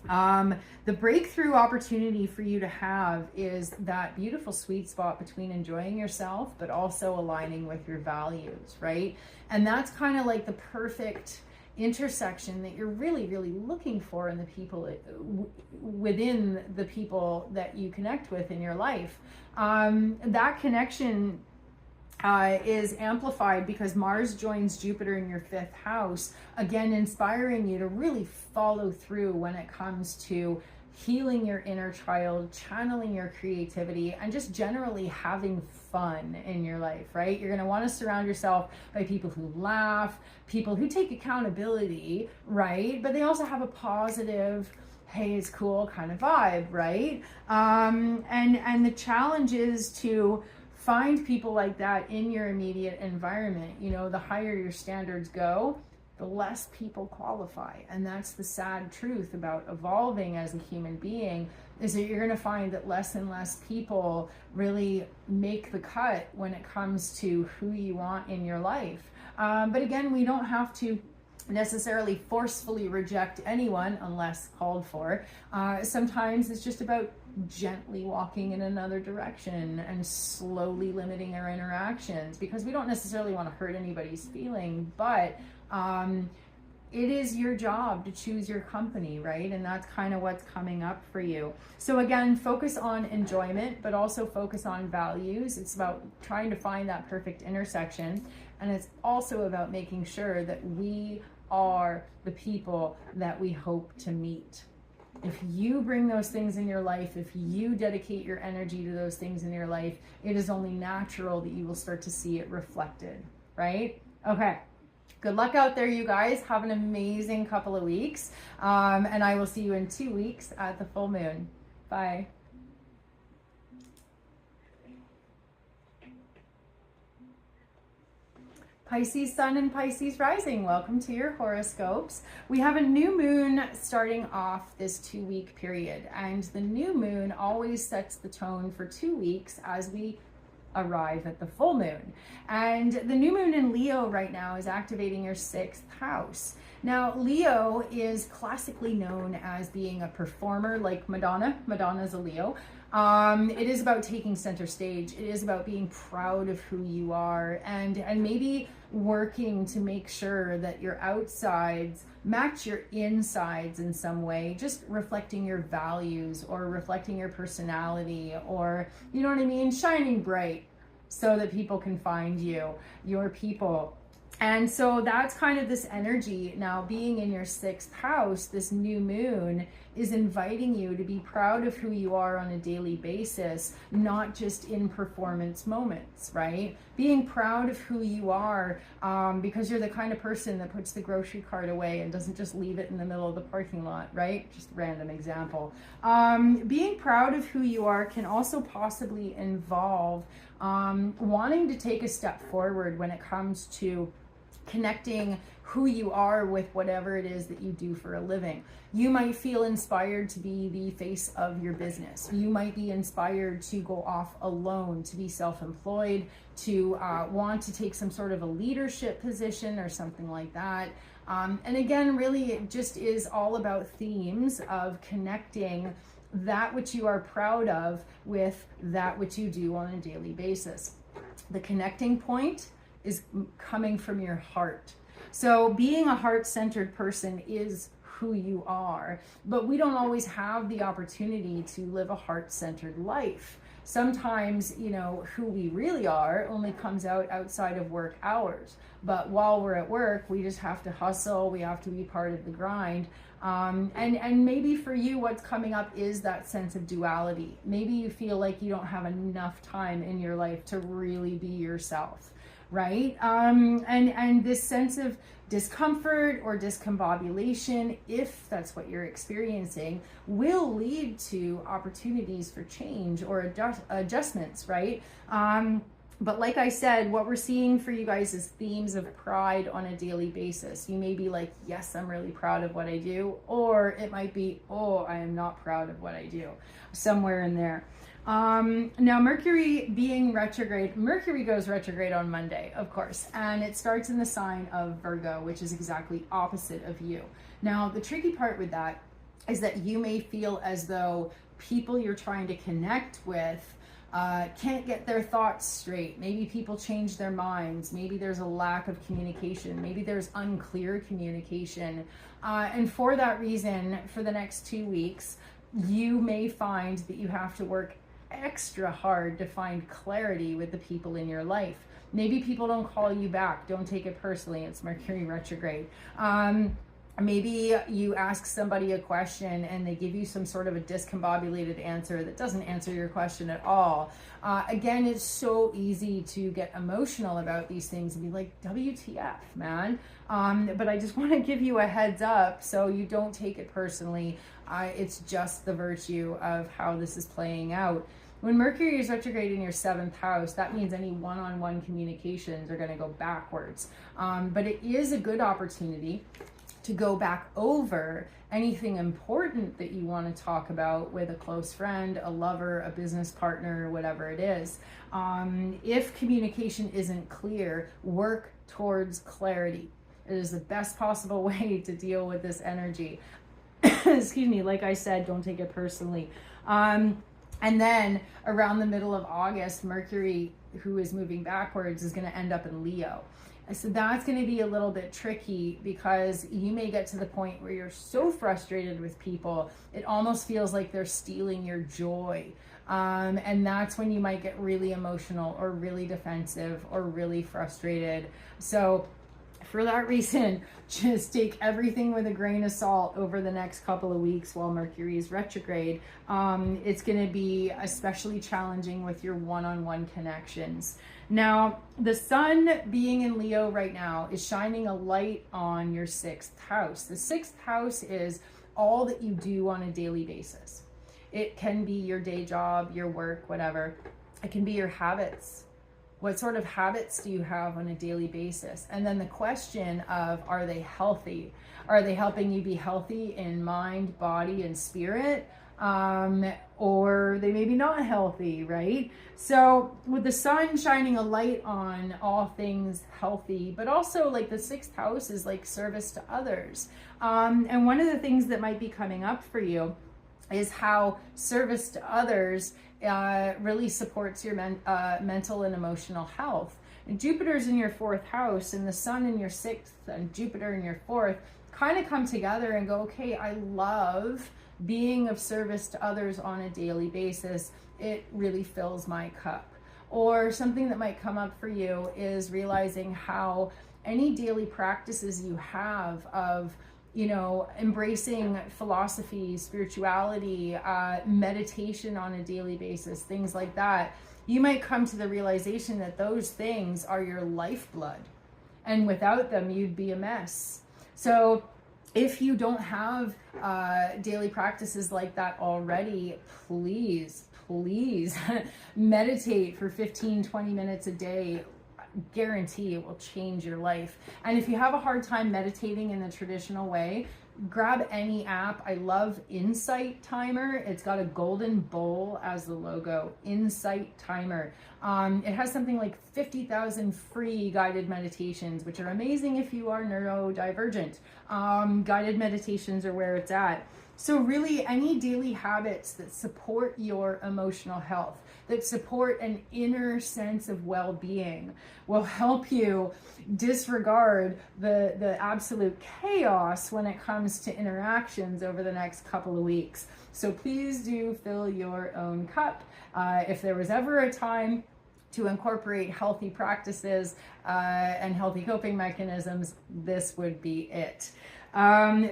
The breakthrough opportunity for you to have is that beautiful sweet spot between enjoying yourself, but also aligning with your values, right? And that's kind of like the perfect intersection that you're really, really looking for in the people, within the people that you connect with in your life. That connection is amplified because Mars joins Jupiter in your 5th house, again inspiring you to really follow through when it comes to healing your inner child, channeling your creativity, and just generally having fun in your life, right? You're going to want to surround yourself by people who laugh, people who take accountability, right? But they also have a positive, hey, it's cool kind of vibe, right? And the challenge is to find people like that in your immediate environment. You know, the higher your standards go, the less people qualify. And that's the sad truth about evolving as a human being, is that you're going to find that less and less people really make the cut when it comes to who you want in your life. But again, we don't have to necessarily forcefully reject anyone unless called for. Sometimes it's just about gently walking in another direction and slowly limiting our interactions, because we don't necessarily want to hurt anybody's feeling, but it is your job to choose your company, right? And that's kind of what's coming up for you. So again, focus on enjoyment, but also focus on values. It's about trying to find that perfect intersection. And it's also about making sure that we are the people that we hope to meet. If you bring those things in your life, if you dedicate your energy to those things in your life, it is only natural that you will start to see it reflected, right? Okay. Good luck out there, you guys. Have an amazing couple of weeks. And I will see you in 2 weeks at the full moon. Bye. Pisces Sun and Pisces Rising, welcome to your horoscopes. We have a new moon starting off this 2-week period, and the new moon always sets the tone for 2 weeks as we arrive at the full moon. And the new moon in Leo right now is activating your 6th house. Now, Leo is classically known as being a performer, like Madonna. Madonna's a Leo. It is about taking center stage. It is about being proud of who you are, and maybe working to make sure that your outsides match your insides in some way, just reflecting your values or reflecting your personality, or, you know what I mean, shining bright so that people can find you, your people. And so that's kind of this energy. Now, being in your 6th house, this new moon is inviting you to be proud of who you are on a daily basis, not just in performance moments, right? Being proud of who you are, because you're the kind of person that puts the grocery cart away and doesn't just leave it in the middle of the parking lot, right? Just random example. Being proud of who you are can also possibly involve wanting to take a step forward when it comes to connecting who you are with whatever it is that you do for a living. You might feel inspired to be the face of your business. You might be inspired to go off alone, to be self-employed, to want to take some sort of a leadership position or something like that. And again, really, it just is all about themes of connecting that which you are proud of with that which you do on a daily basis. The connecting point is coming from your heart. So being a heart-centered person is who you are, but we don't always have the opportunity to live a heart-centered life. Sometimes, you know, who we really are only comes out outside of work hours. But while we're at work, we just have to hustle. We have to be part of the grind. And maybe for you, what's coming up is that sense of duality. Maybe you feel like you don't have enough time in your life to really be yourself, right? And this sense of discomfort or discombobulation, if that's what you're experiencing, will lead to opportunities for change or adjustments, right? But like I said, what we're seeing for you guys is themes of pride on a daily basis. You may be like, yes, I'm really proud of what I do. Or it might be, oh, I am not proud of what I do. Somewhere in there. Now, Mercury being retrograde, Mercury goes retrograde on Monday, of course, and it starts in the sign of Virgo, which is exactly opposite of you. Now, the tricky part with that is that you may feel as though people you're trying to connect with can't get their thoughts straight. Maybe people change their minds. Maybe there's a lack of communication. Maybe there's unclear communication. And for that reason, for the next 2 weeks, you may find that you have to work extra hard to find clarity with the people in your life. Maybe people don't call you back. Don't take it personally. It's Mercury retrograde. Maybe you ask somebody a question and they give you some sort of a discombobulated answer that doesn't answer your question at all. Again, it's so easy to get emotional about these things and be like, WTF, man. But I just want to give you a heads up so you don't take it personally. It's just the virtue of how this is playing out. When Mercury is retrograde in your 7th house, that means any one-on-one communications are going to go backwards. But it is a good opportunity to go back over anything important that you want to talk about with a close friend, a lover, a business partner, whatever it is. If communication isn't clear, work towards clarity. It is the best possible way to deal with this energy. Excuse me, like I said, don't take it personally. And then around the middle of August, Mercury, who is moving backwards, is going to end up in Leo. So that's going to be a little bit tricky, because you may get to the point where you're so frustrated with people, it almost feels like they're stealing your joy. And that's when you might get really emotional or really defensive or really frustrated. So for that reason, just take everything with a grain of salt over the next couple of weeks while Mercury is retrograde. It's going to be especially challenging with your one-on-one connections. Now, the sun being in Leo right now is shining a light on your 6th house. The 6th house is all that you do on a daily basis. It can be your day job, your work, whatever. It can be your habits. What sort of habits do you have on a daily basis? And then the question of, are they healthy? Are they helping you be healthy in mind, body, and spirit? Or they may be not healthy, right? So with the sun shining a light on all things healthy, but also like the 6th house is like service to others. And one of the things that might be coming up for you is how service to others really supports your mental and emotional health. And Jupiter's in your 4th house, and the sun in your 6th and Jupiter in your 4th kind of come together and go, okay, I love being of service to others on a daily basis. It really fills my cup. Or something that might come up for you is realizing how any daily practices you have of, you know, embracing philosophy, spirituality, meditation on a daily basis, things like that, you might come to the realization that those things are your lifeblood. And without them, you'd be a mess. So if you don't have daily practices like that already, please meditate for 15-20 minutes a day. Guarantee it will change your life. And if you have a hard time meditating in the traditional way, grab any app. I love Insight Timer. It's got a golden bowl as the logo. Insight Timer. It has something like 50,000 free guided meditations, which are amazing if you are neurodivergent. Guided meditations are where it's at. So really, any daily habits that support your emotional health, that support an inner sense of well-being, will help you disregard the absolute chaos when it comes to interactions over the next couple of weeks. So please do fill your own cup. If there was ever a time to incorporate healthy practices and healthy coping mechanisms, this would be it.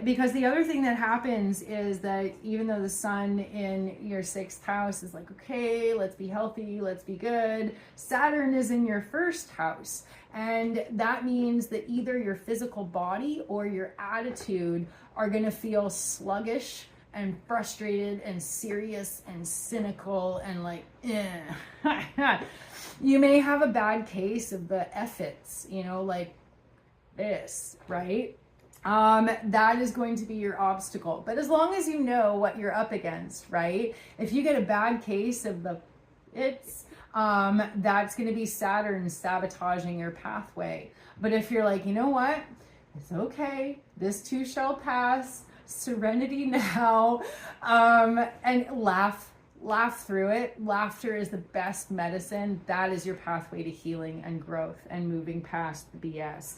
Because the other thing that happens is that even though the sun in your 6th house is like, okay, let's be healthy, let's be good, Saturn is in your 1st house. And that means that either your physical body or your attitude are going to feel sluggish and frustrated and serious and cynical and like, You may have a bad case of the effits, you know, like this, right? That is going to be your obstacle. But as long as you know what you're up against, right? If you get a bad case of the that's going to be Saturn sabotaging your pathway. But if you're like, you know what? It's okay. This too shall pass. Serenity now. And laugh through it. Laughter is the best medicine. That is your pathway to healing and growth and moving past the BS.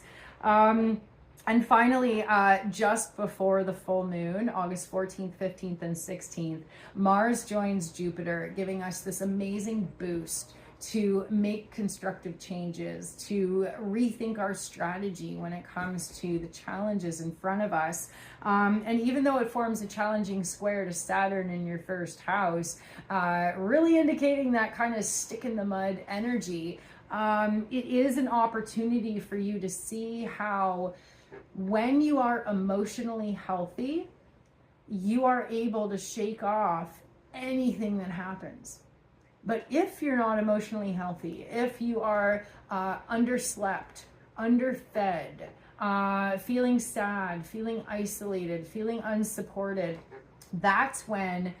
And finally, just before the full moon, August 14th, 15th, and 16th, Mars joins Jupiter, giving us this amazing boost to make constructive changes, to rethink our strategy when it comes to the challenges in front of us. And even though it forms a challenging square to Saturn in your 1st house, really indicating that kind of stick in the mud energy, it is an opportunity for you to see how when you are emotionally healthy, you are able to shake off anything that happens. But if you're not emotionally healthy, if you are underslept, underfed, feeling sad, feeling isolated, feeling unsupported, that's when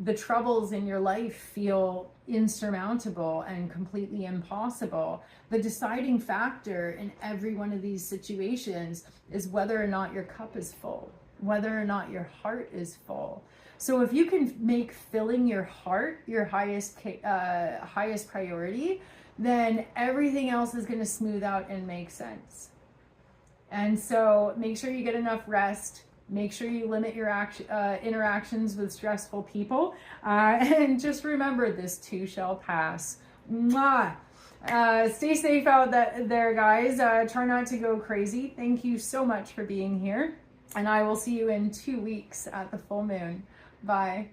the troubles in your life feel insurmountable and completely impossible. The deciding factor in every one of these situations is whether or not your cup is full, whether or not your heart is full. So if you can make filling your heart your highest priority, then everything else is going to smooth out and make sense. And so make sure you get enough rest. Make sure you limit your interactions with stressful people. And just remember, this too shall pass. Mwah! Stay safe out there, guys. Try not to go crazy. Thank you so much for being here. And I will see you in 2 weeks at the full moon. Bye.